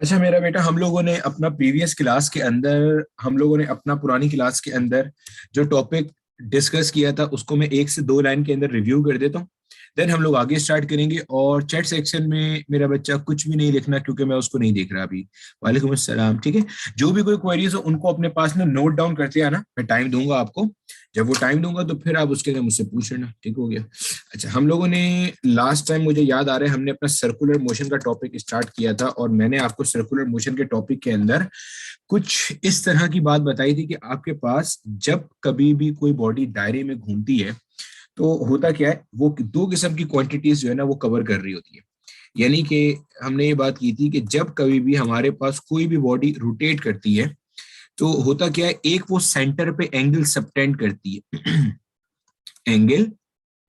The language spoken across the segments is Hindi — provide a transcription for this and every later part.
अच्छा मेरा बेटा, हम लोगों ने अपना प्रीवियस क्लास के अंदर, हम लोगों ने अपना पुरानी क्लास के अंदर जो टॉपिक डिस्कस किया था उसको मैं 1 से 2 लाइन के अंदर रिव्यू कर देता हूँ। देन हम लोग आगे स्टार्ट करेंगे। और चैट सेक्शन में मेरा बच्चा कुछ भी नहीं लिखना, क्योंकि मैं उसको नहीं देख रहा अभी। वालेकुम अस्सलाम। ठीक है, जो भी कोई क्वेरीज हो उनको अपने पास में नोट डाउन करते आना। मैं टाइम दूंगा आपको, जब वो टाइम दूंगा तो फिर आप उसके लिए मुझसे पूछ लेना। ठीक हो गया। अच्छा, हम लोगों ने लास्ट टाइम, मुझे याद आ रहा है, हमने अपना सर्कुलर मोशन का टॉपिक स्टार्ट किया था और मैंने आपको सर्कुलर मोशन के टॉपिक के अंदर कुछ इस तरह की बात बताई थी कि आपके पास जब कभी भी कोई बॉडी दायरे में घूमती है तो होता क्या है, वो दो किस्म की क्वांटिटीज जो है ना वो कवर कर रही होती है। यानी कि हमने ये बात की थी कि जब कभी भी हमारे पास कोई भी बॉडी रोटेट करती है तो होता क्या है, एक वो सेंटर पे एंगल सबटेंड करती है angle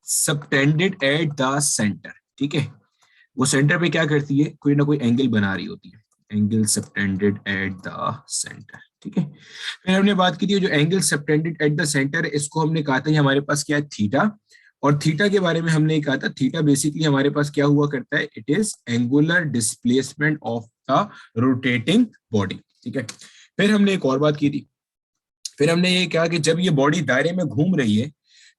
subtended at the centre. ठीक है, वो सेंटर पे क्या करती है, कोई ना कोई एंगल बना रही होती है, angle subtended at the centre. ठीक है, फिर हमने बात की थी जो angle subtended at the centre है, इसको हमने कहा था ये हमारे पास क्या है, थीटा। और थीटा के बारे में हमने कहा था, थीटा बेसिकली हमारे पास क्या हुआ करता है, it is angular displacement of the rotating body. ठीक है, फिर हमने एक और बात की थी। फिर हमने ये कहा कि जब ये बॉडी दायरे में घूम रही है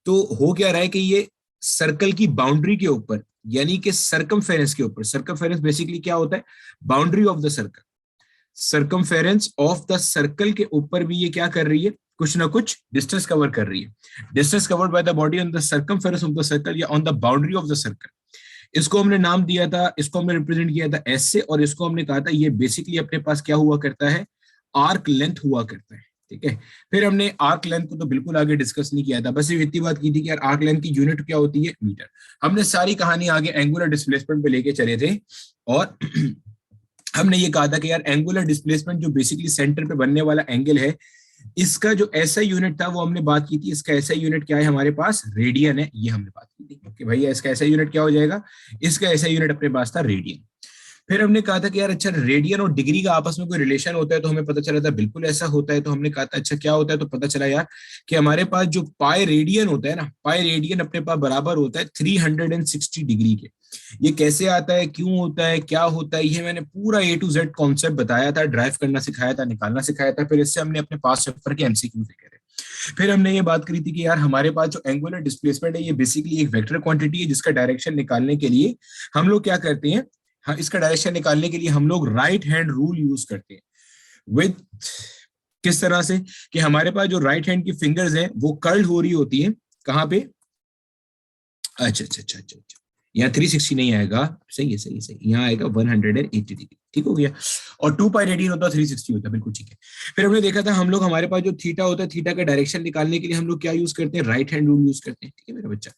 तो हो क्या रहा है कि ये सर्कल की बाउंड्री के ऊपर, यानी कि सरकमफेरेंस के ऊपर, सरकमफेरेंस बेसिकली क्या होता है, boundary of the circle, circumference of the circle के ऊपर भी ये क्या कर रही है, कुछ ना कुछ डिस्टेंस कवर कर रही है। Distance covered by the body on the circumference of the circle या on the boundary of the circle. इसको हमने नाम दिया था, इसको हमने रिप्रेजेंट किया था एस से, और इसको हमने कहा था ये बेसिकली अपने पास क्या हुआ करता है, आर्क लेंथ हुआ करता है। ठीक है, फिर हमने आर्क लेंथ को तो बिल्कुल आगे डिस्कस नहीं किया था, बस ये इतनी बात की थी कि यार आर्क लेंथ की यूनिट क्या होती है, मीटर। हमने सारी कहानी आगे एंगुलर डिस्प्लेसमेंट पे लेके चले थे। और हमने ये कहा था कि यार एंगुलर डिस्प्लेसमेंट जो बेसिकली सेंटर पे बनने वाला एंगल है, इसका जो ऐसा यूनिट था वो हमने बात की थी, इसका ऐसा यूनिट क्या है हमारे पास, रेडियन है। ये हमने बात की थी कि भैया इसका ऐसा यूनिट क्या हो जाएगा, इसका ऐसा यूनिट अपने पास था, रेडियन। फिर हमने कहा था कि यार अच्छा, रेडियन और डिग्री का आपस में कोई रिलेशन होता है, तो हमें पता चला था बिल्कुल ऐसा होता है। तो हमने कहा था अच्छा क्या होता है, तो पता चला यार कि हमारे पास जो पाई रेडियन होता है ना, पाई रेडियन अपने पास बराबर होता है 360 डिग्री के। ये कैसे आता है, क्यों होता है, क्या होता है, ये मैंने पूरा A to Z कॉन्सेप्ट बताया था, ड्राइव करना सिखाया था, निकालना सिखाया था। फिर इससे हमने अपने पास पेपर के MCQ लिखे थे। फिर हमने ये बात करी थी कि यार हमारे पास जो एंगुलर डिस्प्लेसमेंट है ये बेसिकली एक वेक्टर क्वांटिटी है, जिसका डायरेक्शन निकालने के लिए हम लोग क्या करते हैं, हाँ, इसका डायरेक्शन निकालने के लिए हम लोग राइट हैंड रूल यूज करते हैं। विद किस तरह से, कि हमारे पास जो राइट हैंड की फिंगर्स हैं वो कर्ल हो रही होती है, कहाँ पे, अच्छा अच्छा अच्छा अच्छा अच्छा, यहाँ 360 नहीं आएगा, सही है सही है सही है, यहाँ आएगा 180 डिग्री। ठीक हो गया। और 2 पाई रेडियन होता है, 360 होता है, बिल्कुल ठीक है। फिर हमने देखा था हम लोग, हमारे पास जो थीटा होता है, थीटा का डायरेक्शन निकालने के लिए हम लोग क्या यूज करते हैं, राइट हैंड रूल यूज करते हैं। ठीक है मेरा बच्चा,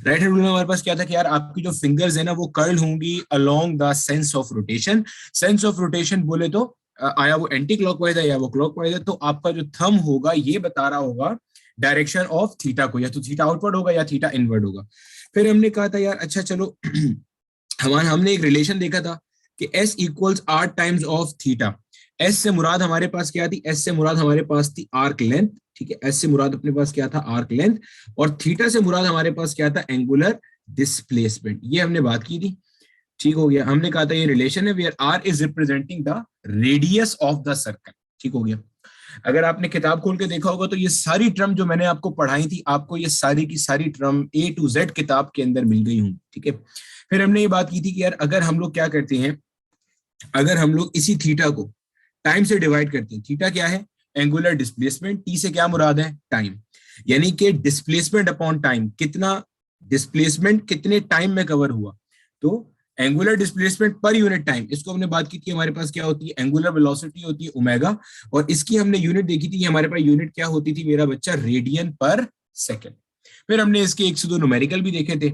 राइट हैंड रूल में हमारे पास क्या था कि यार आपकी जो फिंगर्स है ना वो कर्ल होंगी along the sense of rotation. Sense of rotation बोले तो आया वो एंटी क्लॉकवाइज है या वो क्लॉकवाइज है, तो आपका जो थंब होगा ये बता रहा होगा डायरेक्शन ऑफ थीटा को, या तो थीटा आउटवर्ड होगा या थीटा इनवर्ड होगा। फिर हमने कहा था यार अच्छा चलो हमारा, हमने एक रिलेशन देखा था कि S equals r times of theta. S से मुराद हमारे पास क्या थी, एस से मुराद हमारे पास थी आर्क लेंथ। ठीक है, एस से मुराद अपने पास क्या था, आर्क लेंथ। और थीटा से मुराद हमारे पास क्या था, एंगुलर डिस्प्लेसमेंट। ये हमने बात की थी। ठीक हो गया, हमने कहा था ये रिलेशन है where r is representing the radius of the circle. ठीक हो गया। अगर आपने किताब खोल के देखा होगा तो ये सारी टर्म जो मैंने आपको पढ़ाई थी, आपको ये सारी की सारी टर्म A to Z किताब के अंदर मिल गई हूँ। ठीक है, फिर हमने ये बात की थी कि यार अगर हम लोग क्या करते हैं, अगर हम लोग इसी थीटा को टाइम से डिवाइड करते हैं, थीटा क्या है, एंगुलर डिस्प्लेसमेंट, टी से क्या मुराद है, टाइम। यानी कि डिस्प्लेसमेंट अपॉन टाइम, कितना डिस्प्लेसमेंट कितने टाइम में कवर हुआ, तो angular displacement per unit time, इसको हमने बात की थी, हमारे पास क्या होती है, एंगुलर वेलोसिटी होती है ओमेगा। और इसकी हमने यूनिट देखी थी, हमारे पास यूनिट क्या होती थी मेरा बच्चा, रेडियन पर सेकेंड। फिर हमने इसके 1 से 2 न्यूमेरिकल भी देखे थे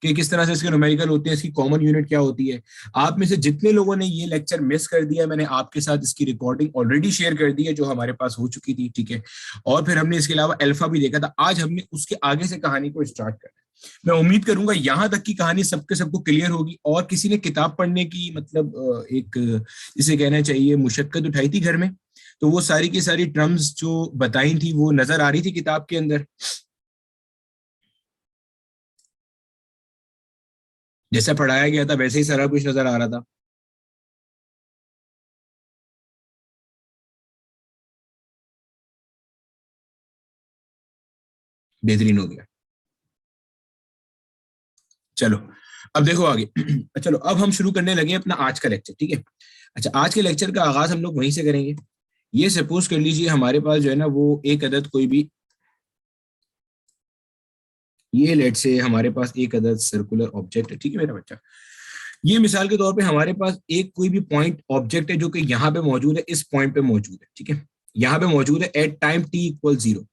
कि किस तरह से इसके न्यूमेरिकल होते हैं, इसकी कॉमन यूनिट क्या होती है। आप में से जितने लोगों ने ये लेक्चर मिस कर दिया, मैंने आपके साथ इसकी रिकॉर्डिंग ऑलरेडी शेयर कर दी है जो हमारे पास हो चुकी थी। ठीक है, और फिर हमने इसके अलावा अल्फा भी देखा था। आज हमने उसके आगे से कहानी को स्टार्ट करना है। मैं उम्मीद करूंगा यहां तक की कहानी सबके सबको क्लियर होगी। और किसी ने किताब पढ़ने की मतलब एक जिसे कहना चाहिए मुशक्कत उठाई थी घर में, तो वो सारी की सारी टर्म्स जो बताई थी वो नजर आ रही थी किताब के अंदर, जैसा पढ़ाया गया था वैसे ही सारा कुछ नजर आ रहा था। बेहतरीन हो गया। चलो अब देखो आगे। चलो अब हम शुरू करने लगे अपना आज का लेक्चर, ठीक है। अच्छा, आज के लेक्चर का आगाज हम लोग वहीं से करेंगे। ये सपोज कर लीजिए हमारे पास जो है ना वो एक अदद कोई भी, ये लेट से हमारे पास एक अदद सर्कुलर ऑब्जेक्ट है, ठीक है मेरा बच्चा। ये मिसाल के तौर पे हमारे पास एक कोई भी पॉइंट ऑब्जेक्ट है जो कि यहाँ पे मौजूद है, इस पॉइंट पे मौजूद है, ठीक है। यहाँ पे मौजूद है at time t equal 0।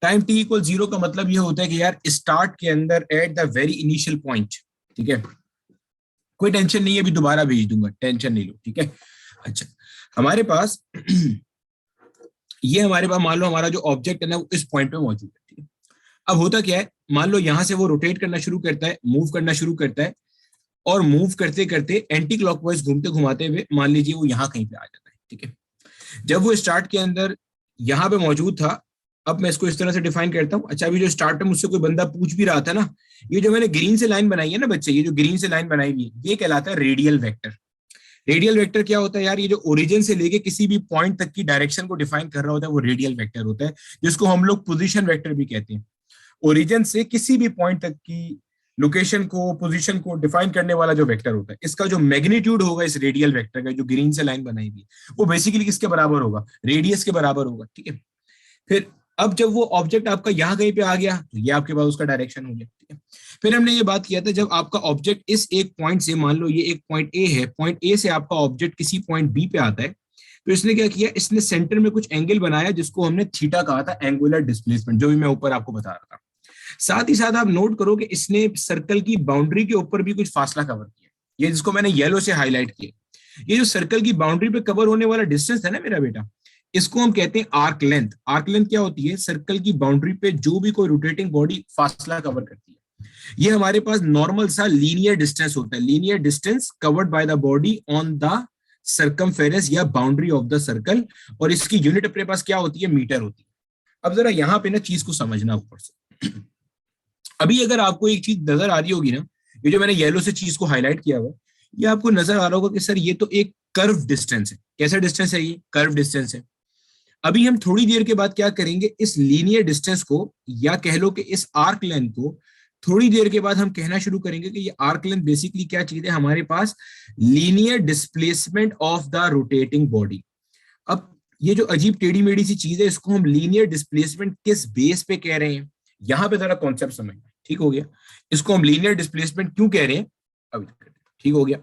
Time t equal 0 का मतलब ये होता है कि यार स्टार्ट के अंदर at the very initial point, ठीक है। कोई टेंशन नहीं है, अभी दोबारा भेज दूंगा, टेंशन नहीं लो, ठीक है। अच्छा, हमारे पास ये हमारे पास मान लो हमारा जो ऑब्जेक्ट है ना वो इस पॉइंट पे मौजूद है, ठीक है। अब होता क्या है, मान लो यहां से वो रोटेट करना शुरू करता है, मूव करना शुरू करता है, और मूव करते करते एंटी क्लॉकवाइज घूमते घुमाते हुए मान लीजिए वो यहाँ कहीं पे आ जाता है, ठीक है। जब वो स्टार्ट के अंदर यहाँ पे मौजूद था, अब मैं इसको इस तरह से डिफाइन करता हूँ। अच्छा, अभी जो स्टार्ट में मुझसे कोई बंदा पूछ भी रहा था ना, ये जो मैंने ग्रीन से लाइन बनाई है ना बच्चे, ये जो ग्रीन से लाइन बनाई हुई है, ये कहलाता है रेडियल वेक्टर। रेडियल वेक्टर क्या होता है यार, ये जो ओरिजिन से लेके किसी भी पॉइंट तक की डायरेक्शन को डिफाइन कर रहा होता है वो रेडियल वेक्टर होता है, जिसको हम लोग पोजीशन वेक्टर भी कहते हैं। ओरिजिन से किसी भी पॉइंट तक की लोकेशन को, पोजीशन को डिफाइन करने वाला जो वेक्टर होता है, इसका जो मैग्नीट्यूड होगा इस रेडियल वेक्टर का, जो ग्रीन से लाइन बनाई हुई है, वो बेसिकली किसके बराबर होगा, रेडियस के बराबर होगा, ठीक है। फिर अब जब वो ऑब्जेक्ट आपका यहाँ कहीं पे आ गया तो ये आपके पास उसका डायरेक्शन हो गया, ठीक है। फिर हमने ये बात किया था, जब आपका ऑब्जेक्ट इस एक पॉइंट से, मान लो ये एक पॉइंट ए है, पॉइंट ए से आपका ऑब्जेक्ट किसी पॉइंट बी पे आता है, तो इसने क्या किया, इसने सेंटर में कुछ एंगल बनाया जिसको हमने थीटा कहा था, एंगुलर डिस्प्लेसमेंट, जो भी मैं ऊपर आपको बता रहा था। साथ ही साथ आप नोट करो कि इसने सर्कल की बाउंड्री के ऊपर भी कुछ फासला कवर किया, ये जिसको मैंने येलो से हाईलाइट किया। ये जो सर्कल की बाउंड्री पे कवर होने वाला डिस्टेंस है ना मेरा बेटा, इसको हम कहते हैं आर्क लेंथ। आर्क लेंथ क्या होती है, सर्कल की बाउंड्री पे जो भी कोई रोटेटिंग बॉडी फासला कवर करती है, ये हमारे पास नॉर्मल सा लीनियर डिस्टेंस होता है, linear distance covered by the body on the circumference या बाउंड्री ऑफ द सर्कल, और इसकी यूनिट अपने पास क्या होती है, मीटर होती है। अब जरा यहाँ पे ना चीज को समझना ऊपर से। अभी अगर आपको एक चीज नजर आ रही होगी ना, ये जो मैंने येलो से चीज को हाईलाइट किया हुआ, ये आपको नजर आ रहा होगा कि सर ये तो एक कर्व डिस्टेंस है। कैसा डिस्टेंस है, ये कर्व डिस्टेंस है। अभी हम थोड़ी देर के बाद क्या करेंगे, इस लीनियर डिस्टेंस को, या कह लो कि इस आर्क लेंथ को, थोड़ी देर के बाद हम कहना शुरू करेंगे कि ये आर्क लेंथ बेसिकली क्या चीज है हमारे पास, linear displacement of the rotating body. अब ये जो अजीब टेढ़ी मेढ़ी सी चीज है, इसको हम लीनियर डिस्प्लेसमेंट किस बेस पे कह रहे हैं, यहां पे जरा कॉन्सेप्ट समझना, ठीक हो गया। इसको हम लीनियर डिस्प्लेसमेंट क्यों कह रहे हैं, अभी ठीक हो गया।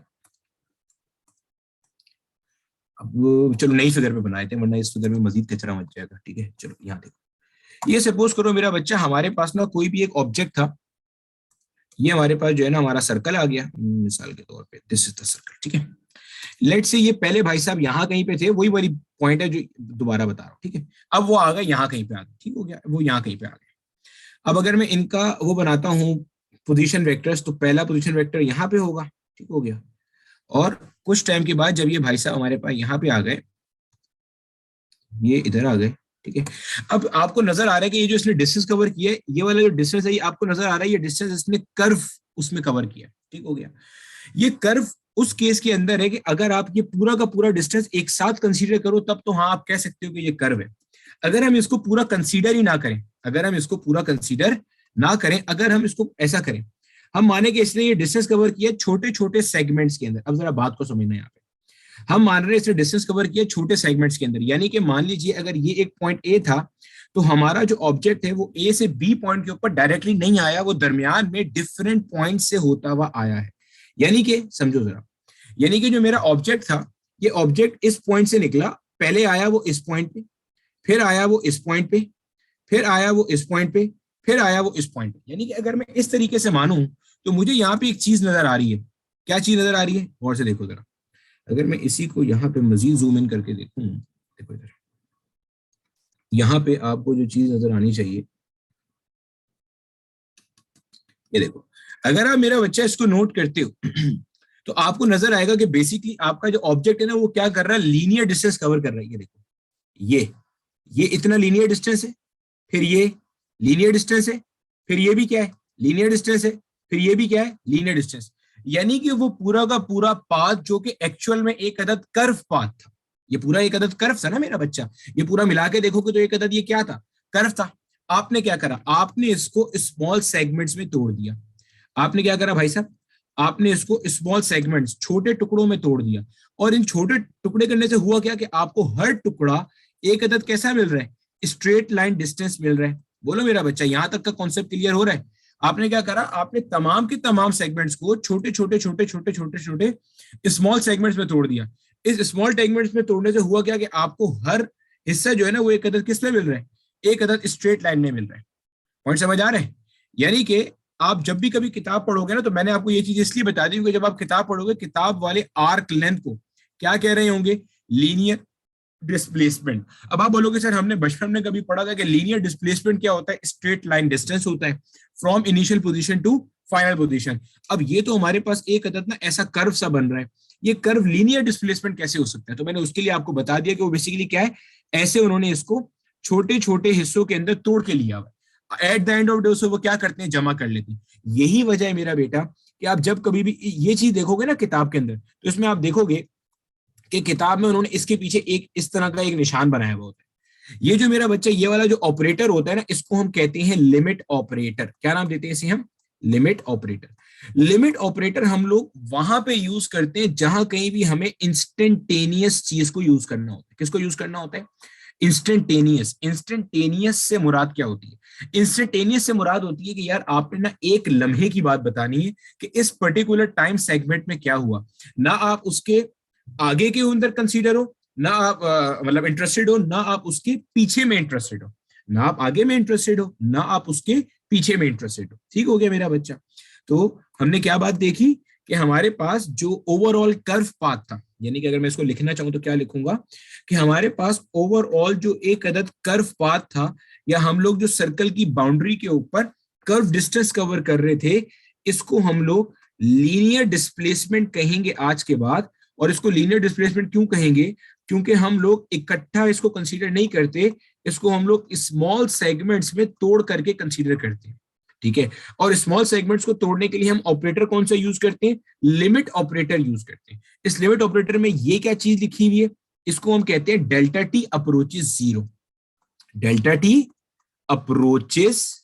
अब चलो नई फिगर पे बनाए थे, वरना इस फिगर में मजीद कचरा मच जाएगा, ठीक है। चलो यहाँ देखो, ये सपोज करो मेरा बच्चा, हमारे पास ना कोई भी एक ऑब्जेक्ट था, ये हमारे पास जो है ना हमारा सर्कल आ गया, मिसाल के तौर पे दिस इज द सर्कल, ठीक है। लेट से ये पहले भाई साहब यहाँ कहीं पे थे, वही वाली पॉइंट है जो दोबारा बता रहा हूँ, ठीक है। अब वो आ गए यहाँ कहीं पे आ गए, ठीक हो गया, वो यहाँ कहीं पे आ गए। अब अगर मैं इनका वो बनाता हूँ पोजीशन वेक्टर्स, तो पहला पोजीशन वेक्टर यहाँ पे होगा, ठीक हो गया। और कुछ टाइम के बाद जब ये भाई साहब हमारे पास यहाँ पे आ गए, ये इधर आ गए, ठीक है। अब आपको नजर आ रहा है कि ये जो इसने डिस्टेंस कवर किया है, ये वाला जो डिस्टेंस है, ये आपको नजर आ रहा है, ये डिस्टेंस इसने कर्व उसमें कवर किया, ठीक हो गया। ये कर्व उस केस के अंदर है कि अगर आप ये पूरा का पूरा डिस्टेंस एक साथ कंसीडर करो, तब तो हाँ आप कह सकते हो कि ये कर्व है। अगर हम इसको पूरा कंसीडर ही ना करें, अगर हम इसको पूरा कंसीडर ना करें, अगर हम इसको ऐसा करें, हम माने कि इसने ये डिस्टेंस कवर किया छोटे छोटे सेगमेंट्स के अंदर। अब जरा बात को समझना, यहाँ पे हम मान रहे हैं इसने डिस्टेंस कवर किया छोटे सेगमेंट्स के अंदर, यानी कि मान लीजिए अगर ये एक पॉइंट ए था, तो हमारा जो ऑब्जेक्ट है वो ए से बी पॉइंट के ऊपर डायरेक्टली नहीं आया, वो दरमियान में डिफरेंट पॉइंट से होता हुआ आया है। यानी कि समझो जरा, यानी कि जो मेरा ऑब्जेक्ट था, ये ऑब्जेक्ट इस पॉइंट से निकला, पहले आया वो इस पॉइंट पे, फिर आया वो इस पॉइंट पे, फिर आया वो इस पॉइंट पे, फिर आया वो इस पॉइंट पे। यानी कि अगर मैं इस तरीके से मानूं, तो मुझे यहाँ पे एक चीज नजर आ रही है। क्या चीज नजर आ रही है, गौर से देखो जरा। अगर मैं इसी को यहाँ पे मजीद जूम इन करके देखूं, देखो इधर, यहाँ पे आपको जो चीज नजर आनी चाहिए, ये देखो। अगर आप मेरा बच्चा इसको नोट करते हो, तो आपको नजर आएगा कि बेसिकली आपका जो ऑब्जेक्ट है ना, वो क्या कर रहा है, लीनियर डिस्टेंस कवर कर रहा है। ये देखो, ये इतना लीनियर डिस्टेंस है, फिर ये लीनियर डिस्टेंस है, फिर ये भी क्या है, लीनियर डिस्टेंस है, फिर ये भी क्या है, लीनियर डिस्टेंस। यानी कि वो पूरा का पूरा पाथ जो कि एक्चुअल में एक अदद कर्व पाथ था, ये पूरा एक अदद कर्व था ना मेरा बच्चा, ये पूरा मिला के देखोगे तो एक अदद ये क्या था, कर्व था। आपने क्या करा, आपने इसको स्मॉल सेगमेंट्स में तोड़ दिया। आपने क्या करा भाई साहब, आपने इसको स्मॉल सेगमेंट्स, छोटे टुकड़ों में तोड़ दिया। और इन छोटे टुकड़े करने से हुआ क्या कि आपको हर टुकड़ा एक अदद कैसा मिल रहा है, स्ट्रेट लाइन डिस्टेंस मिल रहा है। बोलो मेरा बच्चा, यहां तक का कॉन्सेप्ट क्लियर हो रहा है? आपने क्या करा, आपने तमाम के तमाम सेगमेंट्स को छोटे छोटे छोटे छोटे छोटे छोटे स्मॉल सेगमेंट्स में तोड़ दिया। इस स्मॉल सेगमेंट्स में तोड़ने से हुआ क्या कि आपको हर हिस्सा जो है ना वो एक अदद किस में मिल रहा है, एक अदद स्ट्रेट लाइन में मिल रहा है। पॉइंट समझ आ रहा है? यानी कि आप जब भी कभी किताब पढ़ोगे ना, तो मैंने आपको ये चीज इसलिए बता दी क्योंकि जब आप किताब पढ़ोगे, किताब वाले आर्क लेंथ को क्या कह रहे होंगे, लीनियर डिस्प्लेसमेंट। अब आप बोलोगे सर हमने बचपन में कभी पढ़ा था कि लीनियर डिस्प्लेसमेंट क्या होता है, स्ट्रेट लाइन डिस्टेंस होता है from initial position to final position. अब ये तो हमारे पास एक अदद ना ऐसा कर्व सा बन रहा है, ये कर्व लीनियर डिस्प्लेसमेंट कैसे हो सकता है? तो मैंने उसके लिए आपको बता दिया कि वो बेसिकली क्या है, ऐसे उन्होंने इसको छोटे छोटे हिस्सों के अंदर तोड़ के लिया हुआ, at the end of day वो क्या करते हैं, जमा कर लेते हैं। यही वजह है मेरा बेटा कि आप जब कभी भी ये चीज देखोगे ना किताब के अंदर, तो इसमें आप देखोगे कि किताब में उन्होंने इसके पीछे एक इस तरह का एक निशान बनाया हुआ होता है। ये जो मेरा बच्चा, ये वाला जो ऑपरेटर होता है ना, इसको हम कहते हैं लिमिट ऑपरेटर। क्या नाम देते हैं इसे हम? Limit operator. लिमिट ऑपरेटर हम लोग वहां पे यूज करते हैं जहां कहीं भी हमें इंस्टेंटेनियस चीज को यूज करना होता है। किसको यूज करना होता है? इंस्टेंटेनियस। इंस्टेंटेनियस से मुराद क्या होती है? इंस्टेंटेनियस से मुराद होती है कि यार आपने ना एक लम्हे की बात बतानी है कि इस पर्टिकुलर टाइम सेगमेंट में क्या हुआ, ना आप उसके आगे के अंदर कंसीडर हो, ना आप मतलब इंटरेस्टेड हो, ना आप उसके पीछे में इंटरेस्टेड हो, ना आप आगे में इंटरेस्टेड हो, ना आप उसके पीछे में इंटरेस्टेड हो। ठीक हो गया मेरा बच्चा? तो हमने क्या बात देखी कि हमारे पास जो ओवरऑल कर्व पाथ था, यानी कि अगर मैं इसको लिखना चाहूं तो क्या लिखूंगा कि हमारे पास ओवरऑल जो एक अदद कर्व पाथ था, या हम लोग जो सर्कल की बाउंड्री के ऊपर कर्व डिस्टेंस कवर कर रहे थे, इसको हम लोग लीनियर डिस्प्लेसमेंट कहेंगे आज के बाद। और इसको लीनियर डिस्प्लेसमेंट क्यों कहेंगे? क्योंकि हम लोग इकट्ठा इसको कंसीडर नहीं करते, इसको हम लोग स्मॉल सेगमेंट्स में तोड़ करके कंसीडर करते हैं। ठीक है? और स्मॉल सेगमेंट्स को तोड़ने के लिए हम ऑपरेटर कौन सा यूज करते हैं? लिमिट ऑपरेटर यूज करते हैं। इस लिमिट ऑपरेटर में ये क्या चीज लिखी हुई है, इसको हम कहते हैं delta T approaches zero. Delta T approaches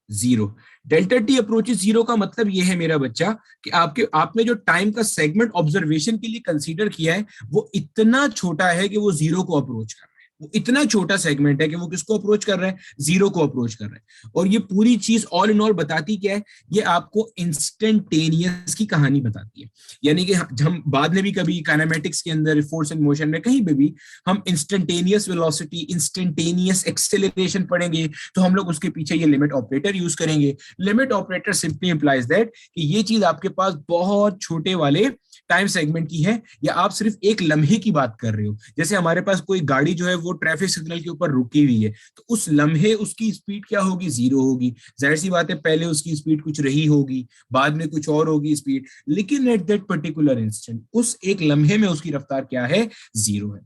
zero. Delta T approaches zero का मतलब यह है मेरा बच्चा कि आपने जो टाइम का सेगमेंट ऑब्जर्वेशन के लिए कंसीडर किया है वो इतना छोटा है कि वो जीरो को अप्रोच कर रहा है। वो इतना छोटा सेगमेंट है कि वो किसको अप्रोच कर रहा है? जीरो को अप्रोच कर रहा है। और ये पूरी चीज ऑल इन ऑल बताती क्या है? ये आपको इंस्टेंटेनियस की कहानी बताती है। यानी कि हम बाद में भी कभी काइनेमेटिक्स के अंदर, फोर्स एंड मोशन में, कहीं पे भी हम इंस्टेंटेनियस वेलोसिटी, इंस्टेंटेनियस एक्सेलरेशन पढ़ेंगे तो हम लोग उसके पीछे ये लिमिट ऑपरेटर यूज करेंगे। Limit operator simply implies that कि ये चीज आपके पास बहुत छोटे वाले टाइम सेगमेंट की है, या आप सिर्फ एक लम्हे की बात कर रहे हो। जैसे हमारे पास कोई गाड़ी जो है वो ट्रैफिक सिग्नल के ऊपर रुकी हुई है, तो उस लम्हे उसकी स्पीड क्या होगी? जीरो होगी। जाहिर सी बात है, पहले उसकी स्पीड कुछ रही होगी, बाद में कुछ और होगी स्पीड, लेकिन एट दैट पर्टिकुलर इंस्टेंट उस एक लम्हे में उसकी रफ्तार क्या है? जीरो है।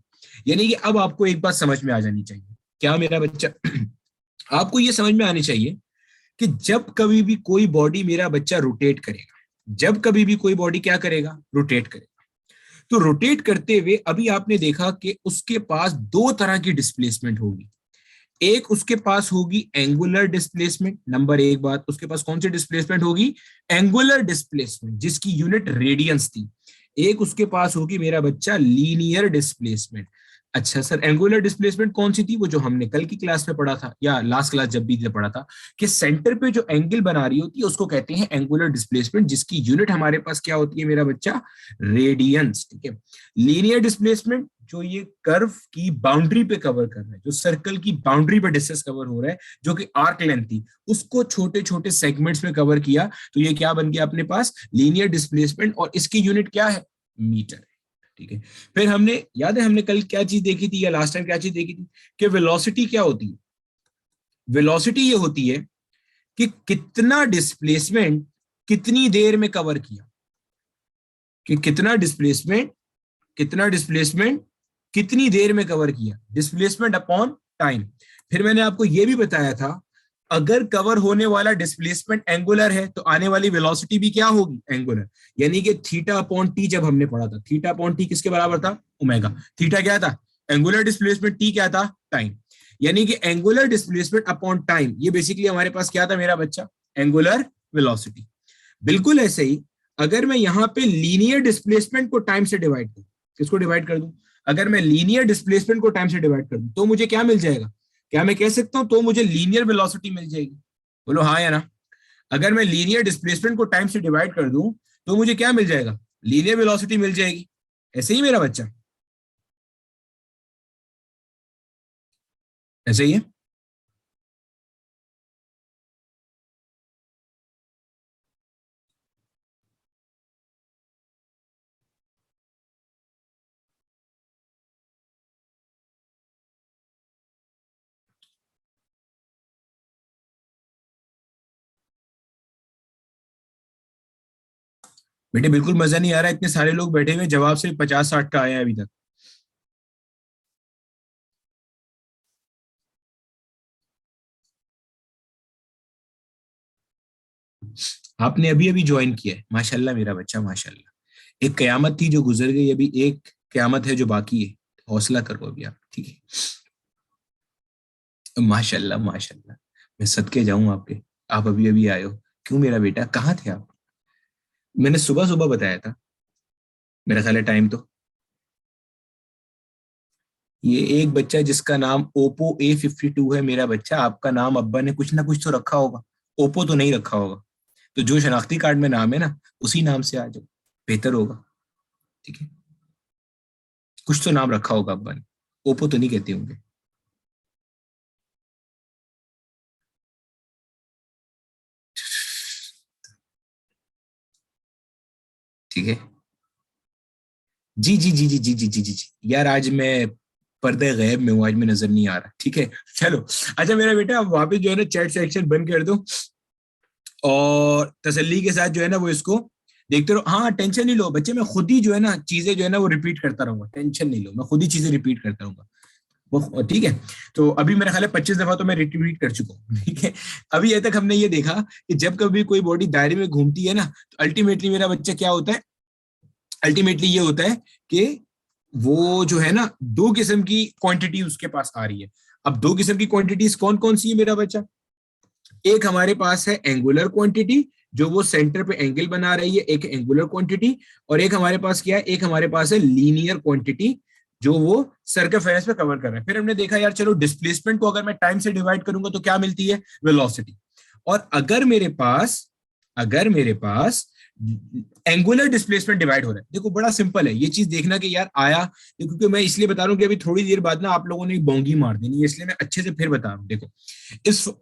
यानी कि अब आपको एक बात समझ में आ जानी चाहिए। क्या मेरा बच्चा? आपको ये समझ में आनी चाहिए कि जब कभी भी कोई बॉडी मेरा बच्चा रोटेट करेगा, जब कभी भी कोई बॉडी क्या करेगा? रोटेट करेगा। तो रोटेट करते हुए अभी आपने देखा कि उसके पास दो तरह की डिस्प्लेसमेंट होगी। एक उसके पास होगी एंगुलर डिस्प्लेसमेंट। नंबर एक बात, उसके पास कौन सी डिस्प्लेसमेंट होगी? एंगुलर डिस्प्लेसमेंट, जिसकी यूनिट रेडियंस थी। एक उसके पास होगी मेरा बच्चा लीनियर डिस्प्लेसमेंट। अच्छा सर, एंगुलर डिस्प्लेसमेंट कौन सी थी? वो जो हमने कल की क्लास में पढ़ा था, या लास्ट क्लास जब भी पढ़ा था, कि सेंटर पे जो एंगल बना रही होती है उसको कहते हैं एंगुलर डिस्प्लेसमेंट, जिसकी यूनिट हमारे पास क्या होती है मेरा बच्चा? रेडियंस। ठीक है? लीनियर डिस्प्लेसमेंट जो ये कर्व की बाउंड्री पे कवर कर रहा है, जो सर्कल की बाउंड्री पे डिस्टेंस कवर हो रहा है, जो कि आर्क लेंथ थी, उसको छोटे छोटे सेगमेंट्स में कवर किया, तो ये क्या बन गया अपने पास? Linear displacement. और इसकी यूनिट क्या है? मीटर है। ठीक है? फिर हमने, याद है हमने कल क्या चीज देखी थी, या लास्ट टाइम क्या चीज देखी थी, कि वेलोसिटी क्या होती है? वेलोसिटी ये होती है कि कितना डिस्प्लेसमेंट कितनी देर में कवर किया, कि कितना डिस्प्लेसमेंट कितनी देर में कवर किया, डिस्प्लेसमेंट अपॉन टाइम। फिर मैंने आपको यह भी बताया था, अगर कवर होने वाला डिस्प्लेसमेंट एंगुलर है तो आने वाली वेलोसिटी भी क्या होगी? एंगुलर। यानी कि थीटा अपॉन टी जब हमने पढ़ा था, थीटा अपॉन टी किसके बराबर था? ओमेगा। थीटा क्या था? एंगुलर डिस्प्लेसमेंट, टी क्या था? टाइम। यानी कि एंगुलर डिस्प्लेसमेंट अपॉन टाइम, ये बेसिकली हमारे पास क्या था मेरा बच्चा, एंगुलर वेलोसिटी। बिल्कुल ऐसे ही अगर मैं यहाँ पे लीनियर डिस्प्लेसमेंट को टाइम से डिवाइड करूं, किसको डिवाइड कर दूं, अगर मैं लीनियर डिस्प्लेसमेंट को टाइम से डिवाइड कर दूं तो मुझे क्या मिल जाएगा, क्या मैं कह सकता हूं तो मुझे लीनियर वेलोसिटी मिल जाएगी, बोलो हाँ या ना। अगर मैं लीनियर डिस्प्लेसमेंट को टाइम से डिवाइड कर दूं तो मुझे क्या मिल जाएगा, लीनियर वेलोसिटी मिल जाएगी। ऐसे ही मेरा बच्चा, ऐसे ही है। बेटे बिल्कुल मजा नहीं आ रहा, इतने सारे लोग बैठे हुए, जवाब सिर्फ 50-60 का आया है अभी तक। आपने अभी अभी ज्वाइन किया है, माशाल्लाह मेरा बच्चा माशाल्लाह। एक कयामत थी जो गुजर गई, अभी एक कयामत है जो बाकी है, हौसला करो अभी आप, ठीक है। माशाल्लाह माशाल्लाह, मैं सदके जाऊं आपके, आप अभी अभी आए हो। क्यों मेरा बेटा, कहाँ थे आप? मैंने सुबह सुबह बताया था, मेरा ख्याल है टाइम तो। ये एक बच्चा जिसका नाम OPPO-A52 है मेरा बच्चा, आपका नाम अब्बा ने कुछ ना कुछ तो रखा होगा, ओप्पो तो नहीं रखा होगा। तो जो शनाख्ती कार्ड में नाम है ना, उसी नाम से आ जाओ, बेहतर होगा, ठीक है। कुछ तो नाम रखा होगा अब्बा ने, ओप्पो तो नहीं कहते होंगे, ठीक है। जी जी जी जी जी जी जी जी जी, यार आज मैं पर्दे गैब में हूँ, आज मैं नजर नहीं आ रहा, ठीक है। चलो, अच्छा मेरा बेटा आप वापस जो है ना चैट सेक्शन बंद कर दो, और तसल्ली के साथ जो है ना वो इसको देखते रहो। हाँ टेंशन नहीं लो बच्चे, मैं खुद ही जो है ना चीजें जो है ना वो रिपीट करता रहूंगा, टेंशन नहीं लो, मैं खुद ही चीजें रिपीट करता रहूंगा वो, ठीक है। तो अभी मेरा ख्याल है 25 दफा तो मैं रिपीट कर चुका हूँ, ठीक है। अभी अभी तक हमने ये देखा कि जब कभी कोई बॉडी दायरे में घूमती है ना, तो अल्टीमेटली मेरा बच्चा क्या होता है, अल्टीमेटली ये होता है कि वो जो है ना दो किस्म की क्वांटिटी उसके पास आ रही है। अब दो किस्म की क्वांटिटीज कौन कौन सी है मेरा बच्चा, एक हमारे पास है एंगुलर क्वांटिटी जो वो सेंटर पे एंगल बना रही है, एक एंगुलर क्वांटिटी, और एक हमारे पास क्या है, एक हमारे पास है लीनियर क्वांटिटी जो वो सर्कमफेरेंस पे कवर कर रहा है। फिर हमने देखा यार चलो डिस्प्लेसमेंट को अगर मैं टाइम से डिवाइड करूंगा तो क्या मिलती है, वेलोसिटी। और अगर मेरे पास एंगुलर डिस्प्लेसमेंट डिवाइड हो रहा है, देखो बड़ा सिंपल है ये चीज देखना कि यार आया, क्योंकि मैं इसलिए बता रहा हूँ कि अभी थोड़ी देर बाद ना आप लोगों ने बोंगी मार देनी है, इसलिए मैं अच्छे से फिर बता रहा हूँ। देखो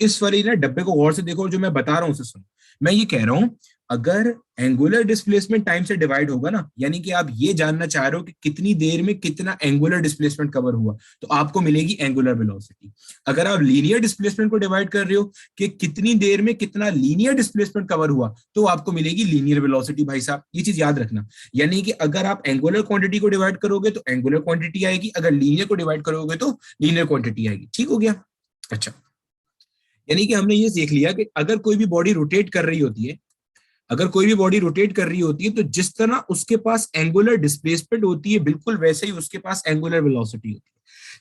इस वाली ना डब्बे को गौर से देखो, और जो मैं बता रहा हूँ उसे सुनो। मैं ये कह रहा हूँ अगर एंगुलर डिस्प्लेसमेंट टाइम से डिवाइड होगा ना, यानी कि आप ये जानना चाह रहे हो कि कितनी देर में कितना एंगुलर डिस्प्लेसमेंट कवर हुआ, तो आपको मिलेगी एंगुलर वेलोसिटी। अगर आप लीनियर डिस्प्लेसमेंट को डिवाइड कर रहे हो कि कितनी देर में कितना लीनियर डिस्प्लेसमेंट कवर हुआ, तो आपको मिलेगी लीनियर वेलोसिटी। भाई साहब ये चीज याद रखना, यानी कि अगर आप एंगुलर क्वांटिटी को डिवाइड करोगे तो एंगुलर क्वांटिटी आएगी, अगर लीनियर को डिवाइड करोगे तो लीनियर क्वांटिटी आएगी, ठीक हो गया। अच्छा, यानी कि हमने ये देख लिया कि अगर कोई भी बॉडी रोटेट कर रही होती है, अगर कोई भी बॉडी रोटेट कर रही होती है तो जिस तरह उसके पास एंगुलर डिस्प्लेसमेंट होती है बिल्कुल वैसे ही उसके पास एंगुलर वेलोसिटी होती है।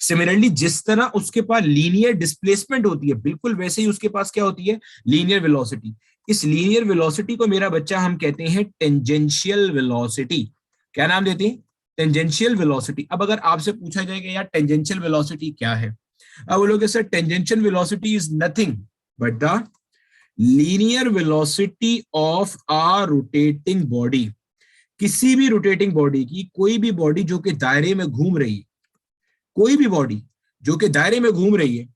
सिमिलरली जिस तरह उसके पास लीनियर डिस्प्लेसमेंट होती है बिल्कुल वैसे ही उसके पास क्या होती है, लीनियर वेलोसिटी। इस लीनियर वेलोसिटी को मेरा बच्चा हम कहते हैं टेंजेंशियल वेलोसिटी। क्या नाम देते हैं, टेंजेंशियल वेलोसिटी। अब अगर आपसे पूछा जाएगा यार टेंजेंशियल वेलोसिटी क्या है, अब बोलोगे sir tangential velocity is nothing but the linear velocity of a rotating body. किसी भी रोटेटिंग बॉडी की, कोई भी बॉडी जो कि दायरे में घूम रही है, कोई भी बॉडी जो कि दायरे में घूम रही है,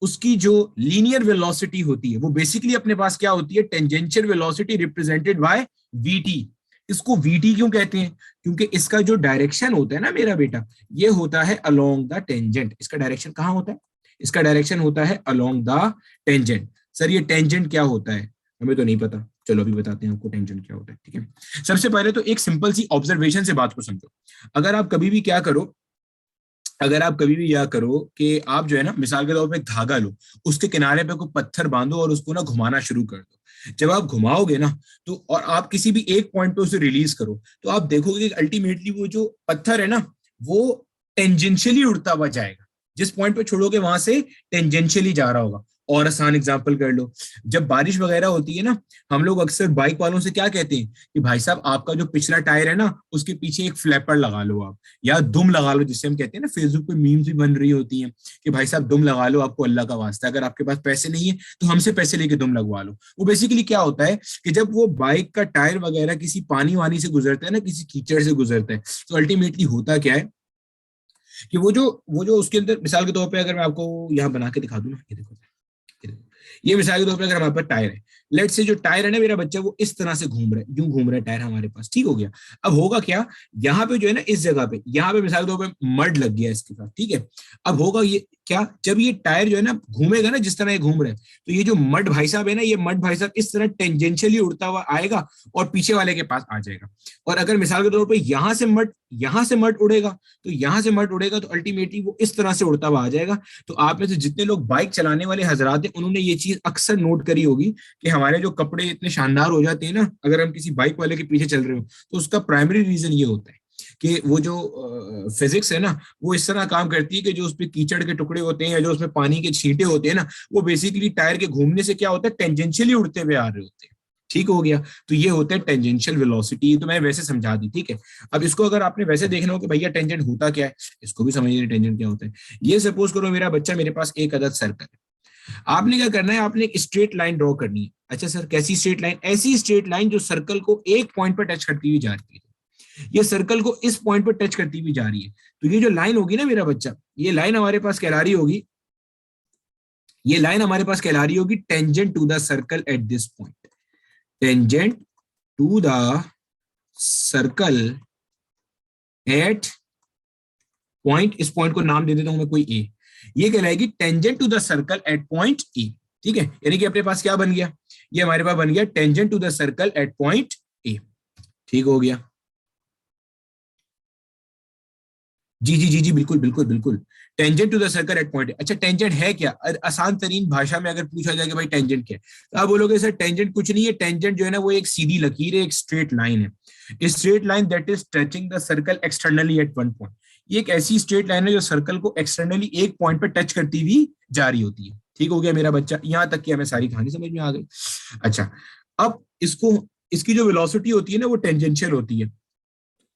उसकी जो लीनियर वेलोसिटी होती है वो बेसिकली अपने पास क्या होती है, tangential velocity represented by VT. इसको वीटी क्यों कहते हैं, क्योंकि इसका जो डायरेक्शन होता है ना मेरा बेटा, ये होता है अलोंग द टेंजेंट। इसका डायरेक्शन कहाँ होता है, इसका डायरेक्शन होता है अलोंग द टेंजेंट। सर ये टेंजेंट क्या होता है, हमें तो नहीं पता, चलो अभी बताते हैं आपको टेंजेंट क्या होता है, ठीक है। सबसे पहले तो एक सिंपल सी ऑब्जर्वेशन से बात को समझो। अगर आप कभी भी क्या करो, अगर आप कभी भी यह करो कि आप जो है ना मिसाल के तौर पे एक धागा लो, उसके किनारे पे कोई पत्थर बांधो और उसको ना घुमाना शुरू कर दो। जब आप घुमाओगे ना तो, और आप किसी भी एक पॉइंट पे उसे रिलीज करो, तो आप देखोगे कि अल्टीमेटली वो जो पत्थर है ना वो टेंजेंशियली उड़ता हुआ जाएगा। जिस पॉइंट पे छोड़ोगे वहां से टेंजेंशियली जा रहा होगा। और आसान एग्जांपल कर लो, जब बारिश वगैरह होती है ना, हम लोग अक्सर बाइक वालों से क्या कहते हैं कि भाई साहब आपका जो पिछला टायर है ना उसके पीछे एक फ्लैपर लगा लो आप, या दुम लगा लो, जिसे हम कहते हैं ना, फेसबुक पे मीम्स भी बन रही होती हैं कि भाई साहब दुम लगा लो, आपको अल्लाह का वास्ता, अगर आपके पास पैसे नहीं है तो हमसे पैसे लेके दुम लगवा लो। वो बेसिकली क्या होता है कि जब वो बाइक का टायर वगैरह किसी पानी वानी से गुजरता है ना, किसी कीचड़ से गुजरता है, तो अल्टीमेटली होता क्या है कि वो जो उसके अंदर, मिसाल के तौर पे अगर मैं आपको यहाँ बना के दिखा दूं ना, ये मिसाल के तौर पर अगर हमारे पास टायर है, लेट से जो टायर है ना मेरा बच्चा, वो इस तरह से घूम रहा है, यूं घूम रहा है टायर हमारे पास, ठीक हो गया। अब होगा क्या, यहाँ पे जो है ना, इस जगह पे, यहाँ पे मिसाल के तौर पे मड लग गया इसके साथ, ठीक है। अब होगा ये क्या, जब ये टायर जो है ना घूमेगा ना, जिस तरह ये घूम रहा है, तो ये जो मड भाई साहब है ना, ये मड भाई साहब इस तरह टेंजेंशियली उड़ता हुआ आएगा और पीछे वाले के पास आ जाएगा। और अगर मिसाल के तौर पर यहाँ से मड उड़ेगा, तो यहाँ से मड उड़ेगा, तो अल्टीमेटली वो इस तरह से उड़ता हुआ आ जाएगा। तो आप में से जितने लोग बाइक चलाने वाले हजरात हैं, उन्होंने ये चीज अक्सर नोट करी होगी कि हमारे जो कपड़े इतने शानदार हो जाते हैं ना अगर हम किसी बाइक वाले के पीछे चल रहे हो, तो उसका प्राइमरी रीजन ये होता है कि वो जो फिजिक्स है ना, वो इस तरह काम करती है कि जो उसपे कीचड़ के टुकड़े होते हैं या जो उसमें पानी के छींटे होते हैं ना, वो बेसिकली टायर के घूमने से क्या होता है, टेंजेंशियली उड़ते हुए आ रहे होते हैं। ठीक हो गया, तो ये होता है टेंजेंशियल वेलोसिटी। तो मैंने वैसे समझा दी, ठीक है। अब इसको अगर आपने वैसे देखना हो कि भैया टेंजेंट होता क्या है, इसको भी समझिए टेंजेंट क्या होता है। ये सपोज करो मेरा बच्चा, मेरे पास एक अदद सर्कल है, आपने क्या करना है, आपने एक स्ट्रेट लाइन ड्रॉ करनी है। अच्छा सर, कैसी स्ट्रेट लाइन? ऐसी स्ट्रेट लाइन जो सर्कल को एक पॉइंट पर टच करती हुई जा रही है, ये सर्कल को इस पॉइंट पर टच करती हुई जा रही है। तो ये जो लाइन होगी ना मेरा बच्चा, ये लाइन हमारे पास कहला रही होगी, ये लाइन हमारे पास कहला रही होगी tangent to the circle at this point. Tangent to the circle at point, इस पॉइंट को नाम दे देता हूं मैं कोई ए, ये कहलाएगी tangent to the circle at point A. ठीक है, यानी कि अपने पास क्या बन गया, ये हमारे पास बन गया tangent to the circle at point A. ठीक हो गया, जी जी जी जी, बिल्कुल बिल्कुल बिल्कुल, tangent to the circle at point. अच्छा, टेंजेंट है क्या? आसान तरीन भाषा में अगर पूछा जाए कि भाई टेंजेंट क्या है, तो आप बोलोगे सर टेंजेंट कुछ नहीं है, टेंजेंट जो है ना वो एक सीधी लकीर है, एक स्ट्रेट लाइन है, straight line that is touching the circle externally at one point. ये एक ऐसी स्ट्रेट लाइन है जो सर्कल को एक्सटर्नली एक पॉइंट पर टच करती हुई जा रही होती है। ठीक हो गया मेरा बच्चा, यहां तक कि हमें सारी कहानी समझ में आ गई। अच्छा, अब इसको, इसकी जो वेलोसिटी होती है ना वो टेंजेंशियल होती है,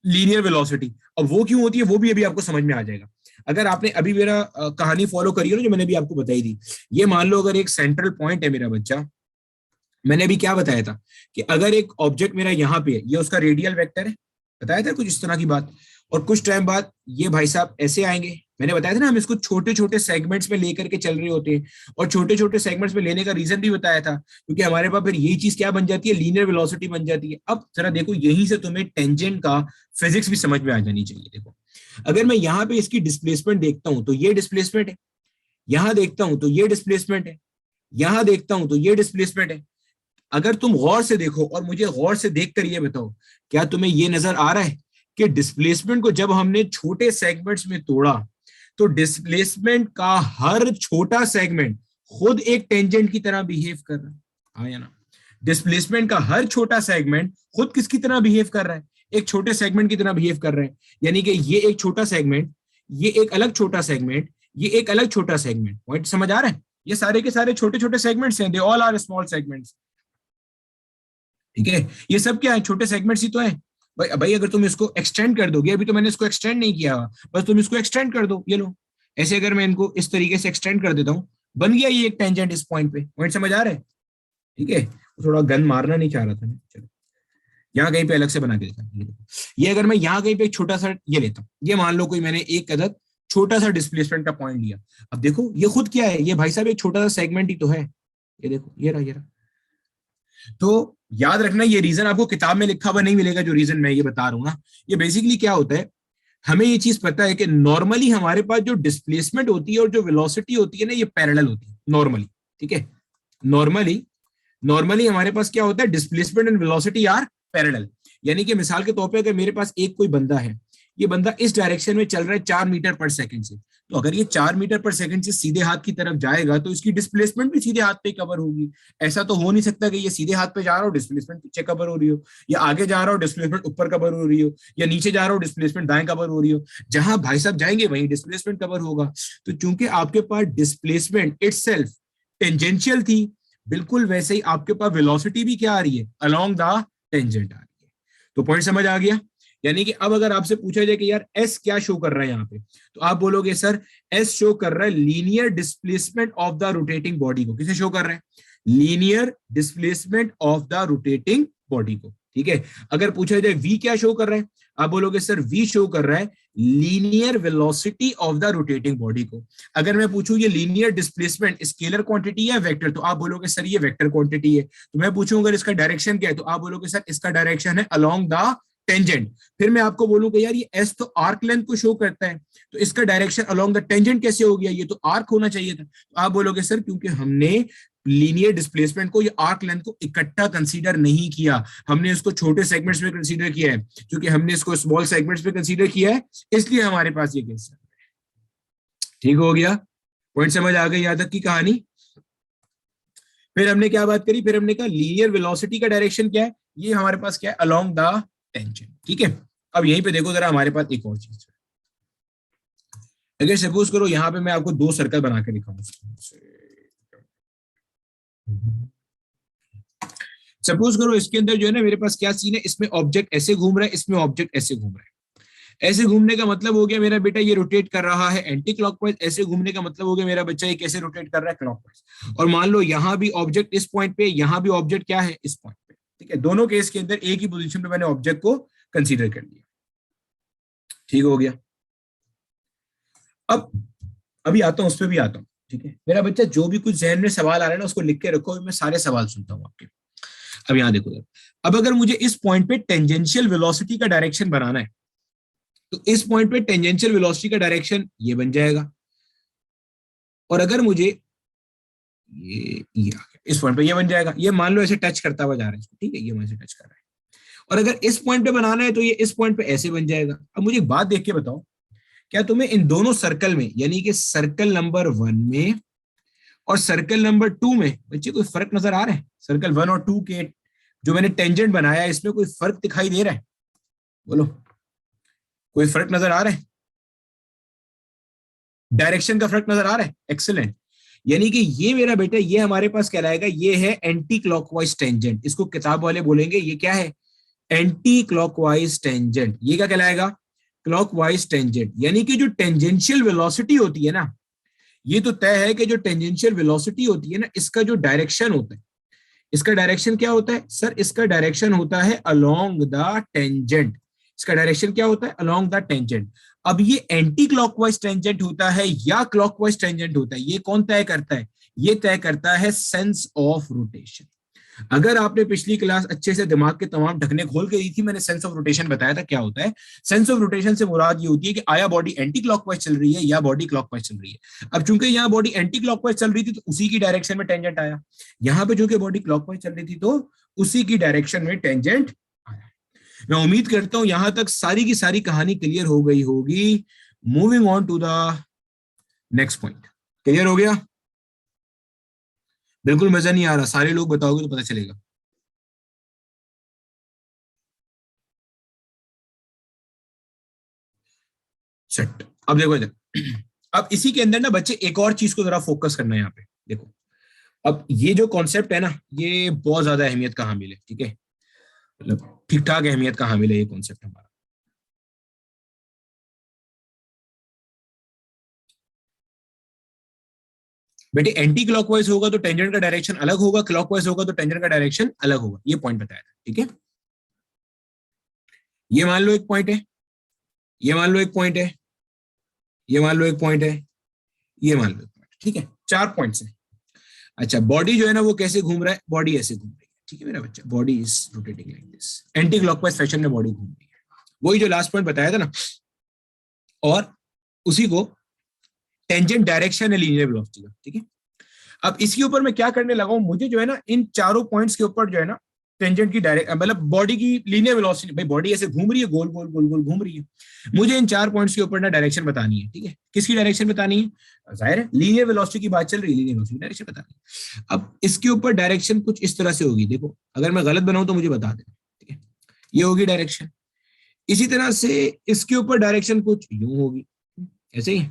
लीनियर वेलोसिटी। अब वो क्यों होती है वो भी अभी आपको समझ में आ जाएगा। अगर आपने अभी मेरा कहानी फॉलो करी हो ना जो मैंने अभी आपको बताई थी, ये मान लो अगर एक सेंट्रल पॉइंट है मेरा बच्चा, मैंने अभी क्या बताया था कि अगर एक ऑब्जेक्ट मेरा यहाँ पे है, ये उसका रेडियल वेक्टर है, बताया था कुछ इस तरह की बात, और कुछ टाइम बाद ये भाई साहब ऐसे आएंगे, मैंने बताया था ना हम इसको छोटे छोटे सेगमेंट्स में लेकर के चल रहे होते हैं, और छोटे छोटे सेगमेंट्स में लेने का रीजन भी बताया था क्योंकि हमारे पास फिर यही चीज क्या बन जाती है, लीनियर वेलोसिटी बन जाती है। अब जरा देखो, यहीं से तुम्हें टेंजेंट का फिजिक्स भी समझ में आ जानी चाहिए। देखो, अगर मैं यहाँ पे इसकी डिस्प्लेसमेंट देखता हूं तो ये डिस्प्लेसमेंट है, यहां देखता हूं तो ये डिस्प्लेसमेंट है, यहां देखता हूं तो ये डिस्प्लेसमेंट है। अगर तुम गौर से देखो और मुझे गौर से देखकर ये बताओ, क्या तुम्हें ये नजर आ रहा है कि डिस्प्लेसमेंट को जब हमने छोटे सेगमेंट्स में तोड़ा तो डिस्प्लेसमेंट का हर छोटा सेगमेंट खुद एक टेंजेंट की तरह बिहेव कर रहा है? हाँ या ना? डिस्प्लेसमेंट का हर छोटा सेगमेंट खुद किसकी तरह बिहेव कर रहा है? एक छोटे सेगमेंट की तरह बिहेव कर रहे हैं। यानी कि ये एक छोटा सेगमेंट, ये एक अलग छोटा सेगमेंट, ये एक अलग छोटा सेगमेंट। पॉइंट समझ आ रहा है? ये सारे के सारे छोटे छोटे सेगमेंट्स हैं, they all are small segments. ठीक है, ये सब क्या है, छोटे सेगमेंट्स ही तो है। भाई भाई अगर तुम इसको एक्सटेंड कर दोगे, अभी तो मैंने इसको एक्सटेंड नहीं किया, बस तुम इसको एक्सटेंड कर दो, ये लो, ऐसे अगर मैं इनको इस तरीके से एक्सटेंड कर देता हूँ, बन गया ये एक टेंजेंट इस पॉइंट पे। पॉइंट समझ आ रहा है? ठीक है, थोड़ा गन मारना नहीं चाह रहा था मैं, चलो यहाँ कहीं पे अलग से बना के देखा। ये अगर मैं यहाँ कहीं पे एक छोटा सा ये लेता हूँ, ये मान लो कोई मैंने एक अदद छोटा सा डिस्प्लेसमेंट का पॉइंट लिया। अब देखो ये खुद क्या है, ये भाई साहब एक छोटा सा सेगमेंट ही तो है। ये देखो, ये रहा, ये रहा। तो याद रखना, ये रीजन आपको किताब में लिखा हुआ नहीं मिलेगा, जो रीजन मैं ये बता रहा हूँ ना, ये बेसिकली क्या होता है, हमें ये चीज पता है कि नॉर्मली हमारे पास जो डिस्प्लेसमेंट होती है और जो वेलोसिटी होती है ना, ये पैरेलल होती है नॉर्मली। ठीक है, नॉर्मली नॉर्मली हमारे पास क्या होता है, displacement and velocity are parallel. यानी कि मिसाल के तौर पे अगर मेरे पास एक कोई बंदा है, ये बंदा इस डायरेक्शन में चल रहा है 4 मीटर पर सेकंड से, तो अगर ये 4 मीटर पर सेकंड से सीधे हाथ की तरफ जाएगा तो इसकी डिस्प्लेसमेंट भी सीधे हाथ पे कवर होगी। ऐसा तो हो नहीं सकता कि ये सीधे हाथ पे जा रहा हो, डिस्प्लेसमेंट पीछे कवर हो रही हो, या आगे जा रहा हो, डिस्प्लेसमेंट ऊपर कवर हो रही हो, या नीचे जा रहा हो, डिस्प्लेसमेंट दाएं कवर हो रही हो। जहां भाई साहब जाएंगे वहीं डिस्प्लेसमेंट कवर होगा। तो चूंकि आपके पास डिस्प्लेसमेंट इटसेल्फ टेंजेंशियल थी, बिल्कुल वैसे ही आपके पास वेलोसिटी भी क्या आ रही है, अलोंग द टेंजेंट आ रही है। तो पॉइंट समझ आ गया। यानी कि अब अगर आपसे पूछा जाए कि यार एस क्या शो कर रहा है यहाँ पे, तो आप बोलोगे सर एस शो कर रहा है linear displacement of the rotating body को। किसे शो कर रहा है, linear displacement of the rotating body को। ठीक है। अगर पूछा जाए वी क्या शो कर रहा है, आप बोलोगे सर वी शो कर रहा है linear velocity of the rotating body को। अगर मैं पूछूं ये लीनियर डिस्प्लेसमेंट स्केलर क्वांटिटी है वेक्टर, तो आप बोलोगे सर ये वेक्टर क्वांटिटी है। तो मैं पूछूं अगर इसका डायरेक्शन क्या है, तो आप बोलोगे सर इसका डायरेक्शन है अलोंग द टेंजेंट। फिर मैं आपको बोलूंगा यार ये एस तो आर्क लेंथ को शो करता है, तो इसका डायरेक्शन अलोंग द टेंजेंट कैसे हो गया, ये तो आर्क होना चाहिए था। तो आप बोलोगे सर क्योंकि हमने लीनियर डिस्प्लेसमेंट को, ये आर्क लेंथ को इकट्ठा कंसीडर नहीं किया, हमने इसको छोटे सेगमेंट्स में कंसीडर किया है। क्योंकि हमने इसको स्मॉल सेगमेंट्स में कंसीडर किया है, इसलिए हमारे पास ये केस है। ठीक हो गया, पॉइंट समझ आ गई यहां तक की कहानी। फिर हमने क्या बात करी, फिर हमने कहा लीनियर वेलोसिटी का डायरेक्शन क्या है, ये हमारे पास क्या है, अलोंग द टेंजेंट। ठीक है। अब यहीं पे देखो जरा, हमारे पास एक और चीज है। अगर सपोज करो यहां पे मैं आपको दो सर्कल बना के दिखाऊं, सपोज करो इसके अंदर जो है ना मेरे पास क्या सीन है, इसमें ऑब्जेक्ट ऐसे घूम रहा है, इसमें ऑब्जेक्ट ऐसे घूम रहा है। ऐसे घूमने का मतलब हो गया मेरा बेटा ये रोटेट कर रहा है एंटी क्लॉकवाइज, ऐसे घूमने का मतलब हो गया मेरा बच्चा ये कैसे रोटेट कर रहा है, क्लॉकवाइज। और मान लो यहां भी ऑब्जेक्ट इस पॉइंट पे, यहां भी ऑब्जेक्ट क्या है, इस पॉइंट पे। ठीक है। दोनों केस के अंदर एक ही पोजीशन पे मैंने ऑब्जेक्ट को कंसीडर कर लिया। ठीक हो गया। अब अभी आता हूं, उस पर भी आता हूं। ठीक है मेरा बच्चा, जो भी कुछ जहन में सवाल आ रहा है ना उसको लिख के रखो, मैं सारे सवाल सुनता हूं आपके। अब यहां देखो, अब अगर मुझे इस पॉइंट पे टेंजेंशियल वेलोसिटी का डायरेक्शन बनाना है, तो इस पॉइंट पे टेंजेंशियल वेलोसिटी का डायरेक्शन ये बन जाएगा। और अगर मुझे ये इस पॉइंट पे ये बन जाएगा, ये मान लो ऐसे टच करता हुआ जा रहा है इसको। ठीक है, ये वहां से टच कर रहा है। और अगर इस पॉइंट पे बनाना है तो ये इस पॉइंट पे ऐसे बन जाएगा। अब मुझे एक बात देख के बताओ, क्या तुम्हें इन दोनों सर्कल में, यानी कि सर्कल नंबर 1 में और सर्कल नंबर 2 में बच्चे कोई फर्क नजर आ रहा है? सर्कल 1 और 2 के जो मैंने टेंजेंट बनाया है इसमें कोई फर्क दिखाई दे रहा है? बोलो, कोई फर्क नजर आ रहा है? डायरेक्शन का फर्क नजर आ रहा है? एक्सीलेंट। यानी कि ये मेरा बेटा, ये हमारे पास कहलाएगा, ये है एंटी क्लॉकवाइज टेंजेंट। इसको किताब वाले बोलेंगे ये क्या है, एंटी क्लॉकवाइज टेंजेंट। ये क्या कहलाएगा, क्लॉकवाइज टेंजेंट। यानी कि जो टेंजेंशियल वेलोसिटी होती है ना, ये तो तय है कि जो टेंजेंशियल वेलोसिटी होती है ना, इसका जो डायरेक्शन होता है, इसका डायरेक्शन क्या होता है सर, इसका डायरेक्शन होता है अलोंग द टेंजेंट। इसका डायरेक्शन क्या होता है, अलोंग द टेंजेंट। अब ये एंटी क्लॉकवाइज टेंजेंट होता है या क्लॉकवाइज टेंजेंट होता है, ये कौन तय करता है? ये तय करता है सेंस ऑफ रोटेशन। अगर आपने पिछली क्लास अच्छे से दिमाग के तमाम ढकने खोल के दी थी, मैंने सेंस ऑफ रोटेशन बताया था क्या होता है। सेंस ऑफ रोटेशन से मुराद ये होती है कि आया बॉडी एंटी क्लॉकवाइज चल रही है या बॉडी क्लॉकवाइज चल रही है। अब चूंकि यहाँ बॉडी एंटी क्लॉकवाइज चल रही थी तो उसी की डायरेक्शन में टेंजेंट आया। यहाँ पे चूंकि बॉडी क्लॉकवाइज चल रही थी तो उसी की डायरेक्शन में टेंजेंट आया। मैं उम्मीद करता हूं यहां तक सारी की सारी कहानी क्लियर हो गई होगी। Moving on to the next point. Clear हो गया? बिल्कुल मजा नहीं आ रहा? सारे लोग बताओगे तो पता चलेगा। सेट। अब देखो इधर, अब इसी के अंदर ना बच्चे एक और चीज को जरा फोकस करना है यहाँ पे। देखो, अब ये जो कॉन्सेप्ट है ना, ये बहुत ज्यादा अहमियत का हामिल है। ठीक है, मतलब ठीक ठाक अहमियत का हामिल है ये कॉन्सेप्ट हमारा। बेटे एंटी क्लॉकवाइज होगा तो टेंजेंट का डायरेक्शन अलग होगा, क्लॉकवाइज होगा तो टेंजेंट का डायरेक्शन अलग होगा। ये पॉइंट बताया था। ठीक है, ये मान लो एक पॉइंट है, ये मान लो एक पॉइंट है, ये मान लो एक पॉइंट है, ये मान लो एक पॉइंट। ठीक है, 4 पॉइंट्स है। अच्छा, बॉडी जो है ना वो कैसे घूम रहा है, बॉडी ऐसे घूम रही है। ठीक है मेरा बच्चा, body is rotating like this, anti clockwise fashion में बॉडी घूम रही है। वही जो लास्ट पॉइंट बताया था ना, और उसी को टेंजेंट डायरेक्शन है लीनियर वेलोसिटी का। ठीक है, अब इसके ऊपर मैं क्या करने लगा हूं, मुझे जो है ना इन चारों पॉइंट्स के ऊपर जो है ना टेंजेंट की डायरेक्ट मतलब बॉडी की लीनियर वेलोसिटी, भाई बॉडी ऐसे घूम रही है, गोल गोल गोल गोल घूम रही है, मुझे इन 4 पॉइंट्स के ऊपर ना डायरेक्शन बतानी है, ठीक है, किसकी डायरेक्शन बतानी है, जाहिर है लीनियर वेलोसिटी की बात चल रही है, लीनियर वेलोसिटी डायरेक्शन बतानी है। अब इसके ऊपर डायरेक्शन कुछ इस तरह से होगी, देखो अगर मैं गलत बनाऊं तो मुझे बता देना, ठीक है, ये होगी डायरेक्शन। इसी तरह से इसके ऊपर डायरेक्शन कुछ यूं होगी, ऐसे ही।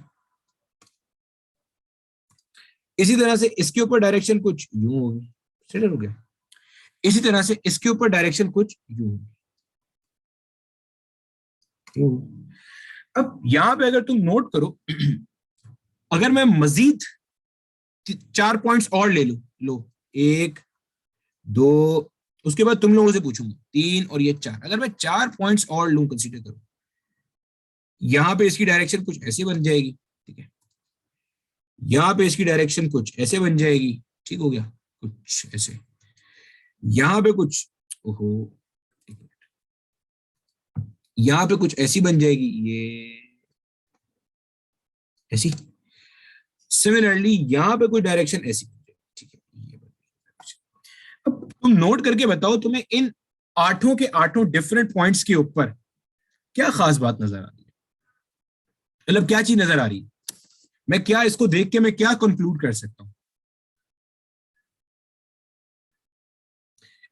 इसी तरह से इसके ऊपर डायरेक्शन कुछ यूं होगी, क्लियर हो गया। इसी तरह से इसके ऊपर डायरेक्शन कुछ यूं होगी। अब यहां पे अगर तुम नोट करो, अगर मैं मजीद 4 पॉइंट्स और ले लूं, लो 1 2, उसके बाद तुम लोगों से पूछूंगा 3 और ये 4, अगर मैं 4 पॉइंट्स और लूं, कंसीडर करो, यहां पे इसकी डायरेक्शन कुछ ऐसे बन जाएगी, ठीक है, यहां पे इसकी डायरेक्शन कुछ ऐसे बन जाएगी, ठीक हो गया, कुछ ऐसे, यहां पे कुछ, ओहो, यहां पे कुछ ऐसी बन जाएगी, ये ऐसी, सिमिलरली यहां पे कोई डायरेक्शन ऐसी बन जाएगी, ठीक है, ये अब तुम नोट करके बताओ तुम्हें इन आठों के आठों डिफरेंट पॉइंट्स के ऊपर क्या खास बात नजर आ रही है, मतलब क्या चीज नजर आ रही है, मैं क्या इसको देख के मैं क्या कंक्लूड कर सकता हूं।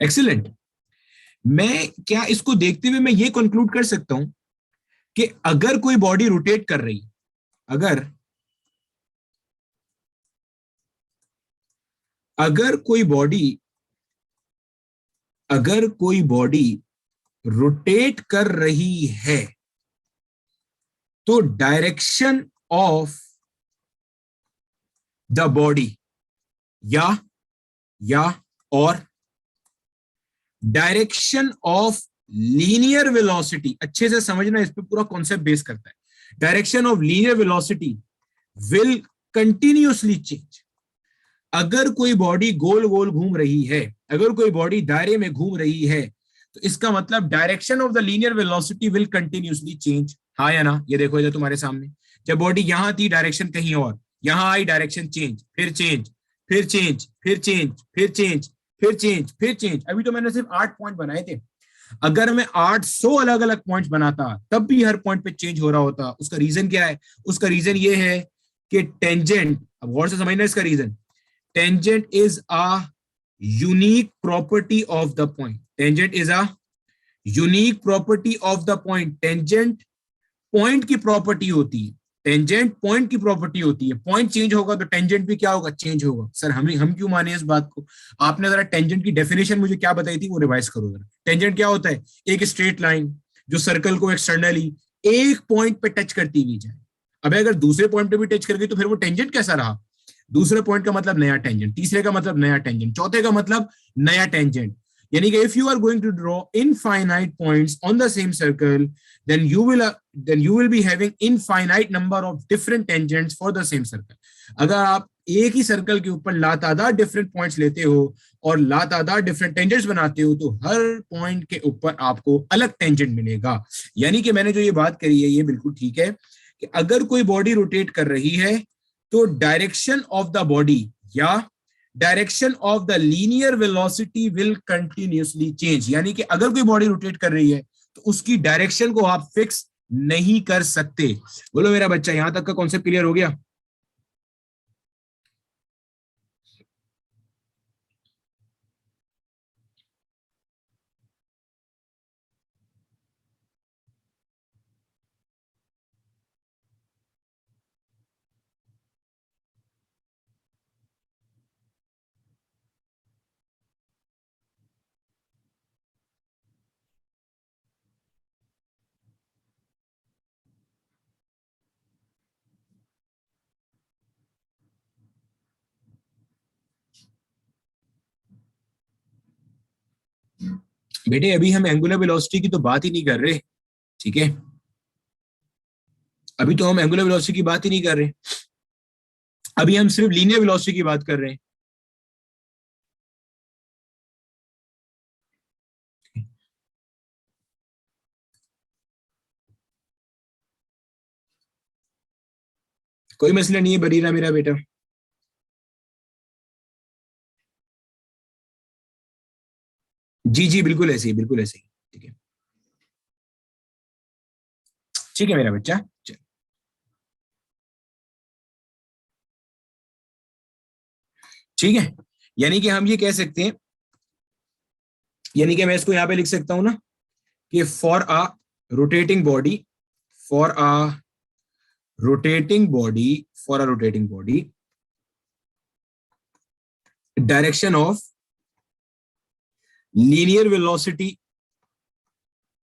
एक्सीलेंट। मैं क्या इसको देखते हुए मैं ये कंक्लूड कर सकता हूं कि अगर कोई बॉडी रोटेट कर रही, अगर अगर कोई बॉडी अगर कोई बॉडी रोटेट कर रही है तो डायरेक्शन ऑफ द बॉडी या और डायरेक्शन ऑफ लीनियर वेलोसिटी, अच्छे से समझना, इस पे पूरा कॉन्सेप्ट बेस करता है, direction of linear velocity will continuously change. अगर कोई बॉडी गोल गोल घूम रही है, अगर कोई बॉडी दायरे में घूम रही है, तो इसका मतलब direction of the linear velocity will continuously change, हाँ या ना, ये देखो इधर तुम्हारे सामने, जब बॉडी यहां थी डायरेक्शन कहीं और, यहां आई डायरेक्शन चेंज, फिर चेंज, फिर चेंज, फिर चेंज, फिर चेंज, फिर चेंज, फिर चेंज। अभी तो मैंने सिर्फ 8 पॉइंट बनाए थे, अगर मैं 800 अलग अलग पॉइंट्स बनाता तब भी हर पॉइंट पे चेंज हो रहा होता। उसका रीजन क्या है, उसका रीजन ये है कि टेंजेंट, अब गौर से समझना इसका reason, tangent is a unique property of the point, tangent is a unique property of the point, tangent point की प्रॉपर्टी होती है, टेंजेंट पॉइंट की प्रॉपर्टी होती है, पॉइंट चेंज होगा तो टेंजेंट भी क्या होगा, चेंज होगा। सर हम क्यों माने इस बात को, आपने जरा टेंजेंट की डेफिनेशन मुझे क्या बताई थी वो रिवाइज करो जरा। टेंजेंट क्या होता है, एक स्ट्रेट लाइन जो सर्कल को एक्सटर्नली एक पॉइंट पे टच करती हुई जाए। अब अगर दूसरे पॉइंट पे भी टच कर गई तो फिर वो टेंजेंट कैसा रहा, दूसरे पॉइंट का मतलब नया टेंजेंट, तीसरे का मतलब नया टेंजेंट, चौथे का मतलब नया टेंजेंट। यानी कि if you are going to draw infinite points on the same circle, then you will be having infinite number of different tangents for the same circle। अगर आप एक ही सर्कल के ऊपर लातादार डिफरेंट पॉइंट्स लेते हो और लातादार डिफरेंट टेंजेंट्स बनाते हो तो हर पॉइंट के ऊपर आपको अलग टेंजेंट मिलेगा। यानी कि मैंने जो ये बात करी है ये बिल्कुल ठीक है कि अगर कोई बॉडी रोटेट कर रही है तो डायरेक्शन ऑफ द बॉडी या direction of the linear velocity will continuously change. यानी कि अगर कोई बॉडी रोटेट कर रही है तो उसकी डायरेक्शन को आप फिक्स नहीं कर सकते। बोलो मेरा बच्चा, यहां तक का कॉन्सेप्ट क्लियर हो गया? बेटे अभी हम एंगुलर वेलोसिटी की तो बात ही नहीं कर रहे, ठीक है, अभी तो हम एंगुलर वेलोसिटी की बात ही नहीं कर रहे, अभी हम सिर्फ लीनियर वेलोसिटी की बात कर रहे हैं। कोई मसला नहीं है बरीरा मेरा बेटा। जी जी बिल्कुल ऐसे ही, बिल्कुल ऐसे ही। ठीक है, ठीक है मेरा बच्चा। चल, ठीक है, यानी कि हम ये कह सकते हैं, यानी कि मैं इसको यहां पे लिख सकता हूं ना कि for a rotating body, for a rotating body, for a rotating body, direction of linear velocity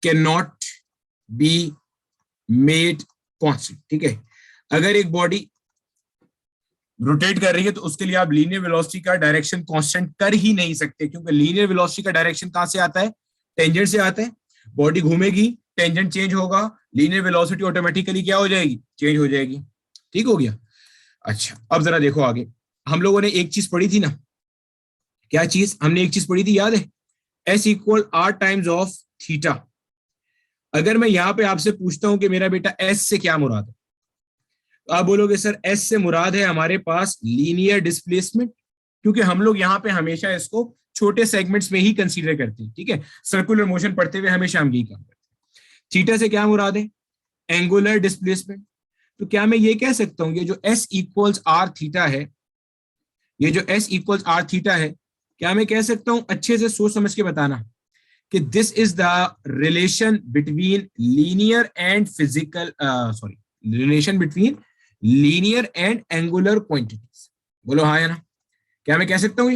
can not be made constant. ठीक है, अगर एक बॉडी रोटेट कर रही है तो उसके लिए आप लीनियर वेलोसिटी का डायरेक्शन कांस्टेंट कर ही नहीं सकते, क्योंकि लीनियर वेलोसिटी का डायरेक्शन कहां से आता है? टेंजेंट से आता है। बॉडी घूमेगी, टेंजेंट चेंज होगा, लीनियर वेलोसिटी ऑटोमेटिकली क्या हो जाएगी? चेंज हो जाएगी। ठीक हो गया। अच्छा, अब जरा देखो आगे, हम लोगों ने एक चीज पढ़ी थी ना, क्या चीज? हमने एक चीज पढ़ी थी, याद है? S equal r times of theta. अगर मैं यहां पे आपसे पूछता हूं कि मेरा बेटा एस से क्या मुराद है, तो आप बोलोगे सर एस से मुराद है हमारे पास लीनियर डिस्प्लेसमेंट, क्योंकि हम लोग यहाँ पे हमेशा इसको छोटे सेगमेंट्स में ही कंसीडर करते हैं। ठीक है, सर्कुलर मोशन पढ़ते हुए हमेशा हम यही काम करते हैं। थीटा से क्या मुराद है? Angular displacement. तो क्या मैं ये कह सकता हूँ ये जो एस इक्वल्स आर थीटा है, ये जो एस इक्वल्स आर थीटा है, क्या मैं कह सकता हूं, अच्छे से सोच समझ के बताना, कि this is the relation between linear and physical, sorry, relation between linear and angular quantities? बोलो हाँ या ना? क्या मैं कह सकता हूँ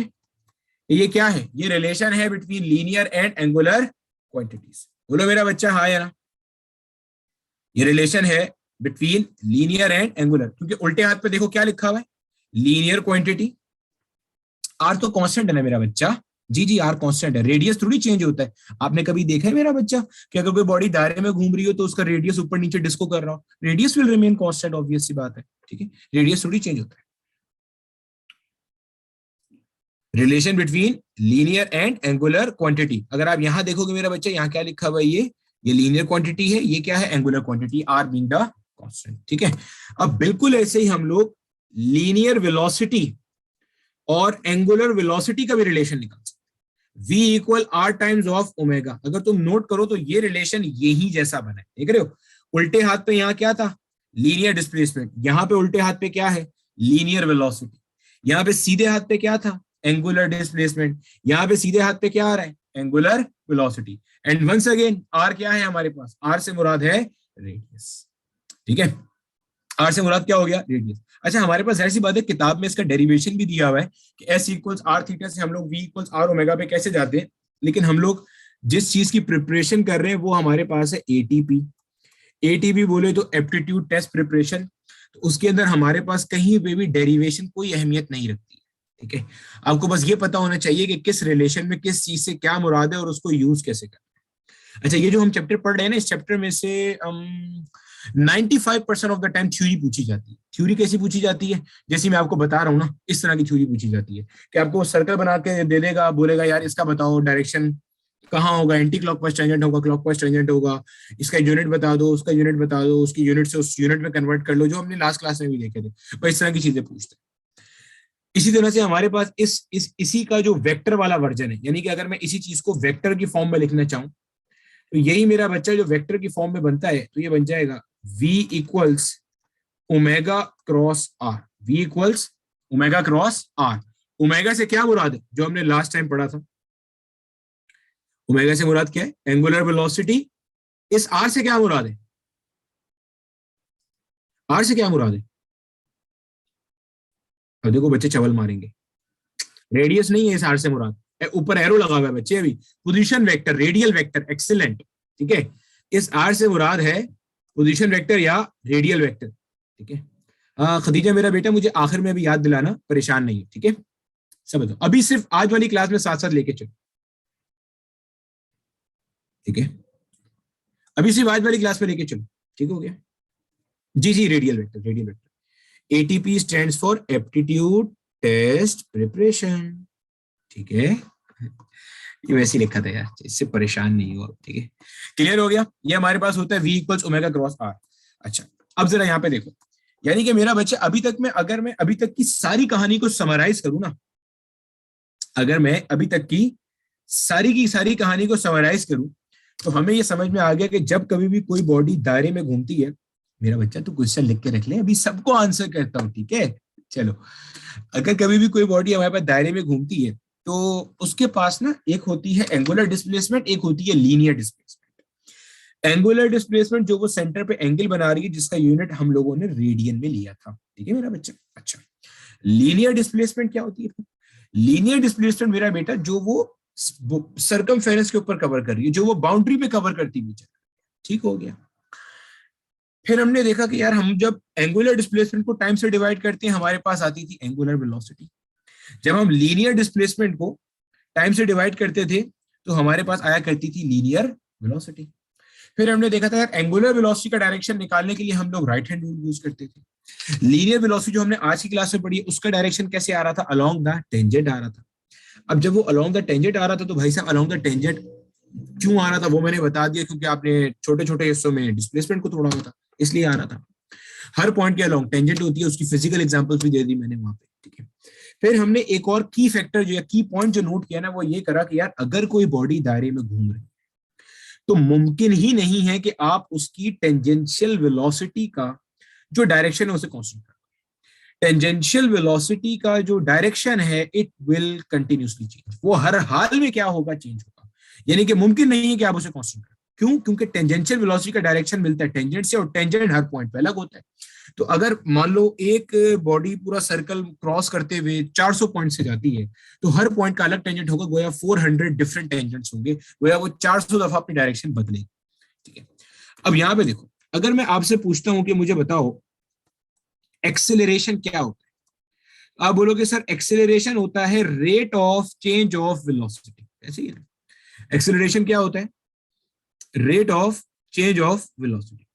ये क्या है? ये रिलेशन है between linear and angular quantities. बोलो मेरा बच्चा हाँ या ना? ये रिलेशन है बिटवीन लीनियर एंड एंगुलर, क्योंकि उल्टे हाथ पे देखो क्या लिखा हुआ है, लीनियर क्वांटिटी। आर तो कांस्टेंट है ना मेरा बच्चा? जी जी, आर कांस्टेंट है, रेडियस थोड़ी चेंज होता है। आपने कभी देखा है मेरा बच्चा कि अगर कोई बॉडी दायरे में घूम रही हो तो उसका रेडियस ऊपर नीचे डिस्को कर रहा हो? Radius will remain constant, obvious सी बात है। ठीक है, रेडियस थोड़ी चेंज होता है। Relation between linear and angular quantity, अगर आप यहां देखोगे मेरा बच्चा, यहाँ क्या लिखा हुआ है? ये लीनियर क्वांटिटी है, ये क्या है? Angular quantity, r being the constant. ठीक है, अब बिल्कुल ऐसे ही हम लोग लीनियर वेलोसिटी और एंगुलर वेलोसिटी का भी रिलेशन निकाल सकते हैं। v equal r times of omega. अगर तुम नोट करो तो ये रिलेशन यही जैसा बना है, देख रहे हो? उल्टे हाथ पे यहाँ क्या था? Linear displacement. यहाँ पे उल्टे हाथ पे क्या है? Linear velocity. यहाँ पे सीधे हाथ पे क्या था? Angular displacement. यहाँ पे सीधे हाथ पे क्या आ रहा है? Angular velocity. And once again r क्या है हमारे पास? आर से मुराद है रेडियस। ठीक है, आर से मुराद क्या हो गया? रेडियस। अच्छा, हमारे पास ऐसी बात है, किताब में इसका डेरिवेशन भी दिया हुआ है कि एस इक्वल्स आर थीटा से हम लोग वी इक्वल्स आर ओमेगा पे कैसे जाते हैं, लेकिन हम लोग जिस चीज की प्रिपरेशन कर रहे हैं वो हमारे पास है एटीपी। एटीपी बोले तो एप्टीट्यूड टेस्ट प्रिपरेशन, तो उसके अंदर हमारे पास कहीं पे भी डेरिवेशन कोई अहमियत नहीं रखती है। ठीक है, आपको बस ये पता होना चाहिए कि किस रिलेशन में किस चीज से क्या मुराद है और उसको यूज कैसे करना है। अच्छा, ये जो हम चैप्टर पढ़ रहे हैं ना, इस चैप्टर में से 95% ऑफ द टाइम थ्योरी पूछी जाती है। थ्योरी कैसी पूछी जाती है? जैसे मैं आपको बता रहा हूँ ना, इस तरह की थ्योरी पूछी जाती है कि आपको सर्कल बना के दे देगा, बोलेगा यार इसका बताओ डायरेक्शन कहाँ होगा, एंटी क्लॉकवाइज टेंजेंट होगा, क्लॉकवाइज टेंजेंट होगा, इसका यूनिट बता दो, उसका यूनिट बता दो, उसकी यूनिट से उस यूनिट में कन्वर्ट कर लो, जो हमने लास्ट क्लास में भी देखे थे। और इस तरह की चीजें पूछते हैं। इसी तरह से हमारे पास इसी का जो वेक्टर वाला वर्जन है, यानी कि अगर मैं इसी चीज को वेक्टर की फॉर्म में लिखना चाहूँ, तो यही मेरा बच्चा जो वेक्टर की फॉर्म में बनता है, तो ये बन जाएगा v equals omega cross r. v equals omega cross r. Omega से क्या मुराद है? जो हमने लास्ट टाइम पढ़ा था, ओमेगा से मुराद क्या है? Angular velocity. इस आर से क्या मुराद है? आर से क्या मुराद है? अब देखो बच्चे चवल मारेंगे, रेडियस नहीं है इस आर से मुराद, ऊपर एरो लगा हुआ है बच्चे, अभी position vector, radial vector, excellent. ठीक है, इस आर से मुराद है पोजीशन वेक्टर या रेडियल वेक्टर। ठीक है, खदीजा मेरा बेटा, मुझे आखिर में अभी याद दिलाना, परेशान नहीं है। ठीक है, सब बताओ, अभी सिर्फ आज वाली क्लास में साथ साथ लेके चलो। ठीक है, अभी सिर्फ आज वाली क्लास में लेके चलो। ठीक हो गया? जी जी, radial vector, radial vector. ATP stands for aptitude test preparation. ठीक है, ये वैसे ही लिखा था यार, इससे परेशान नहीं हो। ठीक है, क्लियर हो गया? ये हमारे पास होता है v equals omega cross r. अच्छा, अब जरा यहाँ पे देखो, यानी कि मेरा बच्चा अभी तक में, अगर मैं अभी तक की सारी कहानी को समराइज करूं ना, अगर मैं अभी तक की सारी की सारी कहानी को समराइज करूं तो हमें ये समझ में आ गया कि जब कभी भी कोई बॉडी दायरे में घूमती है, मेरा बच्चा तो क्वेश्चन लिख के रख ले, अभी सबको आंसर करता हूं, ठीक है? चलो, अगर कभी भी कोई बॉडी हमारे पास दायरे में घूमती है तो उसके पास ना एक होती है एंगुलर डिस्प्लेसमेंट, एक होती है लीनियर डिस्प्लेसमेंट। एंगुलर डिस्प्लेसमेंट जो वो सेंटर पे एंगल बना रही है, जिसका यूनिट हम लोगों ने रेडियन में लिया था, ठीक है मेरा बच्चा? अच्छा, लीनियर डिस्प्लेसमेंट क्या होती है? लीनियर डिस्प्लेसमेंट मेरा बेटा जो वो सरकमफेरेंस के ऊपर कवर कर रही है, जो वो बाउंड्री पे कवर करती हुई चल, ठीक हो गया। फिर हमने देखा कि यार हम जब एंगुलर डिस्प्लेसमेंट को टाइम से डिवाइड करते हैं, हमारे पास आती थी एंगुलर वेलोसिटी। जब हम लीनियर डिस्प्लेसमेंट को टाइम से डिवाइड करते थे तो हमारे पास आया करती थी लीनियर वेलोसिटी। फिर हमने देखा था यार एंगुलर वेलोसिटी का डायरेक्शन निकालने के लिए हम लोग राइट हैंड रूल यूज करते थे। लीनियर वेलोसिटी जो हमने आज की क्लास में पढ़ी है, उसका डायरेक्शन कैसे आ रहा था? अलोंग द टेंजेंट आ रहा था। अब जब वो अलोंग द टेंजेंट आ रहा था तो भाई साहब अलोंग द टेंजेंट क्यों आ रहा था वो मैंने बता दिया, क्योंकि आपने छोटे छोटे हिस्सों में डिस्प्लेसमेंट को तोड़ा हुआ था, इसलिए आ रहा था। हर पॉइंट के अलोंग टेंजेंट होती है, उसकी फिजिकल एग्जांपल्स भी दे दी मैंने वहां पे, ठीक है? फिर हमने एक और की फैक्टर जो की पॉइंट जो नोट किया ना, वो ये करा कि यार अगर कोई बॉडी दायरे में घूम रही है तो मुमकिन ही नहीं है कि आप उसकी टेंजेंशियल वेलोसिटी का जो डायरेक्शन है उसे कांस्टेंट करें। टेंजेंशियल वेलोसिटी का जो डायरेक्शन है इट विल कंटिन्यूसली चेंज, वो हर हाल में क्या होगा? चेंज होगा। यानी कि मुमकिन नहीं है कि आप उसे कांस्टेंट करें। क्यों? क्योंकि टेंजेंशियल वेलोसिटी का डायरेक्शन मिलता है टेंजेंट से, और टेंजेंट हर पॉइंट पे अलग होता है। तो अगर मान लो एक बॉडी पूरा सर्कल क्रॉस करते हुए 400 पॉइंट से जाती है तो हर पॉइंट का अलग टेंजेंट होगा, गोया 400 डिफरेंट टेंजेंट्स होंगे, गोया वो 400 दफा अपनी डायरेक्शन बदलेगी, ठीक है? अब यहां पे देखो, अगर मैं आपसे पूछता हूं कि मुझे बताओ एक्सेलरेशन क्या होता है, आप बोलोगे सर एक्सेलरेशन होता है rate of change of velocity, ऐसे ही है। एक्सेलरेशन क्या होता है? Rate of change of velocity.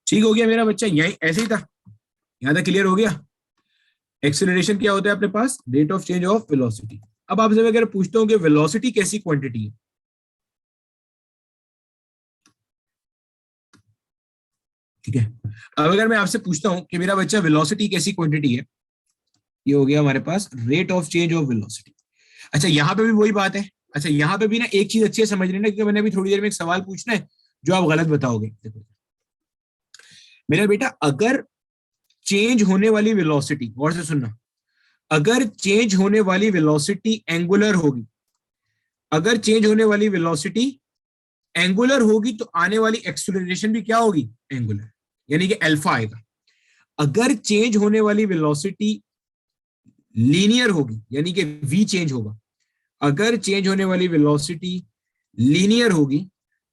ठीक हो गया मेरा बच्चा? यही ऐसे ही था, यहां तक क्लियर हो गया? एक्सेलरेशन क्या होता है अपने पास? Rate of change of velocity. अब आपसे अगर पूछता हूँ कि वेलोसिटी कैसी क्वांटिटी है, ठीक है? अब अगर मैं आपसे पूछता हूं कि मेरा बच्चा वेलोसिटी कैसी क्वांटिटी है, ये हो गया हमारे पास rate of change of velocity. अच्छा, यहां पे भी वही बात है। अच्छा, यहां पे भी ना एक चीज अच्छी है समझ लेना, क्योंकि मैंने अभी थोड़ी देर में एक सवाल पूछना है जो आप गलत बताओगे। देखो मेरा बेटा, अगर चेंज होने वाली वेलोसिटी, गौर से सुनना, अगर चेंज होने वाली वेलोसिटी एंगुलर होगी, अगर चेंज होने वाली वेलोसिटी एंगुलर होगी तो आने वाली एक्सेलरेशन भी क्या होगी? एंगुलर, यानी कि अल्फा आएगा। अगर चेंज होने वाली वेलोसिटी लीनियर होगी, यानी कि v चेंज होगा, अगर चेंज होने वाली वेलोसिटी लीनियर होगी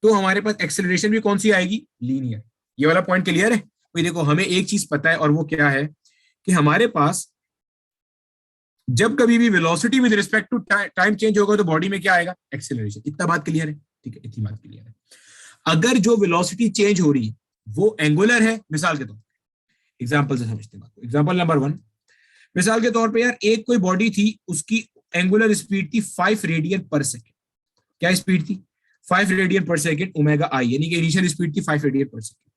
तो हमारे पास एक्सेलरेशन भी कौन सी आएगी? लीनियर। ये वाला पॉइंट क्लियर है? भाई देखो, हमें एक चीज पता है, और वो क्या है कि हमारे पास जब कभी भी velocity with respect to time change होगा तो बॉडी में क्या आएगा? एक्सेलरेशन। इतना बात क्लियर है? ठीक है, इतनी बात क्लियर है। अगर जो वेलोसिटी चेंज हो रही है वो एंगुलर है, मिसाल के तौर पर एग्जांपल से समझते हैं बात को। एग्जांपल नंबर 1, मिसाल के तौर पे यार एक कोई बॉडी थी, उसकी एंगुलर स्पीड थी 5 रेडियन पर सेकेंड। क्या स्पीड थी? 5 रेडियन पर सेकेंड ओमेगा आई, यानी कि इनिशियल स्पीड थी 5 रेडियन पर सेकेंड।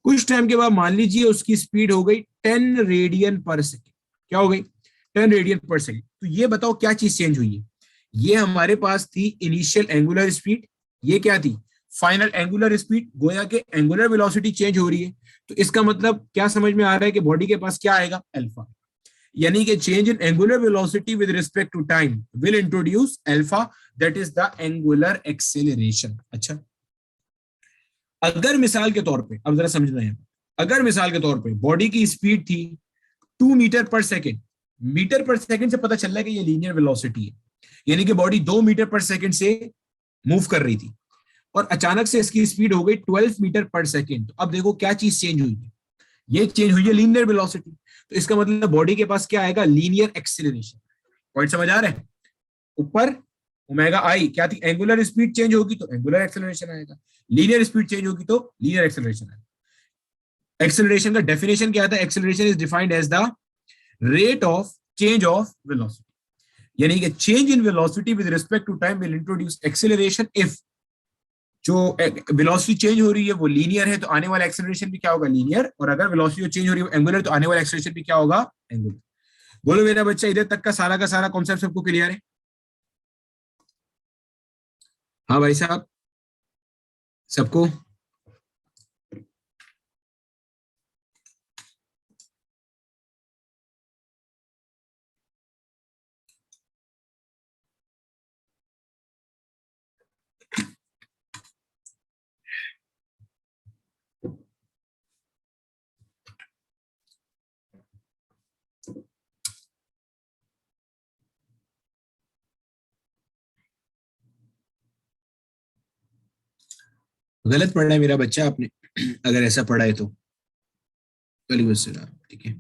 कुछ टाइम के बाद मान लीजिए उसकी स्पीड हो गई 10 रेडियन पर सेकेंड। क्या हो गई? 10 रेडियन पर सेकेंड। तो ये बताओ क्या चीज चेंज हुई है? ये हमारे पास थी इनिशियल एंगुलर स्पीड, ये क्या थी? Final angular speed. गोया के एंगुलर वेलोसिटी चेंज हो रही है, तो इसका मतलब क्या समझ में आ रहा है कि बॉडी के पास क्या आएगा? अल्फा। यानी कि change in angular velocity with respect to time will introduce alpha, that is the angular acceleration. अच्छा, अगर मिसाल के तौर पे, अब जरा समझना है, अगर मिसाल के तौर पे बॉडी की स्पीड थी 2 मीटर पर सेकेंड, मीटर पर सेकेंड से पता चल रहा है कि ये लीनियर वेलोसिटी है, यानी कि बॉडी 2 मीटर पर सेकेंड से मूव कर रही थी, और अचानक से इसकी स्पीड हो गई 12 मीटर पर सेकेंड। तो अब देखो क्या चीज चेंज हुई है? ये चेंज हुई है लीनियर वेलोसिटी। तो इसका मतलब बॉडी के पास क्या आएगा? Linear acceleration. पॉइंट समझ आ रहा है? ऊपर ओमेगा आई क्या थी? एंगुलर स्पीड चेंज होगी तो एंगुलर एक्सेलरेशन आएगा, लीनियर स्पीड चेंज होगी तो लीनियर एक्सेलरेशन आएगा। एक्सेलरेशन का डेफिनेशन क्या था? Acceleration is defined as the rate of change of velocity, यानी कि change in velocity with respect to time will introduce acceleration if जो वेलोसिटी चेंज हो रही है वो लीनियर है, तो आने वाला एक्सेलरेशन भी क्या होगा, लीनियर। और अगर वेलोसिटी चेंज हो रही है एंगुलर, तो आने वाला एक्सेलरेशन भी क्या होगा, एंगुलर। बोलो मेरा बच्चा, इधर तक का सारा कॉन्सेप्ट सबको क्लियर है? हाँ भाई साहब, सबको? गलत पढ़ा है मेरा बच्चा आपने, अगर ऐसा पढ़ा है तो। वालेकुम अस्सलाम, ठीक है।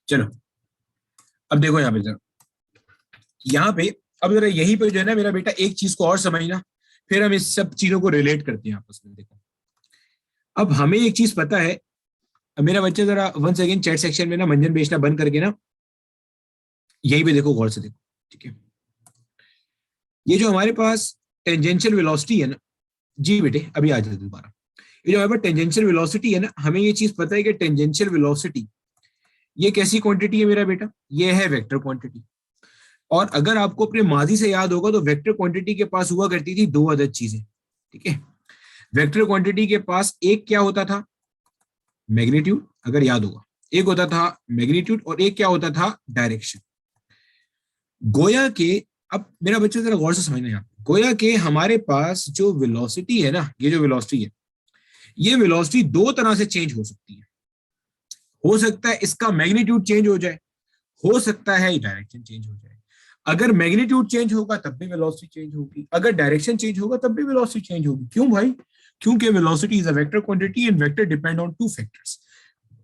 चलो, अब देखो यहाँ पे जरा, यहाँ पे अब जरा यहीं पे जो है ना मेरा बेटा, एक चीज को और समझना, फिर हम इस सब चीजों को रिलेट करते हैं आपस में। देखो, अब हमें एक चीज पता है। अब मेरा बच्चा जरा वन सेकेंड चैट सेक्शन में ना मंजन बेचना बंद करके ना यहीं पे देखो, गौर से देखो, ठीक है। ये जो हमारे पास टेंजेंशियल वेलोसिटी है ना, जी बेटे अभी आ जाते दोबारा। ये जो हमारे पास टेंजेंशियल वेलोसिटी है ना, हमें ये चीज पता है कि टेंजेंशियल वेलोसिटी ये कैसी क्वांटिटी है मेरा बेटा, ये है वेक्टर क्वांटिटी। और अगर आपको अपने माजी से याद होगा तो वेक्टर क्वांटिटी के पास हुआ करती थी दो अदद चीजें, ठीक है। वेक्टर क्वांटिटी के पास एक क्या होता था, मैग्नीट्यूड, अगर याद होगा, एक होता था मैग्नीट्यूड और एक क्या होता था, डायरेक्शन। गोया के, अब मेरा बच्चा जरा गौर से समझना यहाँ, गोया के हमारे पास जो वेलोसिटी है ना, ये जो वेलोसिटी है, ये वेलोसिटी दो तरह से चेंज हो सकती है। हो सकता है इसका मैग्नीट्यूड चेंज हो जाए, हो सकता है डायरेक्शन चेंज हो जाए। अगर मैग्नीट्यूड चेंज होगा तब भी वेलोसिटी चेंज होगी, अगर डायरेक्शन चेंज होगा तब भी वेलोसिटी चेंज होगी। क्यों भाई? क्योंकि velocity is a vector quantity and vector depend on two factors,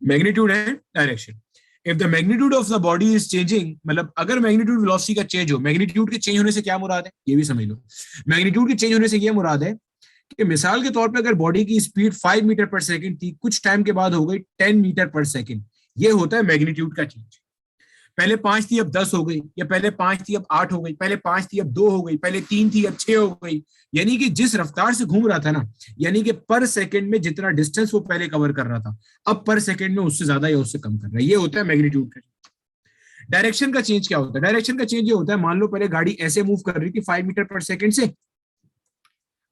magnitude and direction. If the magnitude of the body is changing, मतलब अगर मैग्नीट्यूड वेलोसिटी का चेंज हो, मैग्नीट्यूड के चेंज होने से क्या मुराद है, ये भी समझ लो। मैग्नीट्यूड के चेंज होने से ये मुराद है कि मिसाल के तौर पे अगर बॉडी की स्पीड 5 मीटर पर सेकंड थी, कुछ टाइम के बाद हो गई 10 मीटर पर सेकंड, ये होता है मैग्नीट्यूड का चेंज। पहले 5 थी अब 10 हो गई, या पहले 5 थी अब 8 हो गई, पहले 5 थी अब 2 हो गई, पहले 3 थी अब 6 हो गई। यानी कि जिस रफ्तार से घूम रहा था ना, यानी कि पर सेकंड में जितना डिस्टेंस वो पहले कवर कर रहा था, अब पर सेकंड में उससे ज्यादा या उससे कम कर रहा है। ये होता है मैग्नीट्यूड का। डायरेक्शन का चेंज क्या होता है? डायरेक्शन का चेंज ये होता है, मान लो पहले गाड़ी ऐसे मूव कर रही थी 5 मीटर पर सेकंड से,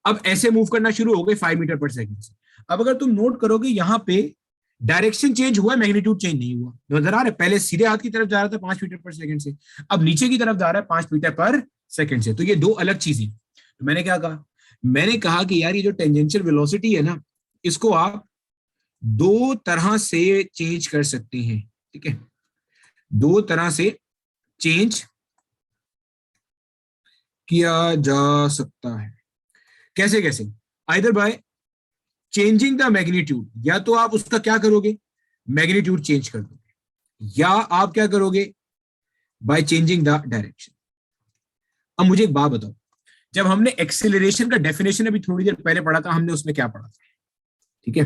अब ऐसे मूव करना शुरू हो गई 5 मीटर पर सेकंड से। अब अगर तुम नोट करोगे यहाँ पे डायरेक्शन चेंज हुआ, मैग्नीट्यूड चेंज नहीं हुआ। नजर आ रहा है, पहले सीधे हाथ की तरफ जा रहा था 5 मीटर पर सेकंड से, अब नीचे की तरफ जा रहा है 5 मीटर पर सेकंड से। तो ये दो अलग चीजें। तो मैंने क्या कहा, मैंने कहा कि यार ये जो टेंजेंशियल वेलोसिटी है ना, इसको आप दो तरह से चेंज कर सकते हैं, ठीक है। दो तरह से चेंज किया जा सकता है। कैसे कैसे? Either by changing the magnitude, या तो आप उसका क्या करोगे, मैग्नीट्यूड चेंज कर दोगे, या आप क्या करोगे, बाय चेंजिंग द डायरेक्शन। अब मुझे एक बात बताओ, जब हमने एक्सेलरेशन का डेफिनेशन अभी थोड़ी देर पहले पढ़ा था, हमने उसमें क्या पढ़ा था, ठीक है।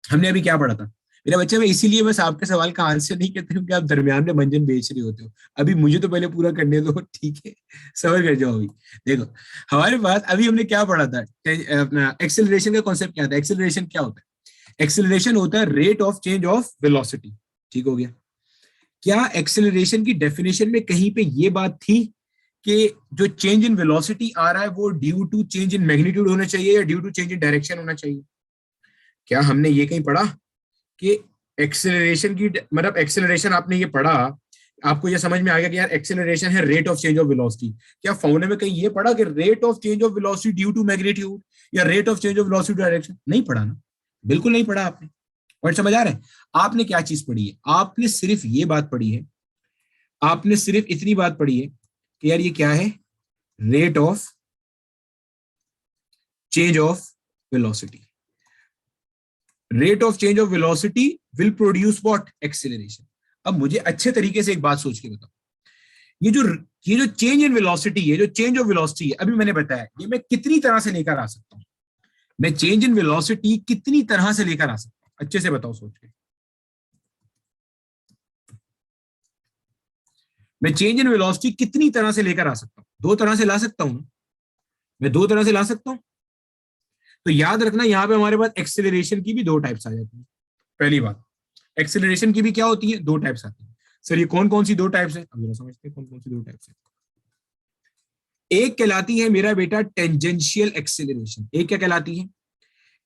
हमने अभी क्या पढ़ा था मेरा बच्चा, मैं इसीलिए बस आपके सवाल का आंसर नहीं कहते क्योंकि आप दरमियान में मंजन बेच रहे होते हो। अभी मुझे तो पहले पूरा करने दो, ठीक है, सबर कर जाओ अभी। देखो, हमारे पास अभी हमने क्या पढ़ा था, अपना एक्सेलरेशन का कॉन्सेप्ट क्या था। एक्सेलरेशन क्या होता है? एक्सेलरेशन होता है rate of change of velocity, ठीक हो गया। क्या एक्सेलरेशन की डेफिनेशन में कहीं पे ये बात थी कि जो चेंज इन वेलोसिटी आ रहा है वो due to change in magnitude होना चाहिए या due to change in direction होना चाहिए? क्या हमने ये कहीं पढ़ा कि एक्सेलरेशन की, मतलब एक्सेलरेशन आपने ये पढ़ा, आपको ये समझ में आ गया कि यार एक्सेलरेशन है rate of change of velocity? क्या फॉर्मूले में कहीं ये पढ़ा कि rate of change of velocity due to magnitude या rate of change of velocity direction? नहीं पढ़ा ना, बिल्कुल नहीं पढ़ा आपने। और समझ आ रहा है? आपने क्या चीज पढ़ी है, आपने सिर्फ ये बात पढ़ी है, आपने सिर्फ इतनी बात पढ़ी है कि यार ये क्या है, rate of change of velocity. Rate of change of velocity will produce what, acceleration. अब मुझे अच्छे तरीके से एक बात सोच के बताओ, ये जो ये जो चेंज इन वेलोसिटी है, जो चेंज ऑफ वेलोसिटी है, अभी मैंने बताया ये मैं कितनी तरह से लेकर आ सकता हूं, मैं चेंज इन वेलोसिटी कितनी तरह से लेकर आ सकता हूं, अच्छे से बताओ सोच के। मैं चेंज इन वेलोसिटी कितनी तरह से लेकर आ सकता हूं? दो तरह से ला सकता हूं ना। मैं दो तरह से ला सकता हूँ। तो याद रखना यहाँ पे हमारे पास एक्सेलरेशन की भी दो टाइप्स आ जाती है। पहली बात, एक्सेलरेशन की भी क्या होती है, दो टाइप्स आती है। सर ये कौन कौन सी दो टाइप्स है, अब जरा समझते हैं कौन कौन सी दो टाइप्स है। एक कहलाती है मेरा बेटा टेंजेंशियल एक्सेलरेशन। एक क्या कहलाती है,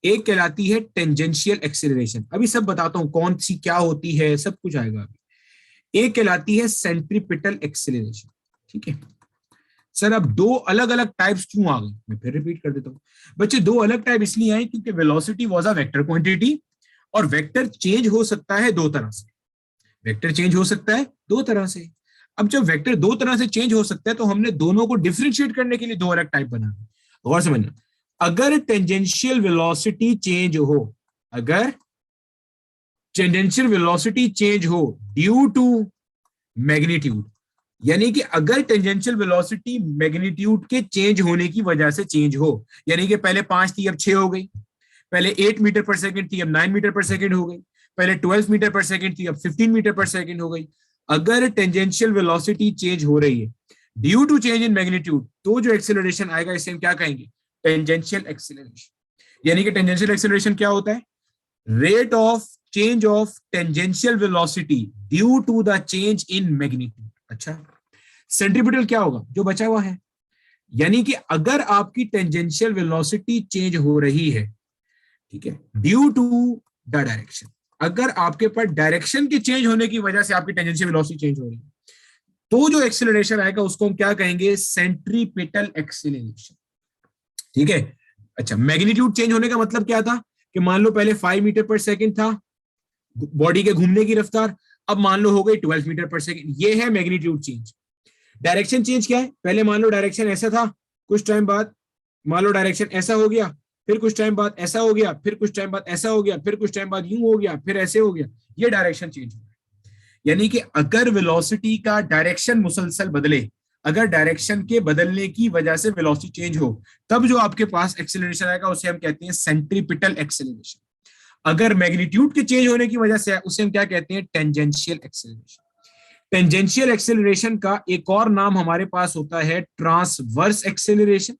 एक कहलाती है टेंजेंशियल एक्सेलरेशन। अभी सब बताता हूं कौन सी क्या होती है, सब कुछ आएगा अभी। एक कहलाती है सेंट्रीपिटल एक्सेलरेशन। ठीक है सर, अब दो अलग अलग टाइप्स क्यों आ गए, मैं फिर रिपीट कर देता हूं बच्चे। दो अलग टाइप इसलिए आए क्योंकि velocity was a vector quantity, और वेक्टर चेंज हो सकता है दो तरह से। वेक्टर चेंज हो सकता है दो तरह से। अब जब वेक्टर दो तरह से चेंज हो सकता है तो हमने दोनों को डिफरेंशिएट करने के लिए दो अलग टाइप बना दिए। गौर समझना, अगर टेंजेंशियल वेलोसिटी चेंज हो, अगर टेंजेंशियल वेलोसिटी चेंज हो ड्यू टू मैग्नीट्यूड, यानी कि अगर टेंजेंशियल वेलोसिटी मैग्नीट्यूड के चेंज होने की वजह से चेंज हो, यानी कि पहले 5 थी अब 6 हो गई, पहले 8 मीटर पर सेकंड थी अब 9 मीटर पर सेकंड हो गई, पहले 12 मीटर पर सेकंड थी अब 15 मीटर पर सेकंड हो गई। अगर टेंजेंशियल वेलोसिटी चेंज हो रही है due to change in magnitude, तो जो एक्सेलरेशन आएगा इसे हम क्या कहेंगे, टेंजेंशियल एक्सेलरेशन। यानी कि टेंजेंशियल एक्सेलरेशन क्या होता है, rate of change of tangential velocity due to the change in magnitude. अच्छा, सेंट्रीपिटल क्या होगा, जो बचा हुआ है, यानी कि अगर आपकी टेंजेंशियल वेलोसिटी चेंज हो रही है, ठीक है, ड्यू टू द डायरेक्शन, अगर आपके पास डायरेक्शन के चेंज होने की वजह से आपकी टेंजेंशियल वेलोसिटी चेंज हो रही है, तो जो एक्सेलरेशन आएगा उसको हम क्या कहेंगे, सेंट्रीपिटल एक्सेलरेशन। ठीक है। अच्छा, मैग्नीट्यूड चेंज होने का मतलब क्या था, कि मान लो पहले 5 मीटर पर सेकंड था बॉडी के घूमने की रफ्तार, अब मान लो हो गई 12 मीटर पर सेकंड, ये है मैग्नीट्यूड चेंज। डायरेक्शन चेंज क्या है, पहले मान लो डायरेक्शन ऐसा था, कुछ टाइम बाद मान लो डायरेक्शन ऐसा हो गया, फिर कुछ टाइम बाद ऐसा हो गया, फिर कुछ टाइम बाद ऐसा हो गया, फिर कुछ टाइम बाद यूं हो गया, फिर ऐसे हो गया, ये डायरेक्शन चेंज हो गया। यानी कि अगर वेलोसिटी का डायरेक्शन मुसलसल बदले, अगर डायरेक्शन के बदलने की वजह से वेलोसिटी चेंज हो, तब जो आपके पास एक्सेलरेशन आएगा उसे हम कहते हैं सेंट्रीपिटल एक्सेलरेशन। अगर मैग्नीट्यूड के चेंज होने की वजह से उसे हम क्या कहते हैं, टेंजेंशियल एक्सेलरेशन। टेंजेंशियल एक्सेलरेशन का एक और नाम हमारे पास होता है ट्रांसवर्स एक्सेलरेशन,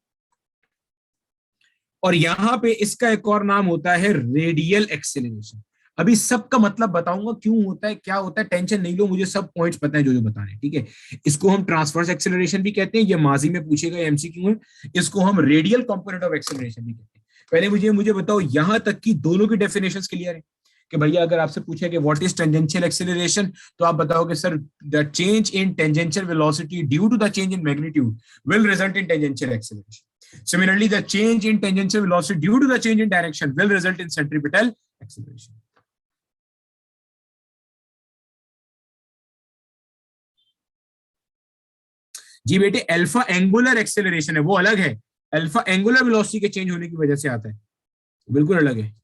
और यहां पे इसका एक और नाम होता है रेडियल एक्सेलरेशन। अभी सबका मतलब बताऊंगा क्यों होता है, क्या होता है, टेंशन नहीं लो, मुझे सब पॉइंट्स पता है जो जो बता रहे हैं। ठीक है, इसको हम ट्रांसवर्स एक्सेलरेशन भी कहते हैं, ये माजी में पूछेगा एमसीक्यू है। इसको हम रेडियल कंपोनेंट ऑफ एक्सेलरेशन भी कहते हैं। पहले मुझे मुझे बताओ यहां तक की दोनों की डेफिनेशंस क्लियर है, कि भैया अगर आपसे पूछे कि व्हाट इज टेंजेंशियल एक्सेलरेशन, तो आप बताओगे sir the change in tangential velocity due to the change in magnitude will result in tangential acceleration. Similarly, the change in tangential velocity due to the change in direction will result in centripetal acceleration. जी बेटे, अल्फा एंगुलर एक्सेलरेशन है वो अलग है, अल्फा एंगुलर वेलोसिटी के चेंज होने की वजह से आता है, बिल्कुल अलग है।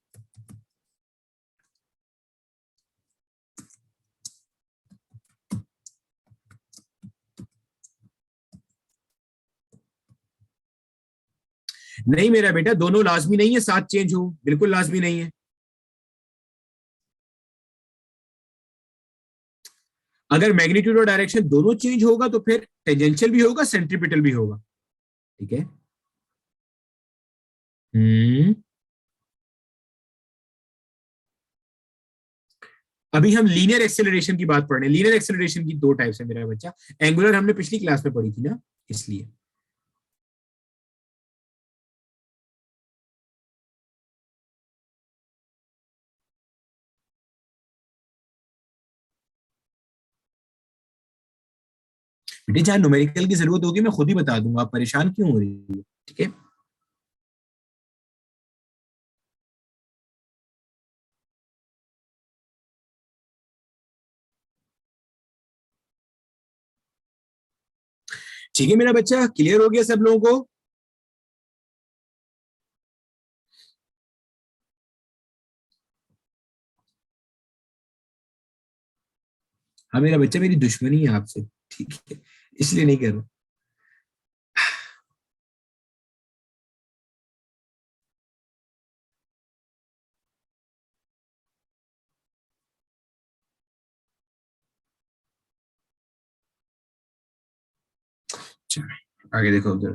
नहीं मेरा बेटा, दोनों लाजमी नहीं है साथ चेंज हो, बिल्कुल लाजमी नहीं है। अगर मैग्नीट्यूड और डायरेक्शन दोनों चेंज होगा तो फिर टेंजेंशियल भी होगा सेंट्रीपिटल भी होगा। ठीक है। हम्म। अभी हम लीनियर एक्सेलरेशन की बात पढ़ रहे हैं। लीनियर एक्सेलरेशन की दो टाइप्स है मेरा बच्चा, एंगुलर हमने पिछली क्लास में पढ़ी थी ना, इसलिए। बेटे जहां न्यूमेरिकल की जरूरत होगी मैं खुद ही बता दूंगा, आप परेशान क्यों हो रही है। ठीक है। ठीक है मेरा बच्चा, क्लियर हो गया सब लोगों को। हाँ मेरा बच्चा, मेरी दुश्मनी है आपसे, ठीक है, इसलिए नहीं कर रहा। चलो, आगे देखो उधर।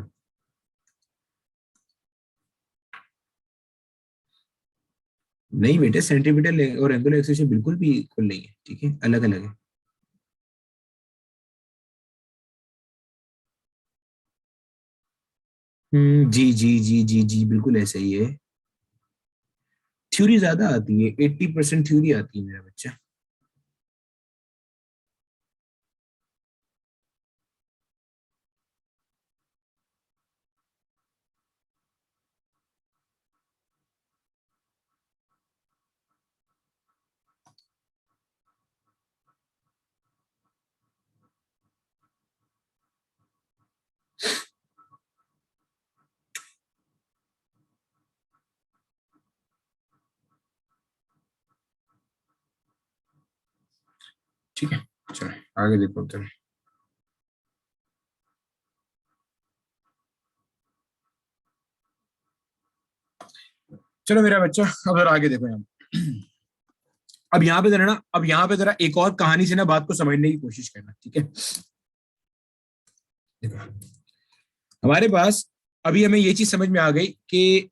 नहीं बेटे, सेंट्रीपिटल और एंगुलर एक्सेलरेशन बिल्कुल भी इक्वल नहीं है, ठीक है, अलग अलग है। जी जी जी जी जी, बिल्कुल ऐसा ही है। थ्योरी ज्यादा आती है, 80% थ्योरी आती है मेरा बच्चा। ठीक है, चलो आगे देखो तुम। चलो मेरा बच्चा, अब जरा आगे देखो यहाँ। अब यहाँ पे जरा ना, अब यहाँ पे जरा एक और कहानी से ना बात को समझने की कोशिश करना, ठीक है। देखो, हमारे पास अभी हमें ये चीज समझ में आ गई कि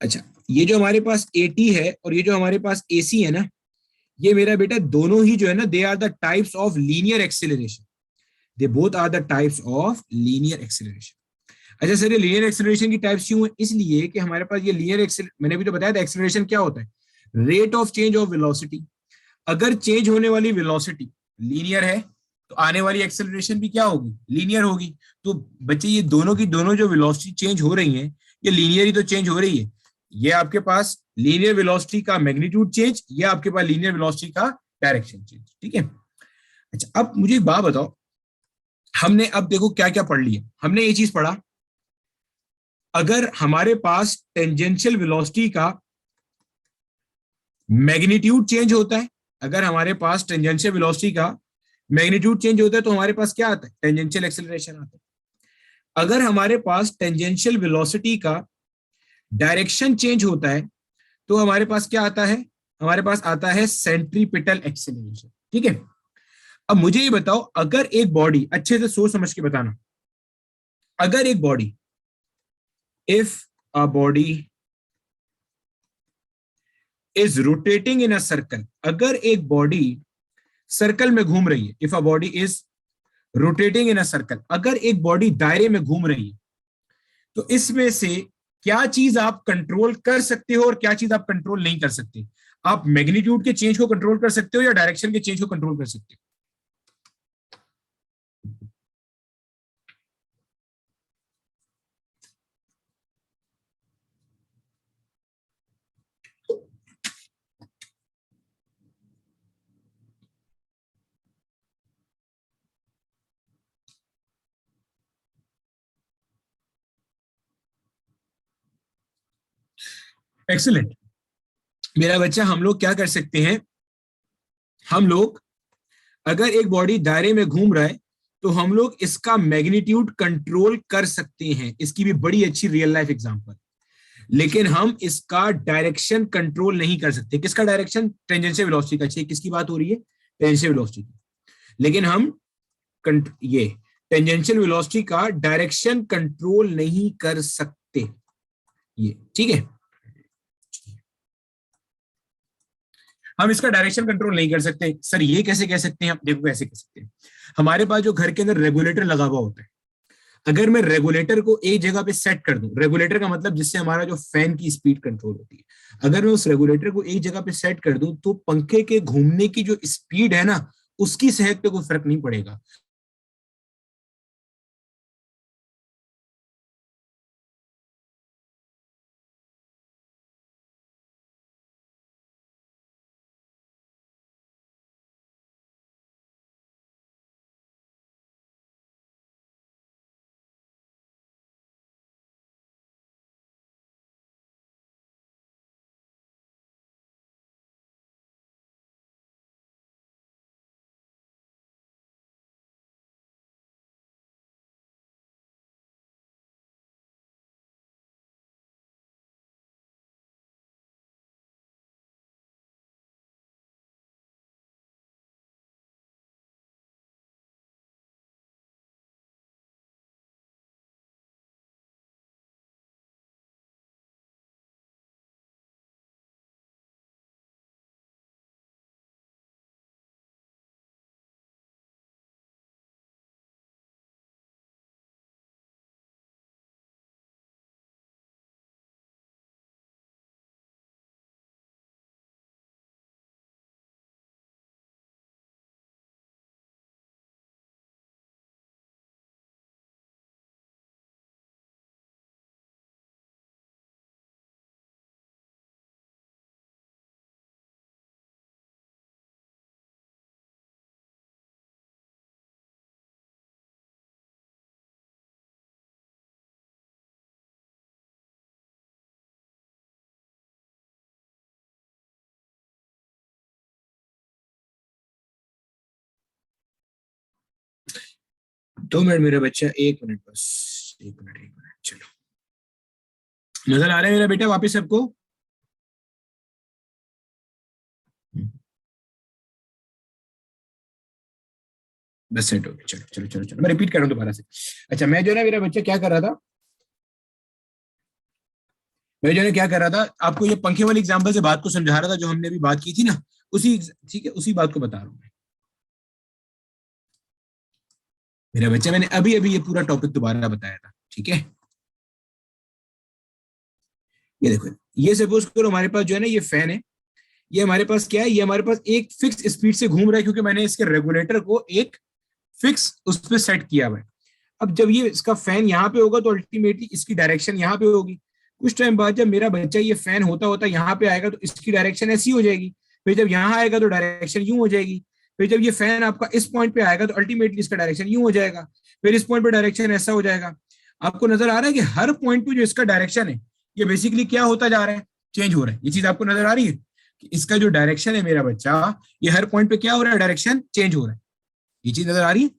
अच्छा, ये जो हमारे पास एटी है और ये जो हमारे पास एसी है ना, ये मेरा बेटा दोनों ही जो है ना, they are the types of linear acceleration. They both are the types of linear acceleration. अच्छा सर, ये लीनियर एक्सेलरेशन की टाइप्स क्यों है? इसलिए कि हमारे पास ये लीनियर एक्सेल, मैंने भी तो बताया था एक्सेलरेशन क्या होता है, rate of change of velocity. अगर चेंज होने वाली वेलोसिटी लीनियर है तो आने वाली एक्सेलरेशन भी क्या होगी, लीनियर होगी। तो बच्चे ये दोनों की दोनों जो वेलोसिटी चेंज हो रही है, ये लीनियर ही तो चेंज हो रही है। ये आपके पास लीनियर वेलोसिटी का मैग्नीट्यूड चेंज, ये आपके पास लीनियर वेलोसिटी का डायरेक्शन चेंज, ठीक है। अच्छा, अब मुझे एक बात बताओ, हमने अब देखो क्या क्या पढ़ लिया। हमने ये चीज पढ़ा, अगर हमारे पास टेंजेंशियल वेलोसिटी का मैग्नीट्यूड चेंज होता है, अगर हमारे पास टेंजेंशियल वेलोसिटी का मैग्नीट्यूड चेंज होता है तो हमारे पास क्या आता है, टेंजेंशियल एक्सेलरेशन आता है। अगर हमारे पास टेंजेंशियल वेलोसिटी का डायरेक्शन चेंज होता है तो हमारे पास क्या आता है, हमारे पास आता है सेंट्रीपिटल एक्सेलरेशन, ठीक है। अब मुझे ये बताओ, अगर एक बॉडी, अच्छे से सोच समझ के बताना, अगर एक body, if a body is rotating in a circle, अगर एक बॉडी सर्कल में घूम रही है, if a body is rotating in a circle, अगर एक बॉडी दायरे में घूम रही है, तो इसमें से क्या चीज आप कंट्रोल कर सकते हो और क्या चीज आप कंट्रोल नहीं कर सकते? आप मैग्नीट्यूड के चेंज को कंट्रोल कर सकते हो या डायरेक्शन के चेंज को कंट्रोल कर सकते हो? एक्सीलेंट मेरा बच्चा, हम लोग क्या कर सकते हैं, हम लोग अगर एक बॉडी दायरे में घूम रहा है तो हम लोग इसका मैग्नीट्यूड कंट्रोल कर सकते हैं, इसकी भी बड़ी अच्छी रियल लाइफ एग्जांपल। लेकिन हम इसका डायरेक्शन कंट्रोल नहीं कर सकते। किसका डायरेक्शन? टेंजेंशियल वेलोसिटी का। चाहिए किसकी बात हो रही है? टेंजेंशियल वेलोसिटी की। लेकिन हम ये टेंजेंशियल वेलोसिटी का डायरेक्शन कंट्रोल नहीं कर सकते, ये ठीक है। हम इसका डायरेक्शन कंट्रोल नहीं कर सकते सर, ये कैसे कह सकते हैं आप? देखो कैसे कह सकते हैं, हमारे पास जो घर के अंदर रेगुलेटर लगा हुआ होता है, अगर मैं रेगुलेटर को एक जगह पे सेट कर दूं, रेगुलेटर का मतलब जिससे हमारा जो फैन की स्पीड कंट्रोल होती है, अगर मैं उस रेगुलेटर को एक जगह पे सेट कर दूं तो पंखे के घूमने की जो स्पीड है ना, उसकी सेहत पे कोई फर्क नहीं पड़ेगा। 2 मिनट मेरा बच्चा, 1 मिनट बस, 1 मिनट 1 मिनट। चलो, नजर आ रहा है मेरा बेटा वापिस सबको? बस सेट हो गया। चलो चलो चलो चलो, मैं रिपीट कर रहा हूँ दोबारा से। अच्छा, मैं जो है ना, मेरा बच्चा क्या कर रहा था, मैं जो है क्या कर रहा था, आपको ये पंखे वाली एग्जांपल से बात को समझा रहा था जो हमने अभी बात की थी ना, उसी, ठीक है, उसी बात को बता रहा हूँ मैं। मेरा बच्चा, मैंने अभी अभी ये पूरा टॉपिक दोबारा बताया था, ठीक है। ये देखो, ये सपोज करो हमारे पास जो है ना ये फैन है, ये हमारे पास क्या है, ये हमारे पास एक फिक्स स्पीड से घूम रहा है क्योंकि मैंने इसके रेगुलेटर को एक फिक्स उस पर सेट किया हुआ है। अब जब ये इसका फैन यहाँ पे होगा तो अल्टीमेटली इसकी डायरेक्शन यहाँ पे होगी। कुछ टाइम बाद जब मेरा बच्चा ये फैन होता होता यहाँ पे आएगा तो इसकी डायरेक्शन ऐसी हो जाएगी, फिर जब यहाँ आएगा तो डायरेक्शन यूं हो जाएगी, फिर जब ये फैन आपका इस पॉइंट पे आएगा तो अल्टीमेटली इसका डायरेक्शन यूं हो जाएगा, फिर इस पॉइंट पे डायरेक्शन ऐसा हो जाएगा। आपको नजर आ रहा है कि हर पॉइंट पे जो इसका डायरेक्शन है ये बेसिकली क्या होता जा रहा है, चेंज हो रहा है। ये चीज आपको नजर आ रही है कि इसका जो डायरेक्शन है मेरा बच्चा, ये हर पॉइंट पे क्या हो रहा है, डायरेक्शन चेंज हो रहा है। ये चीज नजर आ रही है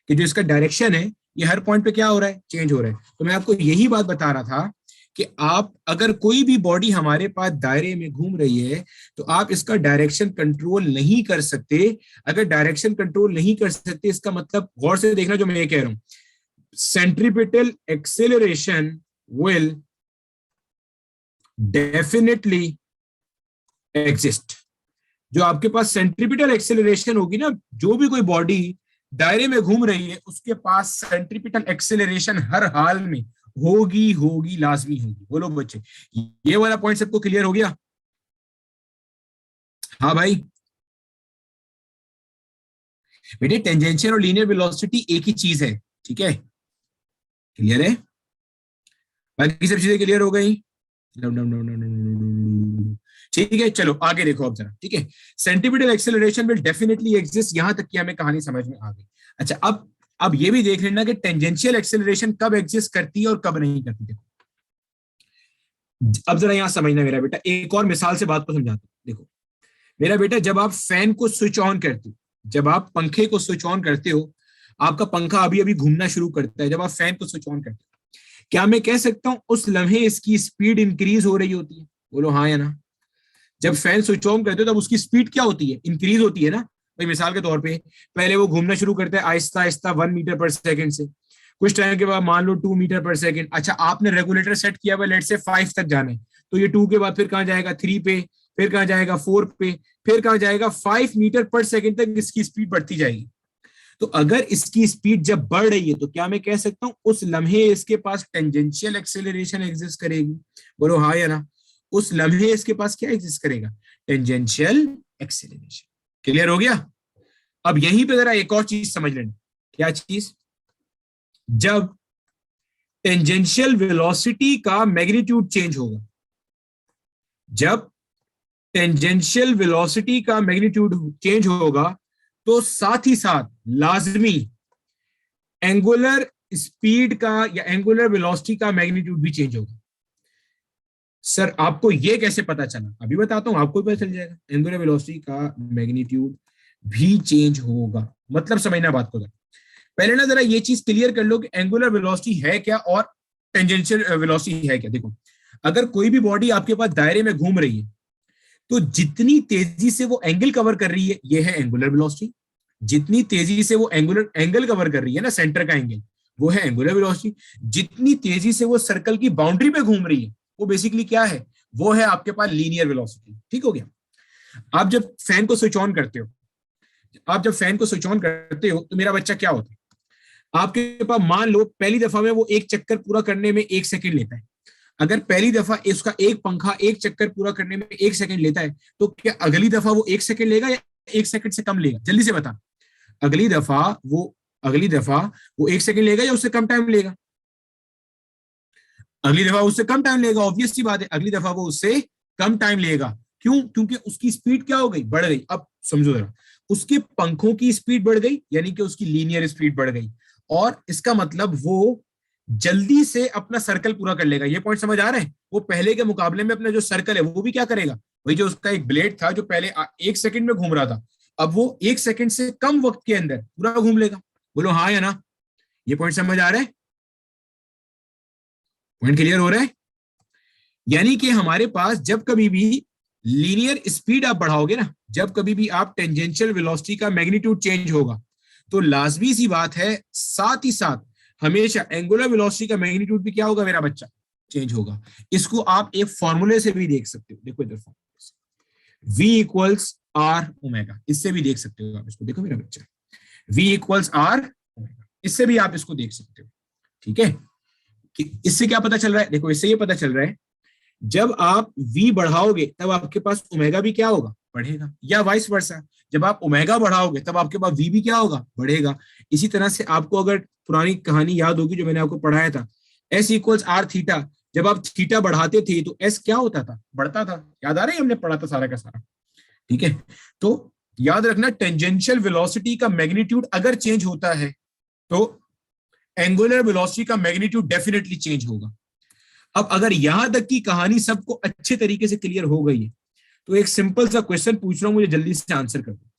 कि जो इसका डायरेक्शन है ये हर पॉइंट पे क्या हो रहा है, चेंज हो रहा है। तो मैं आपको यही बात बता रहा था कि आप अगर कोई भी बॉडी हमारे पास दायरे में घूम रही है तो आप इसका डायरेक्शन कंट्रोल नहीं कर सकते। अगर डायरेक्शन कंट्रोल नहीं कर सकते, इसका मतलब गौर से देखना जो मैं ये कह रहा हूं, centripetal acceleration will definitely exist. जो आपके पास सेंट्रीपिटल एक्सेलरेशन होगी ना, जो भी कोई बॉडी दायरे में घूम रही है उसके पास सेंट्रीपिटल एक्सेलरेशन हर हाल में होगी, होगी, लाजमी होगी। बोलो बच्चे, ये वाला पॉइंट सबको क्लियर हो गया? हाँ भाई बेटे, टेंजेंशियल और लीनियर वेलोसिटी एक ही चीज है, ठीक है, क्लियर है? बाकी सब चीजें क्लियर हो गई? No no no no no, ठीक है। चलो आगे देखो अब जरा, ठीक है। Centripetal acceleration will definitely exist, यहां तक कि हमें कहानी समझ में आ गई। अच्छा, अब ये भी देख लेना कि टेंजेंशियल एक्सेलरेशन कब एग्जिस्ट करती है और कब नहीं करती। देखो अब जरा यहां समझना मेरा बेटा, एक और मिसाल से बात को समझाता हूं। देखो मेरा बेटा, जब आप फैन को स्विच ऑन करते हो, जब आप पंखे को स्विच ऑन करते हो, आपका पंखा अभी अभी घूमना शुरू करता है। जब आप फैन को स्विच ऑन करते हो, क्या मैं कह सकता हूं उस लम्हे इसकी स्पीड इंक्रीज हो रही होती है? बोलो हाँ या ना। जब फैन स्विच ऑन करते हो तब उसकी स्पीड क्या होती है, इंक्रीज होती है ना। भाई मिसाल के तौर पे पहले वो घूमना शुरू करता है आहिस्ता आहिस्ता 1 मीटर पर सेकंड से, कुछ टाइम के बाद मान लो 2 मीटर पर सेकंड। अच्छा, आपने रेगुलेटर सेट किया हुआ लेट से 5 तक जाना है, तो ये 2 के बाद फिर कहां जाएगा, 3 पे, फिर कहां जाएगा 4 पे, फिर कहां जाएगा 5 मीटर पर सेकंड तक इसकी स्पीड बढ़ती जाएगी। तो अगर इसकी स्पीड जब बढ़ रही है तो क्या मैं कह सकता हूं उस लम्हे इसके पास टेंजेंशियल एक्सेलरेशन एग्जिस्ट करेगी? बोलो हाँ या ना। उस लम्हे इसके पास क्या एग्जिस्ट करेगा, टेंजेंशियल एक्सेलरेशन। क्लियर हो गया? अब यहीं पे जरा एक और चीज समझ लेना। क्या चीज? जब टेंजेंशियल वेलोसिटी का मैग्नीट्यूड चेंज होगा, जब टेंजेंशियल वेलोसिटी का मैग्नीट्यूड चेंज होगा तो साथ ही साथ लाजमी एंगुलर स्पीड का या एंगुलर वेलोसिटी का मैग्नीट्यूड भी चेंज होगा। सर आपको ये कैसे पता चला? अभी बताता हूं, आपको पता चल जाएगा। एंगुलर वेलोसिटी का मैग्नीट्यूड भी चेंज होगा, मतलब समझना बात को। पहले ना जरा ये चीज क्लियर कर लो कि एंगुलर वेलोसिटी है क्या और टेंजेंशियल वेलोसिटी है क्या। देखो, अगर कोई भी बॉडी आपके पास दायरे में घूम रही है तो जितनी तेजी से वो एंगल कवर कर रही है, ये है एंगुलर वेलोसिटी। जितनी तेजी से वो एंगल कवर कर रही है ना, सेंटर का एंगल, वो है एंगुलर वेलोसिटी। जितनी तेजी से वो सर्कल की बाउंड्री पे घूम रही है, वो बेसिकली क्या है, वो है आपके पास लीनियर वेलोसिटी। ठीक हो गया? आप जब फैन को स्विच ऑन करते हो, आप जब फैन को स्विच ऑन करते हो तो मेरा बच्चा क्या होता है, आपके पास मान लो पहली दफा में वो एक चक्कर पूरा करने में 1 सेकंड लेता है। अगर पहली दफा इसका एक पंखा एक चक्कर पूरा करने में 1 सेकंड लेता है, तो क्या अगली दफा वो 1 सेकंड लेगा या 1 सेकंड से कम लेगा? जल्दी से बता। अगली दफा वो 1 सेकंड लेगा या उससे कम टाइम लेगा? अगली दफा उससे कम टाइम लेगा, ऑब्वियस सी बात है, अगली दफा वो उससे कम टाइम लेगा। क्यों? क्योंकि उसकी स्पीड क्या हो गई, बढ़ गई। अब समझो जरा, उसके पंखों की स्पीड बढ़ गई, यानी कि उसकी लीनियर स्पीड बढ़ गई, और इसका मतलब वो जल्दी से अपना सर्कल पूरा कर लेगा। ये पॉइंट समझ आ रहा है? वो पहले के मुकाबले में अपना जो सर्कल है वो भी क्या करेगा, वही जो उसका एक ब्लेड था जो पहले 1 सेकंड में घूम रहा था, अब वो 1 सेकंड से कम वक्त के अंदर पूरा घूम लेगा। बोलो हाँ या ना। ये पॉइंट समझ आ रहा है? पॉइंट क्लियर हो रहा है? यानी कि हमारे पास जब कभी भी लीनियर स्पीड आप बढ़ाओगे ना, जब कभी भी आप टेंजेंशियल वेलोसिटी का मैग्नीट्यूड चेंज होगा, तो लाजमी सी बात है साथ ही साथ हमेशा एंगुलर वेलोसिटी का मैग्नीट्यूड भी क्या होगा मेरा बच्चा? चेंज होगा। इसको आप एक फॉर्मूले से भी देख सकते हो, देखो इधर फॉर्मूले, V इक्वल्स आर ओमेगा, इससे भी देख सकते हो आप इसको, देखो मेरा बच्चा, V इक्वल्स आर ओमेगा, इससे भी आप इसको देख सकते हो। ठीक है, कि इससे क्या पता चल रहा है? देखो इससे ये पता चल रहा है जब आप V बढ़ाओगे तब आपके पास ओमेगा भी क्या होगा? बढ़ेगा, या वाइस वर्सा, जब आप ओमेगा बढ़ाओगे तब आपके पास V भी क्या होगा? बढ़ेगा। इसी तरह से आपको अगर पुरानी कहानी याद होगी जो मैंने आपको पढ़ाया था, S इक्वल्स आर थीटा, जब आप थीटा बढ़ाते थे तो S क्या होता था? बढ़ता था। याद आ रहा है? हमने पढ़ा था सारा का सारा। ठीक है, तो याद रखना टेंजेंशियल वेलोसिटी का मैग्नीट्यूड अगर चेंज होता है तो एंगुलर वेलोसिटी का मैग्नीट्यूड डेफिनेटली चेंज होगा। अब अगर यहां तक की कहानी सबको अच्छे तरीके से क्लियर हो गई है तो एक सिंपल सा क्वेश्चन पूछ रहा हूं, मुझे जल्दी से आंसर कर दो।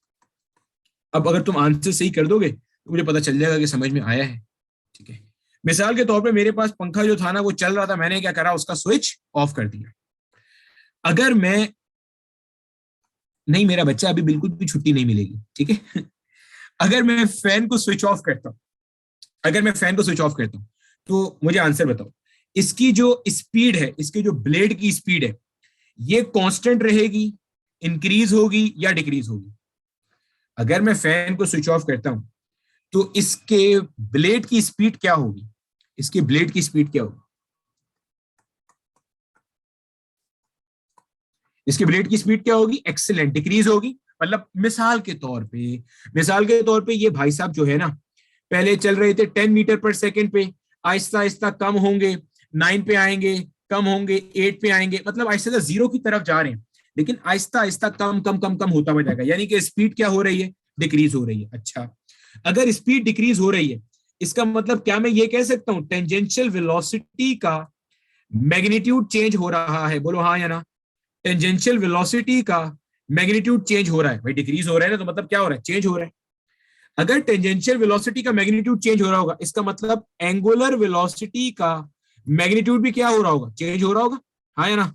अब अगर तुम आंसर सही कर दोगे तो मुझे पता चल जाएगा कि समझ में आया है। ठीक है, मिसाल के तौर पे मेरे पास पंखा जो था ना वो चल रहा था, मैंने क्या करा, उसका स्विच ऑफ कर दिया। अगर मैं, नहीं मेरा बच्चा अभी बिल्कुल भी छुट्टी नहीं मिलेगी, ठीक है अगर मैं फैन को स्विच ऑफ करता हूं, अगर मैं फैन को स्विच ऑफ करता हूं तो मुझे आंसर बताओ, इसकी जो स्पीड है, इसके जो ब्लेड की स्पीड है, ये कांस्टेंट रहेगी, इंक्रीज होगी या डिक्रीज होगी? अगर मैं फैन को स्विच ऑफ करता हूं तो इसके ब्लेड की स्पीड क्या होगी? इसके ब्लेड की स्पीड क्या होगी? इसके ब्लेड की स्पीड क्या होगी? एक्सीलेंट, डिक्रीज होगी। मतलब मिसाल के तौर पे ये भाई साहब जो है ना, पहले चल रहे थे 10 मीटर पर सेकंड पे, आहिस्ता आहिस्ता कम होंगे, 9 पे आएंगे, कम होंगे, 8 पे आएंगे, मतलब आहिस्ता आहिस्ता जीरो की तरफ जा रहे हैं, लेकिन आहिस्ता आहिस्ता कम कम कम कम होता हुआ जाएगा, यानी कि स्पीड क्या हो रही है? डिक्रीज हो रही है। अच्छा, अगर स्पीड डिक्रीज हो रही है, इसका मतलब क्या मैं ये कह सकता हूं टेंजेंशियल वेलोसिटी का मैग्नीट्यूड चेंज हो रहा है? बोलो हाँ या ना। टेंजेंशियल वेलोसिटी का मैग्नीट्यूड चेंज हो रहा है भाई, डिक्रीज हो रहा है ना, तो मतलब क्या हो रहा है? चेंज हो रहा है। अगर टेंजेंशियल वेलोसिटी का मैग्नीट्यूड चेंज हो रहा होगा, इसका मतलब एंगुलर वेलोसिटी का मैग्नीट्यूड भी क्या हो रहा होगा? चेंज हो रहा होगा। हाँ या ना?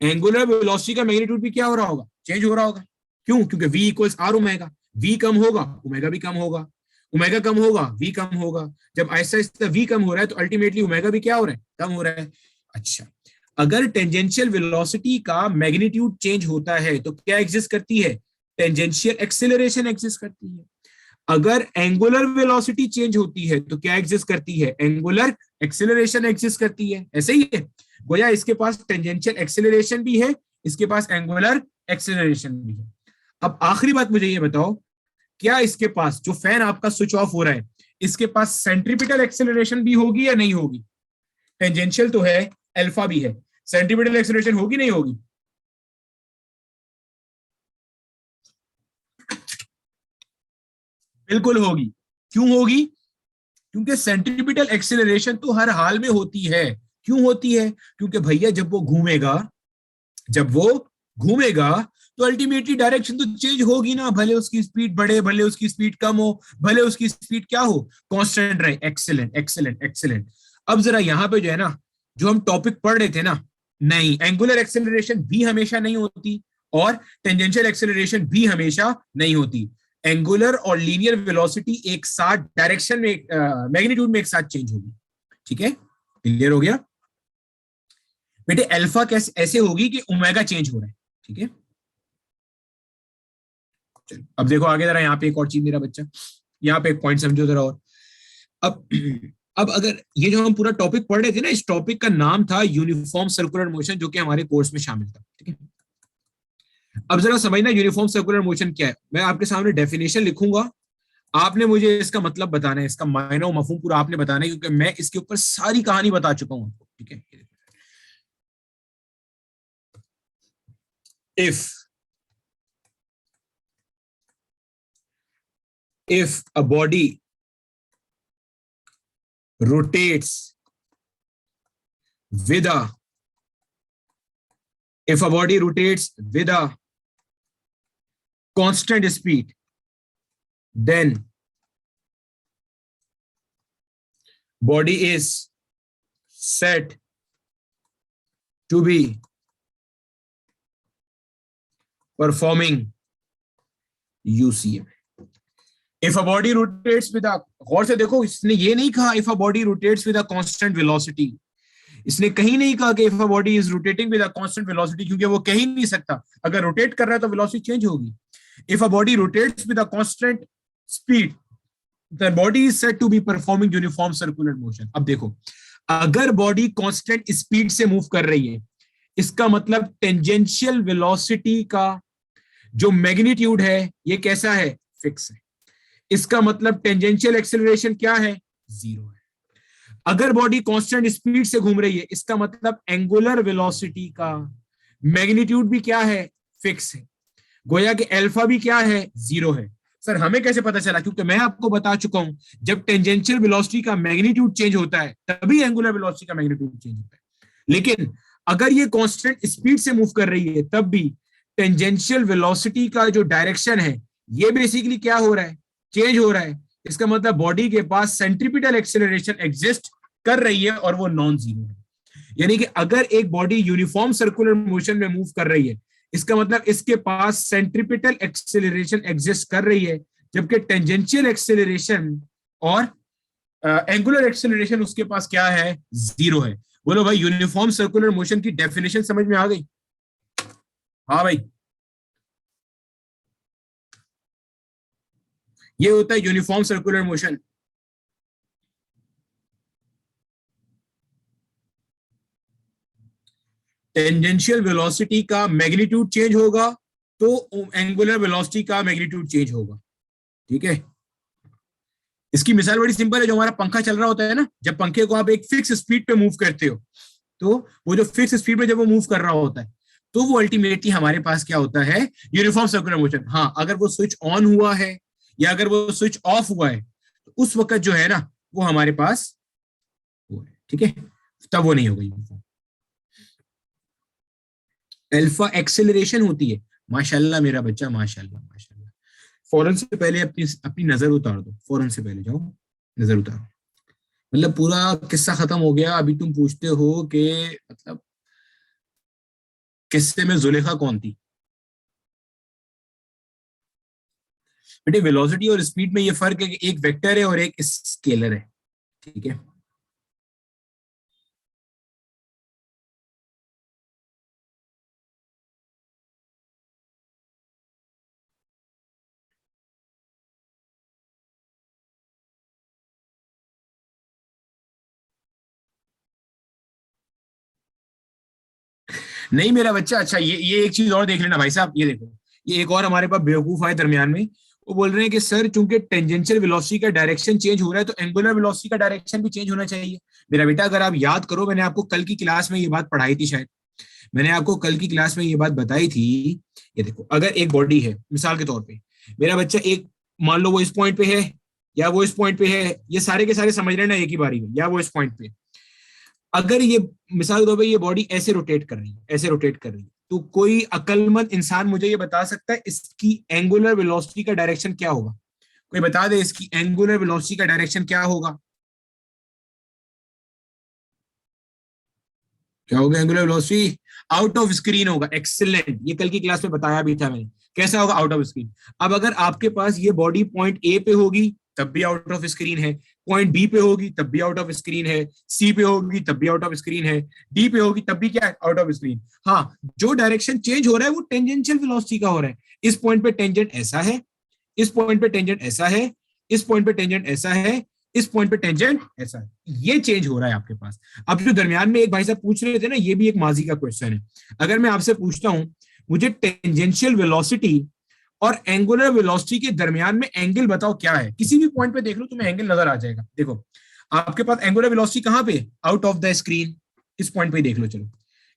एंगुलर वेलोसिटी का मैग्नीट्यूड भी क्या हो रहा होगा? चेंज हो रहा होगा। क्यों? क्योंकि v equals r omega, v कम होगा ओमेगा भी कम होगा, ओमेगा कम होगा v कम होगा, जब आहिस्ता आहिस्ता v कम हो रहा है तो अल्टीमेटली ओमेगा भी क्या हो रहा है? कम हो रहा है। अच्छा, अगर टेंजेंशियल वेलोसिटी का मैग्नीट्यूड चेंज होता है तो क्या एग्जिस्ट करती है? टेंजेंशियल एक्सेलरेशन एग्जिस्ट करती है। अगर एंगुलर वेलोसिटी चेंज होती है तो क्या एग्जिस्ट करती है? एंगुलर एक्सेलरेशन एग्जिस्ट करती है। ऐसे ही है, गोया इसके पास टेंजेंशियल एक्सेलरेशन भी है, इसके पास एंगुलर एक्सेलरेशन भी है। अब आखिरी बात मुझे ये बताओ, क्या इसके पास जो फैन आपका स्विच ऑफ हो रहा है, इसके पास सेंट्रीपिटल एक्सेलरेशन भी होगी या नहीं होगी? टेंजेंशियल तो है, अल्फा भी है, सेंट्रीपिटल एक्सेलरेशन होगी नहीं होगी? बिल्कुल होगी। क्यों होगी? क्योंकि सेंट्रीपिटल एक्सेलरेशन तो हर हाल में होती है। क्यों होती है? क्योंकि भैया जब वो घूमेगा तो अल्टीमेटली डायरेक्शन तो चेंज होगी ना, भले उसकी स्पीड बढ़े, भले उसकी स्पीड कम हो, भले उसकी स्पीड क्या हो, कांस्टेंट रहे। Excellent excellent excellent. अब जरा यहां पे जो है ना, जो हम टॉपिक पढ़ रहे थे ना, नहीं, एंगुलर एक्सेलरेशन भी हमेशा नहीं होती और टेंजेंशियल एक्सेलरेशन भी हमेशा नहीं होती। एंगुलर और लीनियर वेलोसिटी एक साथ डायरेक्शन में, मैग्नीट्यूड में एक साथ चेंज होगी। ठीक है, क्लियर हो गया बेटे? अल्फा कैसे ऐसे होगी कि ओमेगा चेंज हो रहा है। ठीक है, चलो अब देखो आगे जरा, यहाँ पे एक और चीज मेरा बच्चा, यहाँ पे एक पॉइंट समझो जरा और। अब अब अगर ये जो हम पूरा टॉपिक पढ़ रहे थे ना, इस टॉपिक का नाम था यूनिफॉर्म सर्कुलर मोशन, जो कि हमारे कोर्स में शामिल था। ठीक है, अब जरा समझना यूनिफॉर्म सर्कुलर मोशन क्या है। मैं आपके सामने डेफिनेशन लिखूंगा, आपने मुझे इसका मतलब बताना है, इसका मायना और मफहूम पूरा आपने बताना है, क्योंकि मैं इसके ऊपर सारी कहानी बता चुका हूं आपको। ठीक है, if if a body rotates with a if a body rotates with a constant speed, then body is said to be performing UCM. If a body rotates with a, गौर से देखो, इसने ये नहीं कहा if a body rotates with a constant velocity, इसने कहीं नहीं कहा कि if a body is rotating with a constant velocity, क्योंकि वो कह ही नहीं सकता, अगर रोटेट कर रहा है तो वेलोसिटी चेंज होगी. If a body rotates with a constant speed, the body is said to be performing uniform circular motion. अब देखो, अगर बॉडी कांस्टेंट स्पीड से मूव कर रही है, इसका मतलब टेंजेंशियल वेलोसिटी का जो मैग्नीट्यूड है ये कैसा है, फिक्स है. इसका मतलब टेंजेंशियल एक्सेलरेशन क्या है, जीरो है. अगर बॉडी कांस्टेंट स्पीड से घूम रही है, इसका मतलब एंगुलर वेलोसिटी का मैग्नीट्यूड भी क्या है, फिक्स है. गोया कि अल्फा भी क्या है, जीरो है. सर हमें कैसे पता चला, क्योंकि मैं आपको बता चुका हूं, जब टेंजेंशियल वेलोसिटी का मैग्नीट्यूड चेंज होता है तभी एंगुलर वेलोसिटी का मैग्नीट्यूड चेंज होता है. लेकिन अगर ये कांस्टेंट स्पीड से मूव कर रही है तब भी टेंजेंशियल वेलोसिटी का जो डायरेक्शन है ये बेसिकली क्या हो रहा है, चेंज हो रहा है. इसका मतलब बॉडी के पास सेंट्रीपिटल एक्सेलरेशन एग्जिस्ट कर रही है और वो नॉन जीरो है. यानी कि अगर एक बॉडी यूनिफॉर्म सर्कुलर मोशन में मूव कर रही है, इसका मतलब इसके पास सेंट्रीपिटल एक्सेलरेशन एग्जिस्ट कर रही है, जबकि टेंजेंशियल एक्सेलरेशन और एंगुलर एक्सेलरेशन उसके पास क्या है, जीरो है. बोलो भाई, यूनिफॉर्म सर्कुलर मोशन की डेफिनेशन समझ में आ गई? हाँ भाई, ये होता है uniform circular motion. Tangential velocity का मैग्नीट्यूड चेंज होगा तो एंगुलर वेलोसिटी का मैग्नीट्यूड चेंज होगा. ठीक है, इसकी मिसाल बड़ी सिंपल है. जो हमारा पंखा चल रहा होता है ना, जब पंखे को आप एक फिक्स स्पीड पे मूव करते हो, तो वो जो फिक्स स्पीड पे जब वो मूव कर रहा होता है तो वो अल्टीमेटली हमारे पास क्या होता है, यूनिफॉर्म सर्कुलर मोशन. हाँ, अगर वो स्विच ऑन हुआ है या अगर वो स्विच ऑफ हुआ है तो उस वक्त जो है ना वो हमारे पास वो है. ठीक है, तब वो नहीं होगा यूनिफॉर्म. अल्फा एक्सेलरेशन होती है. माशाल्लाह मेरा बच्चा, माशाल्लाह माशाल्लाह. फौरन से पहले अपनी अपनी नजर उतार दो, फौरन से पहले जाओ नजर उतारो. मतलब पूरा किस्सा खत्म हो गया, अभी तुम पूछते हो कि मतलब किस्से में जुलेखा कौन थी. बेटे वेलोसिटी और स्पीड में ये फर्क है कि एक वेक्टर है और एक स्केलर है. ठीक है, नहीं मेरा बच्चा. अच्छा, ये एक चीज और देख लेना भाई साहब. ये देखो, ये एक और हमारे पास बेवकूफ आए दरमियान में. वो बोल रहे हैं कि सर चूंकि टेंजेंशियल वेलोसिटी का डायरेक्शन चेंज हो रहा है तो एंगुलर वेलोसिटी का डायरेक्शन भी चेंज होना चाहिए. मेरा बेटा, अगर आप याद करो, मैंने आपको कल की क्लास में ये बात पढ़ाई थी शायद. मैंने आपको कल की क्लास में ये बात बताई थी. ये देखो, अगर एक बॉडी है, मिसाल के तौर पे मेरा बच्चा, एक मान लो वो इस पॉइंट पे है या वो इस पॉइंट पे है, ये सारे के सारे समझ लेना एक ही बारी में, या वो इस पॉइंट पे. अगर ये मिसाल के तौर पे ये बॉडी ऐसे रोटेट कर रही है, ऐसे रोटेट कर रही है, तो कोई अक्लमंद इंसान मुझे ये बता सकता है इसकी एंगुलर वेलोसिटी का डायरेक्शन क्या होगा? कोई बता दे इसकी एंगुलर वेलोसिटी का डायरेक्शन क्या होगा? क्या होगा angular velocity? Out of screen होगा. एक्सीलेंट, ये कल की क्लास में बताया भी था मैंने. कैसा होगा? Out of screen. अब अगर आपके पास ये बॉडी पॉइंट ए पे होगी तब भी आउट ऑफ स्क्रीन है, पॉइंट बी पे होगी तब भी आउट ऑफ स्क्रीन है, सी पे होगी तब भी आउट ऑफ स्क्रीन है, डी पे होगी तब भी क्या है? Out of screen. हाँ, जो डायरेक्शन चेंज हो रहा है वो टेंजेंशियल वेलोसिटी का हो रहा है. इस पॉइंट पे टेंजेंट ऐसा है, इस पॉइंट पे टेंजेंट ऐसा है, इस पॉइंट पे टेंजेंट ऐसा है, इस पॉइंट पे टेंजेंट ऐसा है. ये चेंज हो रहा है आपके पास. अब जो दरमियान में एक भाई साहब पूछ रहे थे ना, ये भी एक माजी का क्वेश्चन है. अगर मैं आपसे पूछता हूं मुझे टेंजेंशियल वेलोसिटी और एंगुलर वेलोसिटी के दरमियान में एंगल बताओ क्या है, किसी भी पॉइंट पे देख लो तुम्हें एंगल नजर आ जाएगा. देखो, आपके पास एंगुलर वेलोसिटी कहां पे? Out of the screen. इस पॉइंट पे देख लो, चलो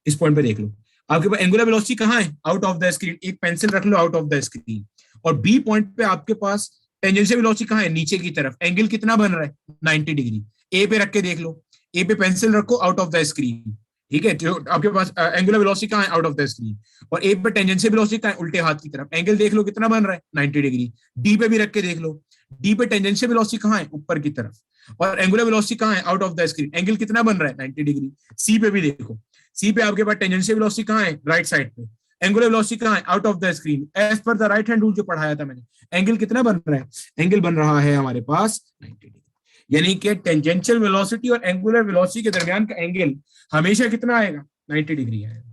इस पॉइंट पे देख लो. आपके पास एंगुलर वेलोसिटी कहां है? Out of the screen. एक पेंसिल रख लो आउट ऑफ द स्क्रीन. और बी पॉइंट पे आपके पास टेंजेंशियल वेलोसिटी कहां है? नीचे की तरफ. एंगल कितना बन रहा है? 90 डिग्री. ए पे रख के देख लो, ए पे पेंसिल रखो आउट ऑफ द स्क्रीन. ठीक है, जो आपके पास एंगुलर वेलोसिटी कहां है? Out of the screen. और ए पे टेंजेंशियल वेलोसिटी कहां है? उल्टे हाथ की तरफ. एंगल देख लो कितना बन रहा है? 90 डिग्री. डी पे भी रख के देख लो, डी पे टेंजेंशियल वेलोसिटी कहां है? ऊपर की तरफ. और एंगुलर वेलोसिटी कहाँ है, out of the screen. Angle कितना बन रहा है, 90 डिग्री। सी पे भी देखो, सी पे आपके पास टेंजेंशियल वेलोसिटी कहाँ है, राइट साइड पे। एंगुलर वेलोसिटी कहाँ है, out of the screen. As per the right hand rule जो पढ़ाया था मैंने, एंगल कितना बन रहा है, एंगल बन रहा है हमारे पास 90 डिग्री। यानी कि टेंजेंशियल वेलोसिटी और एंगुलर वेलोसिटी के दरमियान का एंगल हमेशा कितना आएगा, 90 डिग्री आएगा।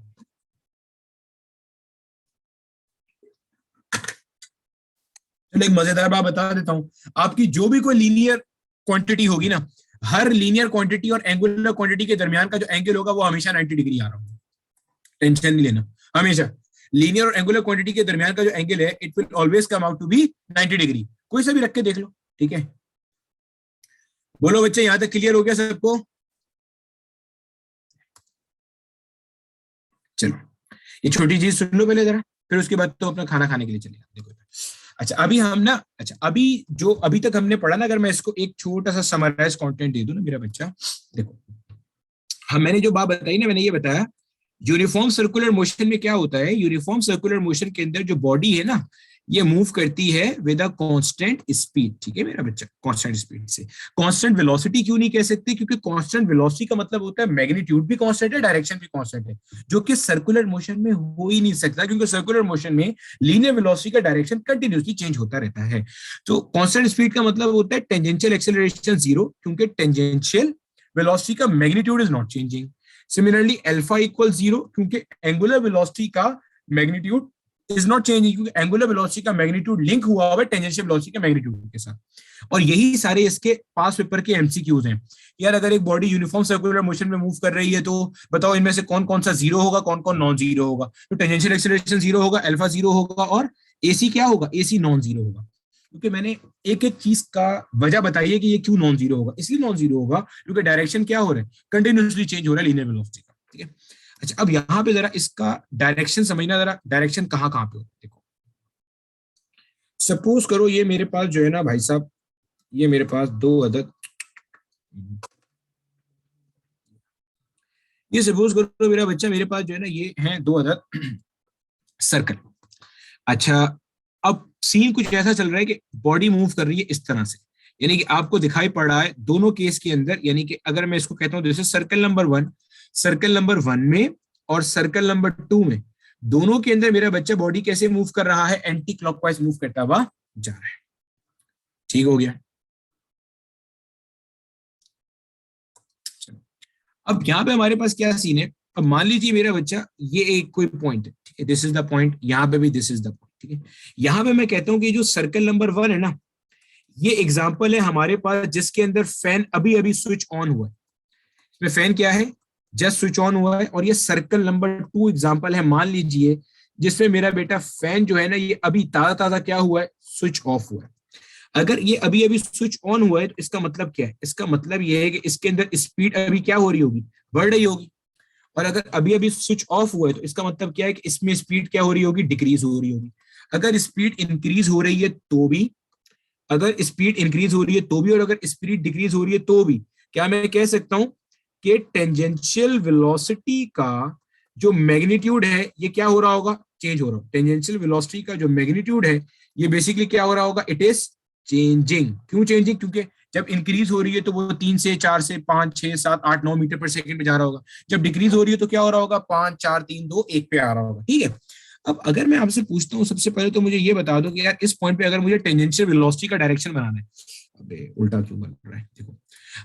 चलो एक मजेदार बात बता देता हूं, आपकी जो भी कोई लीनियर क्वांटिटी होगी ना, हर लीनियर क्वांटिटी और एंगुलर क्वांटिटी के दरमियान का जो एंगल होगा वो हमेशा 90 डिग्री आ रहा होगा। टेंशन नहीं लेना, हमेशा लीनियर और एंगुलर क्वांटिटी के दरमियान का जो एंगल है it will always come out to be 90 degree. कोई सा भी रख के देख लो, ठीक है। बोलो बच्चे, यहां तक क्लियर हो गया सबको? चलो ये छोटी चीज सुन लो पहले जरा, फिर उसके बाद तो अपना खाना खाने के लिए चलेगा। देखो अच्छा अभी हम ना, अच्छा अभी जो अभी तक हमने पढ़ा ना, अगर मैं इसको एक छोटा सा समराइज कंटेंट दे दूं ना मेरा बच्चा, देखो हम मैंने जो बात बताई ना, मैंने ये बताया यूनिफॉर्म सर्कुलर मोशन में क्या होता है, यूनिफॉर्म सर्कुलर मोशन के अंदर जो बॉडी है ना, ये मूव करती है विद अ कांस्टेंट स्पीड, ठीक है मेरा बच्चा, कांस्टेंट स्पीड से। कांस्टेंट वेलोसिटी क्यों नहीं कह सकते, क्योंकि कांस्टेंट वेलोसिटी का मतलब होता है मैग्नीट्यूड भी कांस्टेंट है, डायरेक्शन भी कांस्टेंट है, जो कि सर्कुलर मोशन में हो ही नहीं सकता, क्योंकि सर्कुलर मोशन में लीनियर वेलोसिटी का डायरेक्शन कंटिन्यूसली चेंज होता रहता है। तो कांस्टेंट स्पीड का मतलब होता है टेंजेंशियल एक्सेलरेशन जीरो, क्योंकि टेंजेंशियल वेलोसिटी का magnitude is not changing. Similarly alpha equal zero, क्योंकि एंगुलर वेलोसिटी का मैग्नीट्यूड इज नॉट चेंजिंग, क्योंकि एंगुलर वेलोसिटी का मैग्नीट्यूड लिंक हुआ हुआ है टेंजेंशियल वेलोसिटी के मैग्नीट्यूड के साथ। और यही सारे इसके पास पेपर के एमसीक्यूज हैं। यार अगर एक बॉडी यूनिफॉर्म सर्कुलर मोशन में मूव कर रही है तो बताओ इनमें से कौन कौन सा जीरो होगा, कौन कौन नॉन जीरो होगा। तो टेंजेंशियल एक्सेलरेशन जीरो होगा, अल्फा जीरो होगा, और एसी क्या होगा, एसी नॉन जीरो होगा। क्योंकि मैंने एक एक चीज का वजह बताई है कि ये क्यों नॉन जीरो होगा, इसलिए नॉन जीरो होगा क्योंकि डायरेक्शन क्या हो रहा है, कंटिन्यूसली चेंज हो रहा है लीनियर वेलोसिटी का, ठीक है। अच्छा अब यहां पे जरा इसका डायरेक्शन समझना, जरा डायरेक्शन कहां कहां पे होता है। देखो सपोज करो ये मेरे पास जो है ना भाई साहब, ये मेरे पास दो अदद, ये सपोज करो मेरा बच्चा, मेरे पास जो है ना ये है दो अदद सर्कल। अच्छा अब सीन कुछ ऐसा चल रहा है कि बॉडी मूव कर रही है इस तरह से, यानी कि आपको दिखाई पड़ रहा है दोनों केस के अंदर, यानी कि अगर मैं इसको कहता हूं जैसे circle number one, circle number one में और सर्कल नंबर टू में, दोनों के अंदर मेरा बच्चा बॉडी कैसे मूव कर रहा है, एंटी क्लॉकवाइज मूव करता हुआ जा रहा है। ठीक हो गया। अब यहाँ पे हमारे पास क्या सीन है, अब मान लीजिए मेरा बच्चा ये एक कोई पॉइंट है, ठीक है, दिस इज द पॉइंट, यहाँ पे भी दिस इज द पॉइंट, ठीक है। यहाँ पे मैं कहता हूँ कि जो सर्कल नंबर वन है ना, ये एग्जाम्पल है हमारे पास जिसके अंदर फैन अभी अभी स्विच ऑन हुआ है। इसमें फैन क्या है, जस्ट स्विच ऑन हुआ है। और ये सर्कल नंबर टू एग्जाम्पल है, मान लीजिए जिसमें मेरा बेटा फैन जो है ना, ये अभी ताजा ताजा क्या हुआ है, स्विच ऑफ हुआ है। अगर ये अभी अभी स्विच ऑन हुआ है तो इसका मतलब क्या है, इसका मतलब ये है कि इसके अंदर स्पीड अभी क्या हो रही होगी, बढ़ रही होगी। और अगर अभी अभी स्विच ऑफ हुआ है तो इसका मतलब क्या है कि इसमें स्पीड क्या हो रही होगी, डिक्रीज हो रही होगी। अगर स्पीड इंक्रीज हो रही है तो भी, अगर स्पीड इंक्रीज हो रही है तो भी, और अगर स्पीड डिक्रीज हो रही है तो भी, क्या मैं कह सकता हूं कि टेंजेंशियल वेलोसिटी का जो मैग्नीट्यूड है ये क्या हो रहा होगा, चेंज हो रहा होगा। टेंजेंशियल वेलोसिटी का जो मैग्नीट्यूड है ये बेसिकली क्या हो रहा होगा, इट इज चेंजिंग। क्यों चेंजिंग, क्योंकि जब इंक्रीज हो रही है तो वो 3 से 4 से 5 6 7 8 9 मीटर पर सेकंड पे जा रहा होगा। जब डिक्रीज हो रही है तो क्या हो रहा होगा, 5 4 3 2 1 पे आ रहा होगा, ठीक है। अब अगर मैं आपसे पूछता हूँ सबसे पहले तो मुझे ये बता दो कि यार इस पॉइंट पे अगर मुझे टेंजेंशियल वेलोसिटी का डायरेक्शन बनाना है, अबे उल्टा क्यों बन रहा है, देखो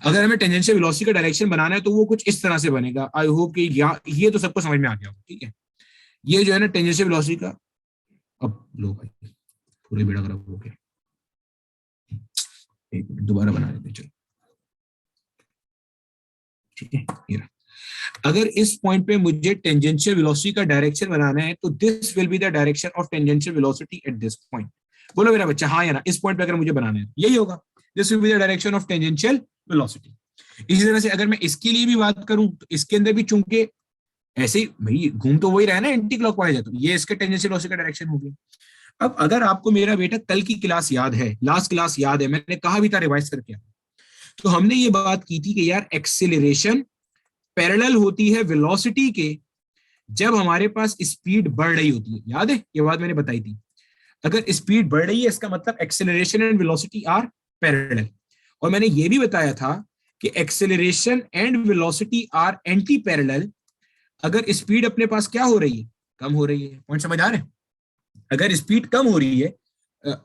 अगर हमें टेंजेंशियल वेलोसिटी का डायरेक्शन बनाना है तो वो कुछ इस तरह से बनेगा। आई होप कि ये तो सबको समझ में आ गया होगा, ठीक है। ये जो है ना टेंजेंशियल वेलोसिटी का, अब लो भाई पूरे बेड़ा गर्क हो गया, एक मिनट दोबारा बना देते चलो, ठीक है। ये अगर इस पॉइंट पे मुझे टेंजेंशियल वेलोसिटी का डायरेक्शन बनाना है तो this will be the direction of tangential velocity at this point. बोलो मेरा बच्चा हाँ या ना, इस पॉइंट पे अगर मुझे बनाना है यही होगा, this will be the direction of tangential velocity. इसी तरह से अगर मैं इसके लिए भी बात करूं तो इसके अंदर भी चूंकि ऐसे ही भाई घूम तो वही रहा है ना, एंटी क्लॉकवाइज है, तो ये इसके टेंजेंशियल वेलोसिटी का डायरेक्शन हो गया। अब अगर आपको मेरा बेटा कल की क्लास याद है, लास्ट क्लास याद है, मैंने कहा भी था रिवाइज करके, तो हमने ये बात की थी कि यार एक्सेलरेशन पैरेलल होती है वेलोसिटी के जब हमारे पास स्पीड बढ़ रही होती है। याद है ये बात मैंने बताई थी, अगर स्पीड बढ़ रही है इसका मतलब acceleration and velocity are parallel. और मैंने ये भी बताया था कि acceleration and velocity are anti parallel अगर स्पीड अपने पास क्या हो रही है, कम हो रही है। पॉइंट समझ आ रहे हैं? अगर स्पीड कम हो रही है,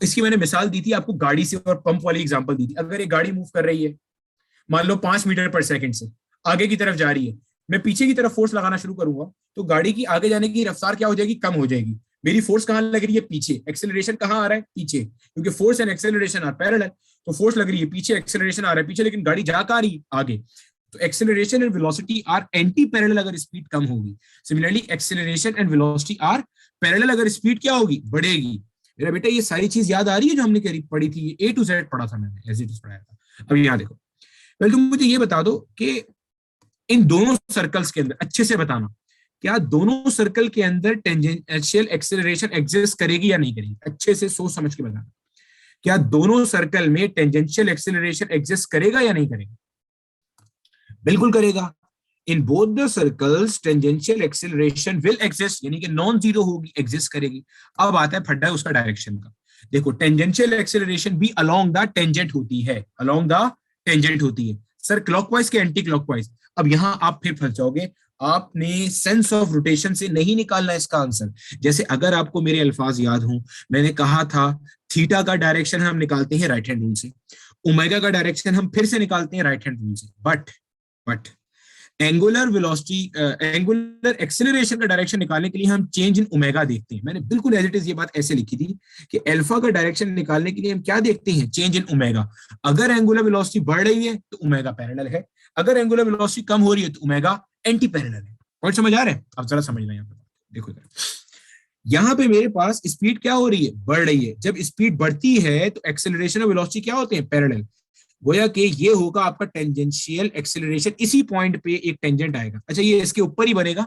इसकी मैंने मिसाल दी थी आपको गाड़ी से और पंप वाली एग्जांपल दी थी। अगर एक गाड़ी मूव कर रही है मान लो 5 मीटर पर सेकंड से आगे की तरफ जा रही है, मैं पीछे की तरफ फोर्स लगाना शुरू करूंगा तो गाड़ी की आगे जाने की रफ्तार क्या हो जाएगी, कम हो जाएगी। मेरी फोर्स कहां लग रही है, पीछे। एक्सेलरेशन कहां आ रहा है, पीछे, क्योंकि force and acceleration are parallel. तो फोर्स लग रही है पीछे, एक्सेलरेशन आ रहा है पीछे, लेकिन गाड़ी जा कहां रही है, आगे। तो acceleration and velocity are anti parallel अगर स्पीड कम होगी। Similarly acceleration and velocity are parallel अगर स्पीड क्या होगी, बढ़ेगी। मेरा बेटा ये सारी चीज याद आ रही है जो हमने पढ़ी थी, ए टू जेड पढ़ा था मैंने, एज इट इज पढ़ाया था। अब यहाँ देखो, पहले तुम मुझे ये बता दो कि इन दोनों सर्कल्स के अंदर, अच्छे से बताना, क्या दोनों सर्कल के अंदर टेंजेंशियल एक्सेलरेशन एग्जिस्ट करेगी या नहीं करेगी, अच्छे से सोच समझ के बताना। क्या दोनों सर्कल में टेंजेंशियल एक्सेलरेशन एग्जिस्ट करेगा या नहीं करेगा? बिल्कुल करेगा। In both the circles tangential acceleration will exist, यानी कि नॉन जीरो होगी, एग्जिस्ट करेगी। अब आता है फड्डा उसका डायरेक्शन का। देखो टेंजेंशियल एक्सेलरेशन भी अलोंग द टेंजेंट होती है, अलोंग द टेंजेंट होती है। सर क्लॉकवाइज के एंटी क्लॉकवाइज? अब यहां आप फिर फंस जाओगे, आपने सेंस ऑफ रोटेशन से नहीं निकालना इसका आंसर। जैसे अगर आपको मेरे अल्फाज याद हो, मैंने कहा था थीटा का डायरेक्शन हम निकालते हैं राइट हैंड रूल से, ओमेगा का डायरेक्शन हम फिर से निकालते हैं राइट हैंड रूल से, but angular velocity, angular acceleration का डायरेक्शन निकालने के लिए हम चेंज इन ओमेगा देखते हैं। मैंने बिल्कुल एज इट इज ये बात ऐसे लिखी थी कि अल्फा का डायरेक्शन निकालने के लिए हम क्या देखते हैं, चेंज इन ओमेगा। अगर एंगुलर वेलोसिटी बढ़ रही है तो ओमेगा पैरेलल है, अगर एंगुलर वेलोसिटी कम हो रही है तो ओमेगा एंटी पैरेलल है। पॉइंट समझ आ रहे हैं? अब जरा समझना यहाँ पे, देखो यहाँ पे मेरे पास स्पीड क्या हो रही है, बढ़ रही है। जब स्पीड बढ़ती है तो एक्सेलरेशन और वेलोसिटी क्या होते हैं, पैरेलल। गोया कि ये होगा आपका टेंजेंशियल एक्सेलरेशन, इसी पॉइंट पे एक टेंजेंट आएगा। अच्छा ये इसके ऊपर ही बनेगा,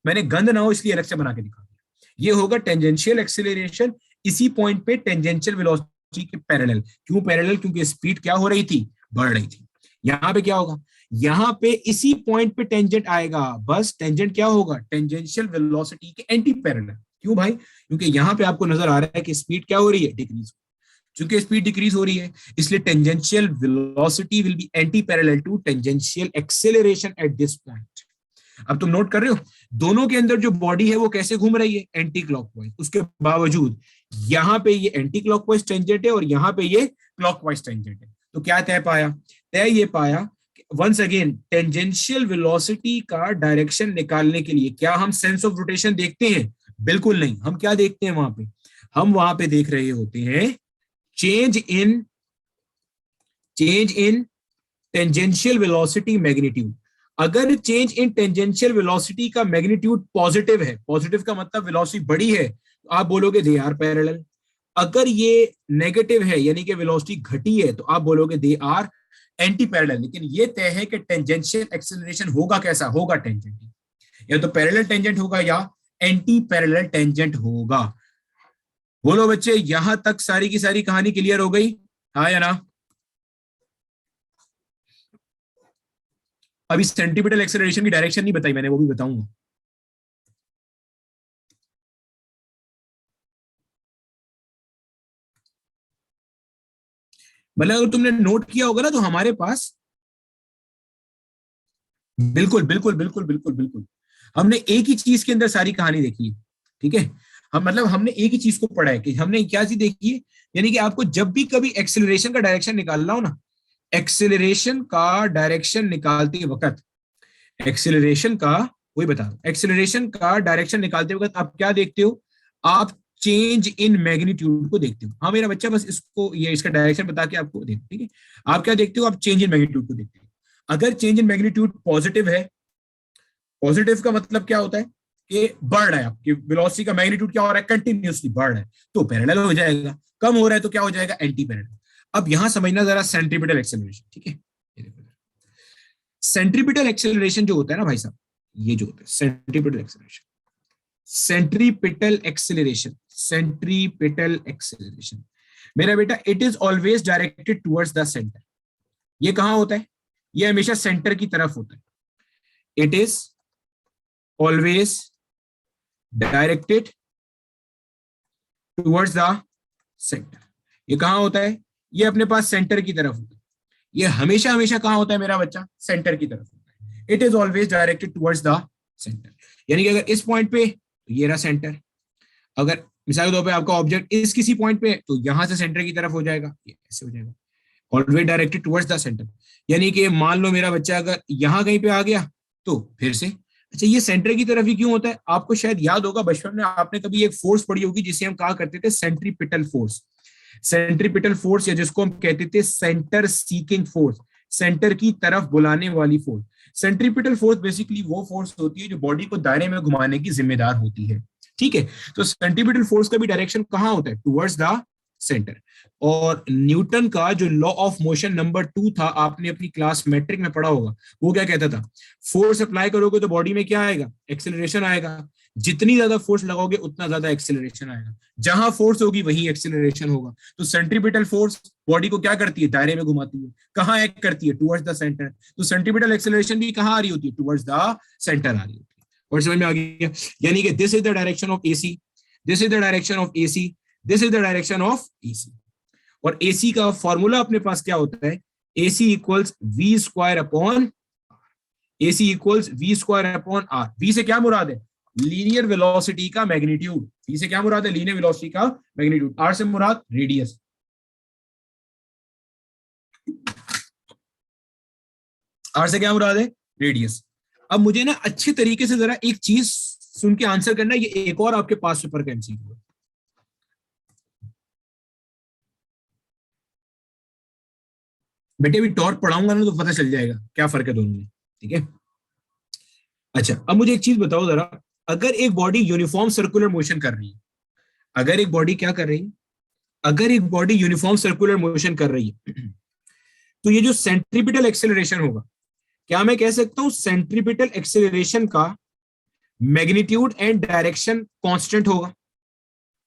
मैंने गंद ना हो इसलिए अलग से बना के दिखा दिया। ये होगा टेंजेंशियल एक्सेलरेशन इसी पॉइंट पे टेंजेंशियल वेलोसिटी के पैरेलल। क्यों पैरेलल? क्योंकि स्पीड क्या हो रही थी, बढ़ रही थी। यहाँ पे क्या होगा, यहाँ पे इसी पॉइंट पे टेंजेंट आएगा, बस टेंजेंट क्या होगा, टेंजेंशियल वेलोसिटी के एंटी पैरेलल। क्यों भाई? क्योंकि यहाँ पे आपको नजर आ रहा है कि स्पीड क्या हो रही है, डिक्रीज। चूंकि स्पीड डिक्रीज हो रही है इसलिए tangential velocity will be anti parallel to tangential acceleration at this point. अब तुम नोट कर रहे हो दोनों के अंदर जो बॉडी है वो कैसे घूम रही है, एंटी क्लॉकवाइज। उसके बावजूद यहाँ पे ये एंटी क्लॉकवाइज टेंजेंट है और यहाँ पे ये क्लॉकवाइज टेंजेंट है। तो क्या तय पाया, तय ये पाया वंस अगेन टेंजेंशियल वेलोसिटी का डायरेक्शन निकालने के लिए क्या हम सेंस ऑफ रोटेशन देखते हैं? बिल्कुल नहीं। हम क्या देखते हैं वहां पे, हम वहां पे देख रहे होते हैं change in tangential velocity magnitude. अगर चेंज इन टेंजेंशियल वेलोसिटी का मैग्नीट्यूड पॉजिटिव है, पॉजिटिव का मतलब वेलोसिटी बढ़ी है, तो आप बोलोगे दे आर पैरेलल। अगर ये नेगेटिव है यानी कि वेलोसिटी घटी है तो आप बोलोगे दे आर एंटी पैरेलल। लेकिन ये तय है कि टेंजेंशियल एक्सेलरेशन होगा कैसा, होगा टेंजेंट, या तो पैरेलल टेंजेंट होगा या एंटी पैरेलल टेंजेंट होगा। बोलो बच्चे यहां तक सारी की सारी कहानी क्लियर हो गई, हाँ या ना? अभी सेंटीपिटल एक्सेलरेशन की डायरेक्शन नहीं बताई मैंने, वो भी बताऊंगा। मतलब अगर तुमने नोट किया होगा ना तो हमारे पास, बिल्कुल बिल्कुल बिल्कुल बिल्कुल बिल्कुल, हमने एक ही चीज के अंदर सारी कहानी देखी है। ठीक है, हम मतलब हमने एक ही चीज को पढ़ा है कि हमने क्या चीज देखी है, यानी कि आपको जब भी कभी एक्सेलरेशन का डायरेक्शन निकालना हो ना, एक्सेलरेशन का डायरेक्शन निकालते वक्त, एक्सेलरेशन का, वही बता रहा हूं, एक्सेलरेशन का डायरेक्शन निकालते वक्त आप क्या देखते हो, आप चेंज इन मैग्नीट्यूड को देखते हो। हाँ मेरा बच्चा बस इसको, ये इसका डायरेक्शन बता के आपको देखो। ठीक है, आप क्या देखते हो, आप चेंज इन मैग्नीट्यूड को देखते हो। अगर चेंज इन मैग्नीट्यूड पॉजिटिव है, पॉजिटिव का मतलब क्या होता है कि बढ़ रहा है, आपकी वेलोसिटी का मैग्नीट्यूड क्या हो रहा है, कंटिन्यूसली बढ़ रहा है, तो पैरेलल हो जाएगा। कम हो रहा है तो क्या हो जाएगा, एंटी पैरेलल। अब यहां समझना जरा सेंट्रीपिटल एक्सेलरेशन। ठीक है, सेंट्रीपिटल एक्सेलरेशन जो होता है ना भाई साहब, ये जो होता है centripetal acceleration, centripetal acceleration, centripetal acceleration मेरा बेटा, it is always directed towards the centre. ये कहां होता है, ये हमेशा सेंटर की तरफ होता है। It is always directed towards the centre. ये कहां होता है, ये अपने पास सेंटर की तरफ होता है। ये हमेशा हमेशा कहाँ होता है मेरा बच्चा, सेंटर की तरफ होता है, it is always directed towards the centre. यानी कि अगर इस पॉइंट पे तो ये रहा सेंटर, अगर मिसाल के तौर पे आपका ऑब्जेक्ट इस किसी पॉइंट पे तो यहां से सेंटर की तरफ हो जाएगा, ये ऐसे हो जाएगा, always directed towards the centre. यानी कि मान लो मेरा बच्चा अगर यहाँ कहीं पे आ गया तो फिर से, अच्छा ये सेंटर की तरफ ही क्यों होता है, आपको शायद याद होगा बचपन में आपने कभी एक फोर्स पढ़ी होगी जिसे हम कहा करते थे सेंट्रीपिटल फोर्स। सेंट्रीपिटल फोर्स या जिसको हम कहते थे सेंटर सीकिंग फोर्स, सेंटर की तरफ बुलाने वाली फोर्स। सेंट्रीपिटल फोर्स बेसिकली वो फोर्स होती है जो बॉडी को दायरे में घुमाने की जिम्मेदार होती है, ठीक है। तो सेंट्रीपिटल फोर्स का भी डायरेक्शन कहाँ होता है, टुवर्ड्स द सेंटर। और न्यूटन का जो लॉ ऑफ मोशन नंबर 2 था, आपने अपनी क्लास मैट्रिक में पढ़ा होगा, वो क्या कहता था, फोर्स अप्लाई करोगे तो बॉडी में क्या आएगा, एक्सेलरेशन आएगा, जितनी ज्यादा फोर्स लगाओगे उतना ज्यादा एक्सेलरेशन आएगा, जहां फोर्स होगी वही एक्सेलरेशन होगा। तो सेंट्रीपिटल फोर्स बॉडी को क्या करती है, दायरे में घुमाती है, कहाँ एक्ट करती है, टुवर्ड्स द सेंटर। तो सेंट्रीपिटल एक्सेलरेशन भी कहाँ आ रही होती है, टुवर्ड्स द सेंटर आ रही होती है। और समझ में आ गया, यानी कि this is the direction of AC, this is the direction of AC, this is the direction of AC. और एसी का फॉर्मूला अपने पास क्या होता है, AC equals v square upon, AC equals v square upon r. V से क्या मुराद है, लीनियर वेलोसिटी का मैग्नीट्यूड, वी से क्या मुराद है, लीनियर वेलोसिटी का मैग्नीट्यूड, आर से मुराद रेडियस। आर से क्या मुराद है, रेडियस। अब मुझे ना अच्छे तरीके से जरा एक चीज सुन के आंसर करना, ये एक और आपके पास पेपर का एमसीक्यू है। बेटे अभी टॉर्क पढ़ाऊंगा ना तो पता चल जाएगा क्या फर्क है दोनों में, ठीक है। अच्छा अब मुझे एक चीज बताओ जरा, अगर एक बॉडी यूनिफॉर्म सर्कुलर मोशन कर रही है, अगर एक बॉडी क्या कर रही है, अगर एक बॉडी यूनिफॉर्म सर्कुलर मोशन कर रही है तो ये जो सेंट्रीपिटल एक्सेलरेशन होगा, क्या मैं कह सकता हूं सेंट्रीपिटल एक्सेलरेशन का मैग्नीट्यूड एंड डायरेक्शन कांस्टेंट होगा?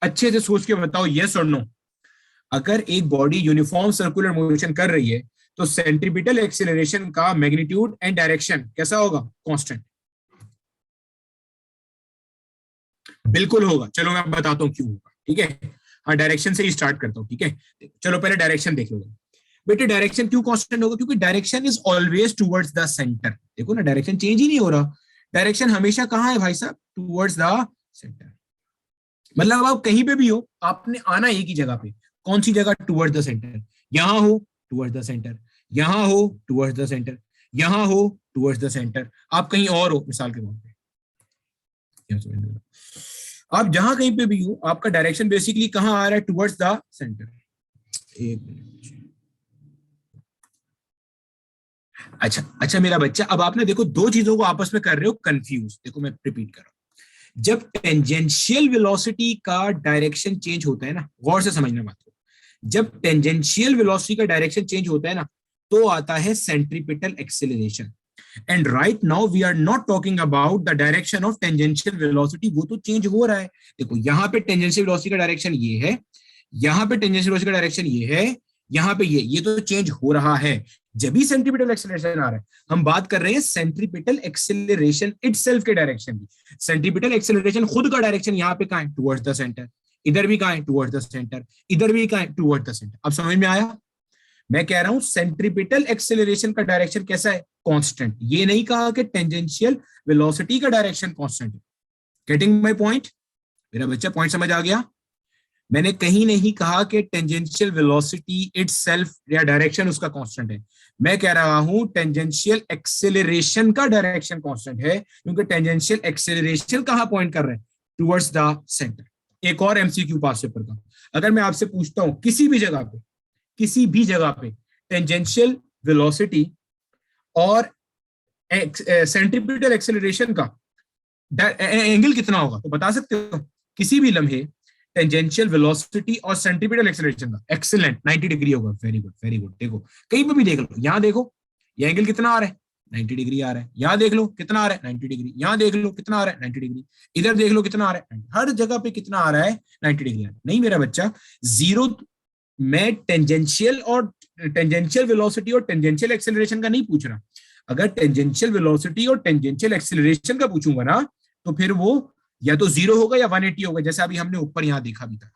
अच्छे से सोच के बताओ यस और नो। अगर एक बॉडी यूनिफॉर्म सर्कुलर मोशन कर रही है तो सेंट्रीपिटल एक्सेलरेशन का मैग्नीट्यूड एंड डायरेक्शन कैसा होगा, कांस्टेंट। बिल्कुल होगा, चलो मैं बताता हूं क्यों होगा, ठीक है। हाँ डायरेक्शन से ही स्टार्ट करता हूं, ठीक है। चलो पहले डायरेक्शन देख लो बेटे, डायरेक्शन क्यों कांस्टेंट होगा, क्योंकि direction is always towards the centre. देखो ना डायरेक्शन चेंज ही नहीं हो रहा, डायरेक्शन हमेशा कहां है भाई साहब, टुवर्ड्स द सेंटर। मतलब आप कहीं पे भी हो, आपने आना एक ही जगह पे, कौन सी जगह, टुवर्ड्स द सेंटर। यहां हो टुवर्ड्स द सेंटर, यहां हो टुवर्ड्स द सेंटर, यहां हो टुवर्ड्स द सेंटर। आप कहीं और हो मिसाल के तौर पे, आप जहां कहीं पे भी हो, आपका डायरेक्शन बेसिकली कहां आ रहा है, टुवर्ड्स द सेंटर। एक मिनट, अच्छा अच्छा मेरा बच्चा, अब आपने देखो दो चीजों को आपस में कर रहे हो कंफ्यूज। देखो मैं रिपीट कर रहा हूं, जब टेंजेंशियल वेलोसिटी का डायरेक्शन चेंज होता है ना, गौर से समझना बात को, जब टेंजेंशियल वेलोसिटी का डायरेक्शन चेंज होता है ना तो आता है centripetal acceleration. And right now we are not talking about the direction of tangential velocity, वो तो चेंज हो रहा है। देखो यहाँ पे टेंजेंशियल वेलोसिटी का डायरेक्शन ये है, यहाँ पे टेंजेंशियल वेलोसिटी का डायरेक्शन ये है, यहाँ पे ये तो चेंज हो रहा है, जब भी सेंट्रीपिटल एक्सेलरेशन आ रहा है। हम बात कर रहे हैं सेंट्रीपिटल एक्सेलरेशन इटसेल्फ के डायरेक्शन की। सेंट्रीपिटल एक्सेलरेशन खुद का डायरेक्शन यहाँ पे कहाँ है, टुवर्ड्स द सेंटर, इधर भी कहाँ है, टुवर्ड्स द सेंटर, इधर भी कहाँ है, टुवर्ड्स द सेंटर। अब समझ में आया? मैं कह रहा हूं सेंट्रीपिटल एक्सेलरेशन का डायरेक्शन कैसा है, कांस्टेंट। ये नहीं कहा कि टेंजेंशियल वेलोसिटी का डायरेक्शन कांस्टेंट है। Getting my point? मेरा बच्चा पॉइंट समझ आ गया? मैंने कहीं नहीं कहा कि टेंजेंशियल वेलोसिटी इटसेल्फ या डायरेक्शन उसका कांस्टेंट है। मैं कह रहा हूं टेंजेंशियल एक्सेलरेशन का डायरेक्शन कांस्टेंट है, क्योंकि टेंजेंशियल एक्सेलरेशन कहां पॉइंट कर रहे हैं, टुवर्ड्स द सेंटर। एक और एमसीक्यू पास पेपर का, अगर मैं आपसे पूछता हूं किसी भी जगह पे, किसी भी जगह पे टेंजेंशियल वेलोसिटी और सेंट्रीपिटल एक्सेलरेशन का एंगल कितना होगा, तो बता सकते हो? किसी भी लम्हे टेंजेंशियल वेलोसिटी और सेंट्रीपिटल एक्सेलरेशन का, एक्सीलेंट, 90 डिग्री होगा। Very good very good. देखो कहीं पे भी देख लो, यहां देखो ये एंगल कितना आ रहा है, 90 डिग्री आ रहा है। यहां देख लो कितना आ रहा है, 90 डिग्री। यहां देख लो कितना आ रहा है, 90 डिग्री। इधर देख लो कितना आ रहा है, हर जगह पे कितना आ रहा है, 90 डिग्री। नहीं मेरा बच्चा, जीरो मैं टेंजेंशियल और टेंजेंशियल वेलोसिटी और टेंजेंशियल एक्सेलरेशन का नहीं पूछ रहा। अगर टेंजेंशियल वेलोसिटी और टेंजेंशियल एक्सेलरेशन का पूछूंगा ना तो फिर वो या तो 0 होगा या 180 होगा, जैसा अभी हमने ऊपर यहां देखा भी था।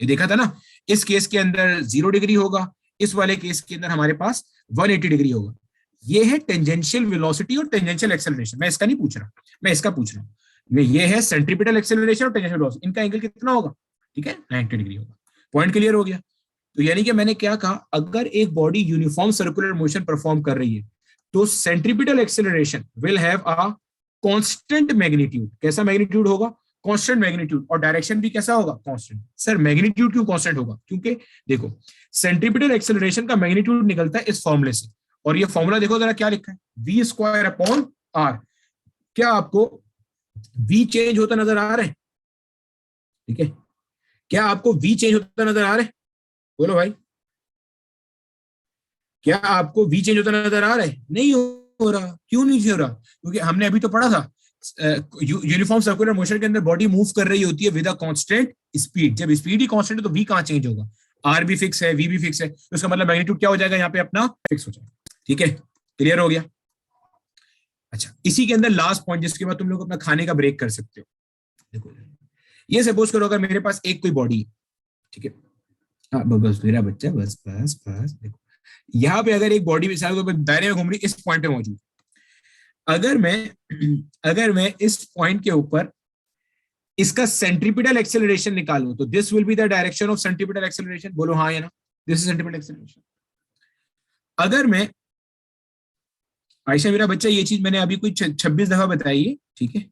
ये देखा था ना, इस केस के अंदर 0 डिग्री होगा, इस वाले केस के अंदर हमारे पास 180 डिग्री होगा। ये है टेंजेंशियल वेलोसिटी और टेंजेंशियल एक्सेलरेशन। मैं इसका नहीं पूछ रहा, मैं इसका पूछ रहा हूँ। ये है सेंट्रीपिटल एक्सेलरेशन और टेंजेंशियल वेलोसिटी, इनका एंगल कितना होगा? ठीक है, 90 डिग्री होगा। पॉइंट क्लियर हो गया? तो यानी कि मैंने क्या कहा, अगर एक body uniform circular motion perform कर रही है तो centripetal acceleration will have a constant magnitude. कैसा मैग्नीट्यूड होगा? Constant magnitude. और डायरेक्शन भी कैसा होगा? कांस्टेंट। सर मैग्नीट्यूड क्यों कांस्टेंट होगा? क्योंकि देखो सेंट्रीपिटल एक्सेलरेशन का मैग्नीट्यूड निकलता है इस फॉर्मूले से, और ये फॉर्मूला देखो जरा क्या लिखा है, v स्क्वायर अपॉन r। क्या आपको v चेंज होता नजर आ रहा है? ठीक है, क्या आपको v चेंज होता नजर आ रहा है? बोलो भाई, क्या आपको v चेंज होता नजर आ रहा है? नहीं हो रहा। क्यों नहीं हो रहा? क्योंकि हमने अभी तो पढ़ा था यूनिफॉर्म सर्कुलर मोशन के अंदर बॉडी मूव कर रही होती है विद अ कांस्टेंट स्पीड। जब स्पीड ही कांस्टेंट है तो v कहां चेंज होगा? r भी फिक्स है, v भी फिक्स है, तो इसका मतलब मैग्नीट्यूड क्या हो जाएगा यहाँ पे अपना? फिक्स हो जाएगा। ठीक है, क्लियर हो गया? अच्छा, इसी के अंदर लास्ट पॉइंट जिसके बाद तुम लोग अपना खाने का ब्रेक कर सकते हो। देखो ये सपोज करो अगर मेरे पास एक कोई बॉडी है, ठीक है, हाँ बस मेरा बच्चा, बस बस बस, देखो यहाँ पे अगर एक बॉडी दायरे में घूम रही, इस पॉइंट पे मौजूद, अगर मैं इस पॉइंट के ऊपर इसका सेंट्रीपिटल एक्सेलरेशन निकालूं तो this will be the direction of centripetal acceleration. बोलो हाँ या ना, दिस इज सेंट्रीपिटल एक्सेलरेशन। अगर मैं, आयशा मेरा बच्चा, ये चीज मैंने अभी कोई 26 दफा बताई है, ठीक है,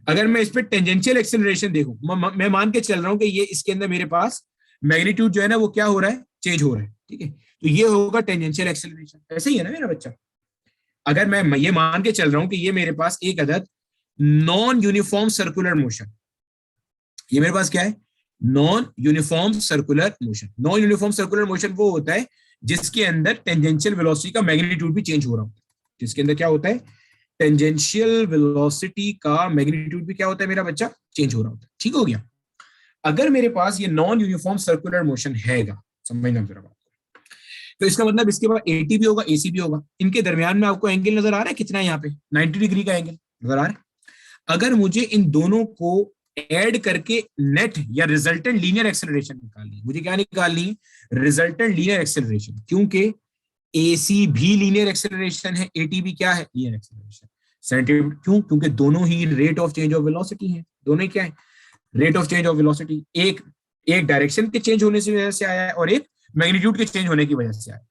अगर मैं इस पे टेंजेंशियल एक्सेलरेशन देखूं, मैं मान के चल रहा हूं कि ये इसके अंदर मेरे पास मैग्नीट्यूड जो है ना वो क्या हो रहा है? चेंज हो रहा है। ठीक है, तो ये होगा टेंजेंशियल एक्सेलरेशन। ऐसे ही है ना मेरा बच्चा? अगर मैं ये मान के चल रहा हूं कि ये मेरे पास एक अदद नॉन यूनिफॉर्म सर्कुलर मोशन, ये मेरे पास क्या है? Non uniform circular motion. Non uniform circular motion वो होता है जिसके अंदर टेंजेंशियल वेलोसिटी का मैग्नीट्यूड भी चेंज हो रहा होता है। जिसके अंदर क्या होता है? टेंजेंशियल वेलोसिटी का मैग्नीट्यूड भी क्या होता है मेरा बच्चा? चेंज हो रहा होता है। ठीक हो गया? अगर मेरे पास ये नॉन यूनिफॉर्म सर्कुलर मोशन हैगा, समझना जरा बात, तो इसका मतलब इसके बाद एटी भी होगा, एसी भी होगा। इनके दरमियान में आपको एंगल नजर आ रहा है कितना है? यहाँ पे 90 डिग्री का एंगल नजर आ रहा है। अगर मुझे इन दोनों को ऐड करके नेट या रिजल्टेंट लीनियर एक्सेलरेशन निकालनी है, मुझे क्या निकालनी है? रिजल्टेंट लीनियर एक्सेलरेशन, क्योंकि एसी भी लीनियर एक्सेलरेशन है, एटी भी क्या है? Linear acceleration. सेंटीमीटर क्यों? क्योंकि दोनों ही rate of change of velocity है। दोनों ही क्या है? Rate of change of velocity. एक डायरेक्शन के चेंज होने की वजह से आया है और एक मैग्नीट्यूड के चेंज होने की वजह से आया है।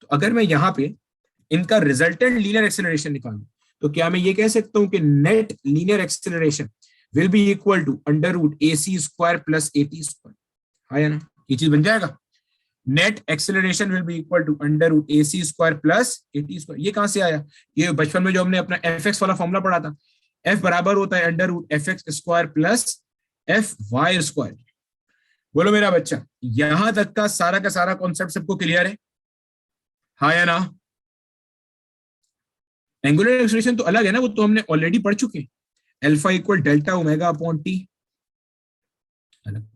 तो अगर मैं यहाँ पे इनका रिजल्टेंट लीनियर एक्सेलरेशन निकालूं तो क्या मैं ये कह सकता हूं कि net linear acceleration will be equal to under root AC square plus AT square. हाँ या ना? ये चीज बन जाएगा। Net acceleration will be equal to under root AC square plus AT square. ये कहां से आया? ये बचपन में जो हमने अपना FX वाला फॉर्मूला पढ़ा था, F बराबर होता है under root FX square plus FY square. बोलो मेरा बच्चा, यहां तक का सारा कॉन्सेप्ट सबको क्लियर है? हाँ या ना? एंगुलर एक्सेलरेशन तो अलग है ना, वो तो हमने ऑलरेडी पढ़ चुके हैं। Alpha equal delta omega upon T, अलग।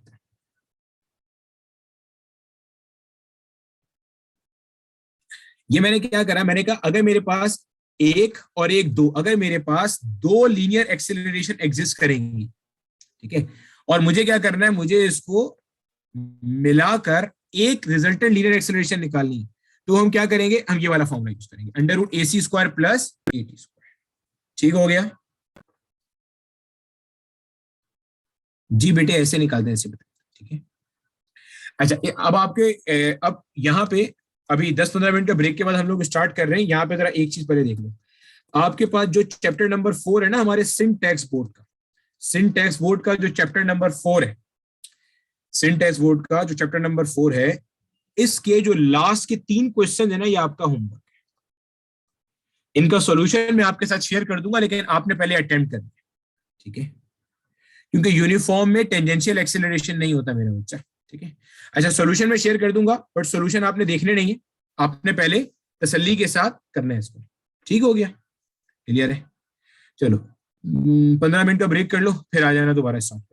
ये मैंने क्या करा, मैंने कहा अगर मेरे पास एक और एक दो, अगर मेरे पास दो लीनियर एक्सेलरेशन एग्जिस्ट करेंगी, ठीक है, और मुझे क्या करना है? मुझे इसको मिलाकर एक रिजल्टेंट लीनियर एक्सेलरेशन निकालनी है, तो हम क्या करेंगे? हम ये वाला फॉर्मूला यूज करेंगे, under root AC square plus AT square. ठीक हो गया जी बेटे? ऐसे निकालते हैं, ऐसे बताते हैं। ठीक है, अच्छा अब अब यहाँ पे अभी 10-15 मिनट के ब्रेक के बाद हम लोग स्टार्ट कर रहे हैं। यहाँ पे जरा एक चीज पहले देख लो, आपके पास जो चैप्टर नंबर 4 है ना हमारे सिंटैक्स बोर्ड का, सिंटैक्स बोर्ड का जो चैप्टर नंबर 4 है, सिंटैक्स बोर्ड का जो चैप्टर नंबर 4 है, इसके जो लास्ट के 3 क्वेश्चन है ना, ये आपका होमवर्क है। इनका सॉल्यूशन मैं आपके साथ शेयर कर दूंगा, लेकिन आपने पहले अटेम्प्ट करना है। ठीक है, क्योंकि यूनिफॉर्म में टेंजेंशियल एक्सेलरेशन नहीं होता मेरा बच्चा। ठीक है, अच्छा सॉल्यूशन में शेयर कर दूंगा, बट सॉल्यूशन आपने देखने नहीं है, आपने पहले तसल्ली के साथ करना है इसको। ठीक हो गया? क्लियर है? चलो 15 मिनट का ब्रेक कर लो, फिर आ जाना दोबारा स्टार्ट।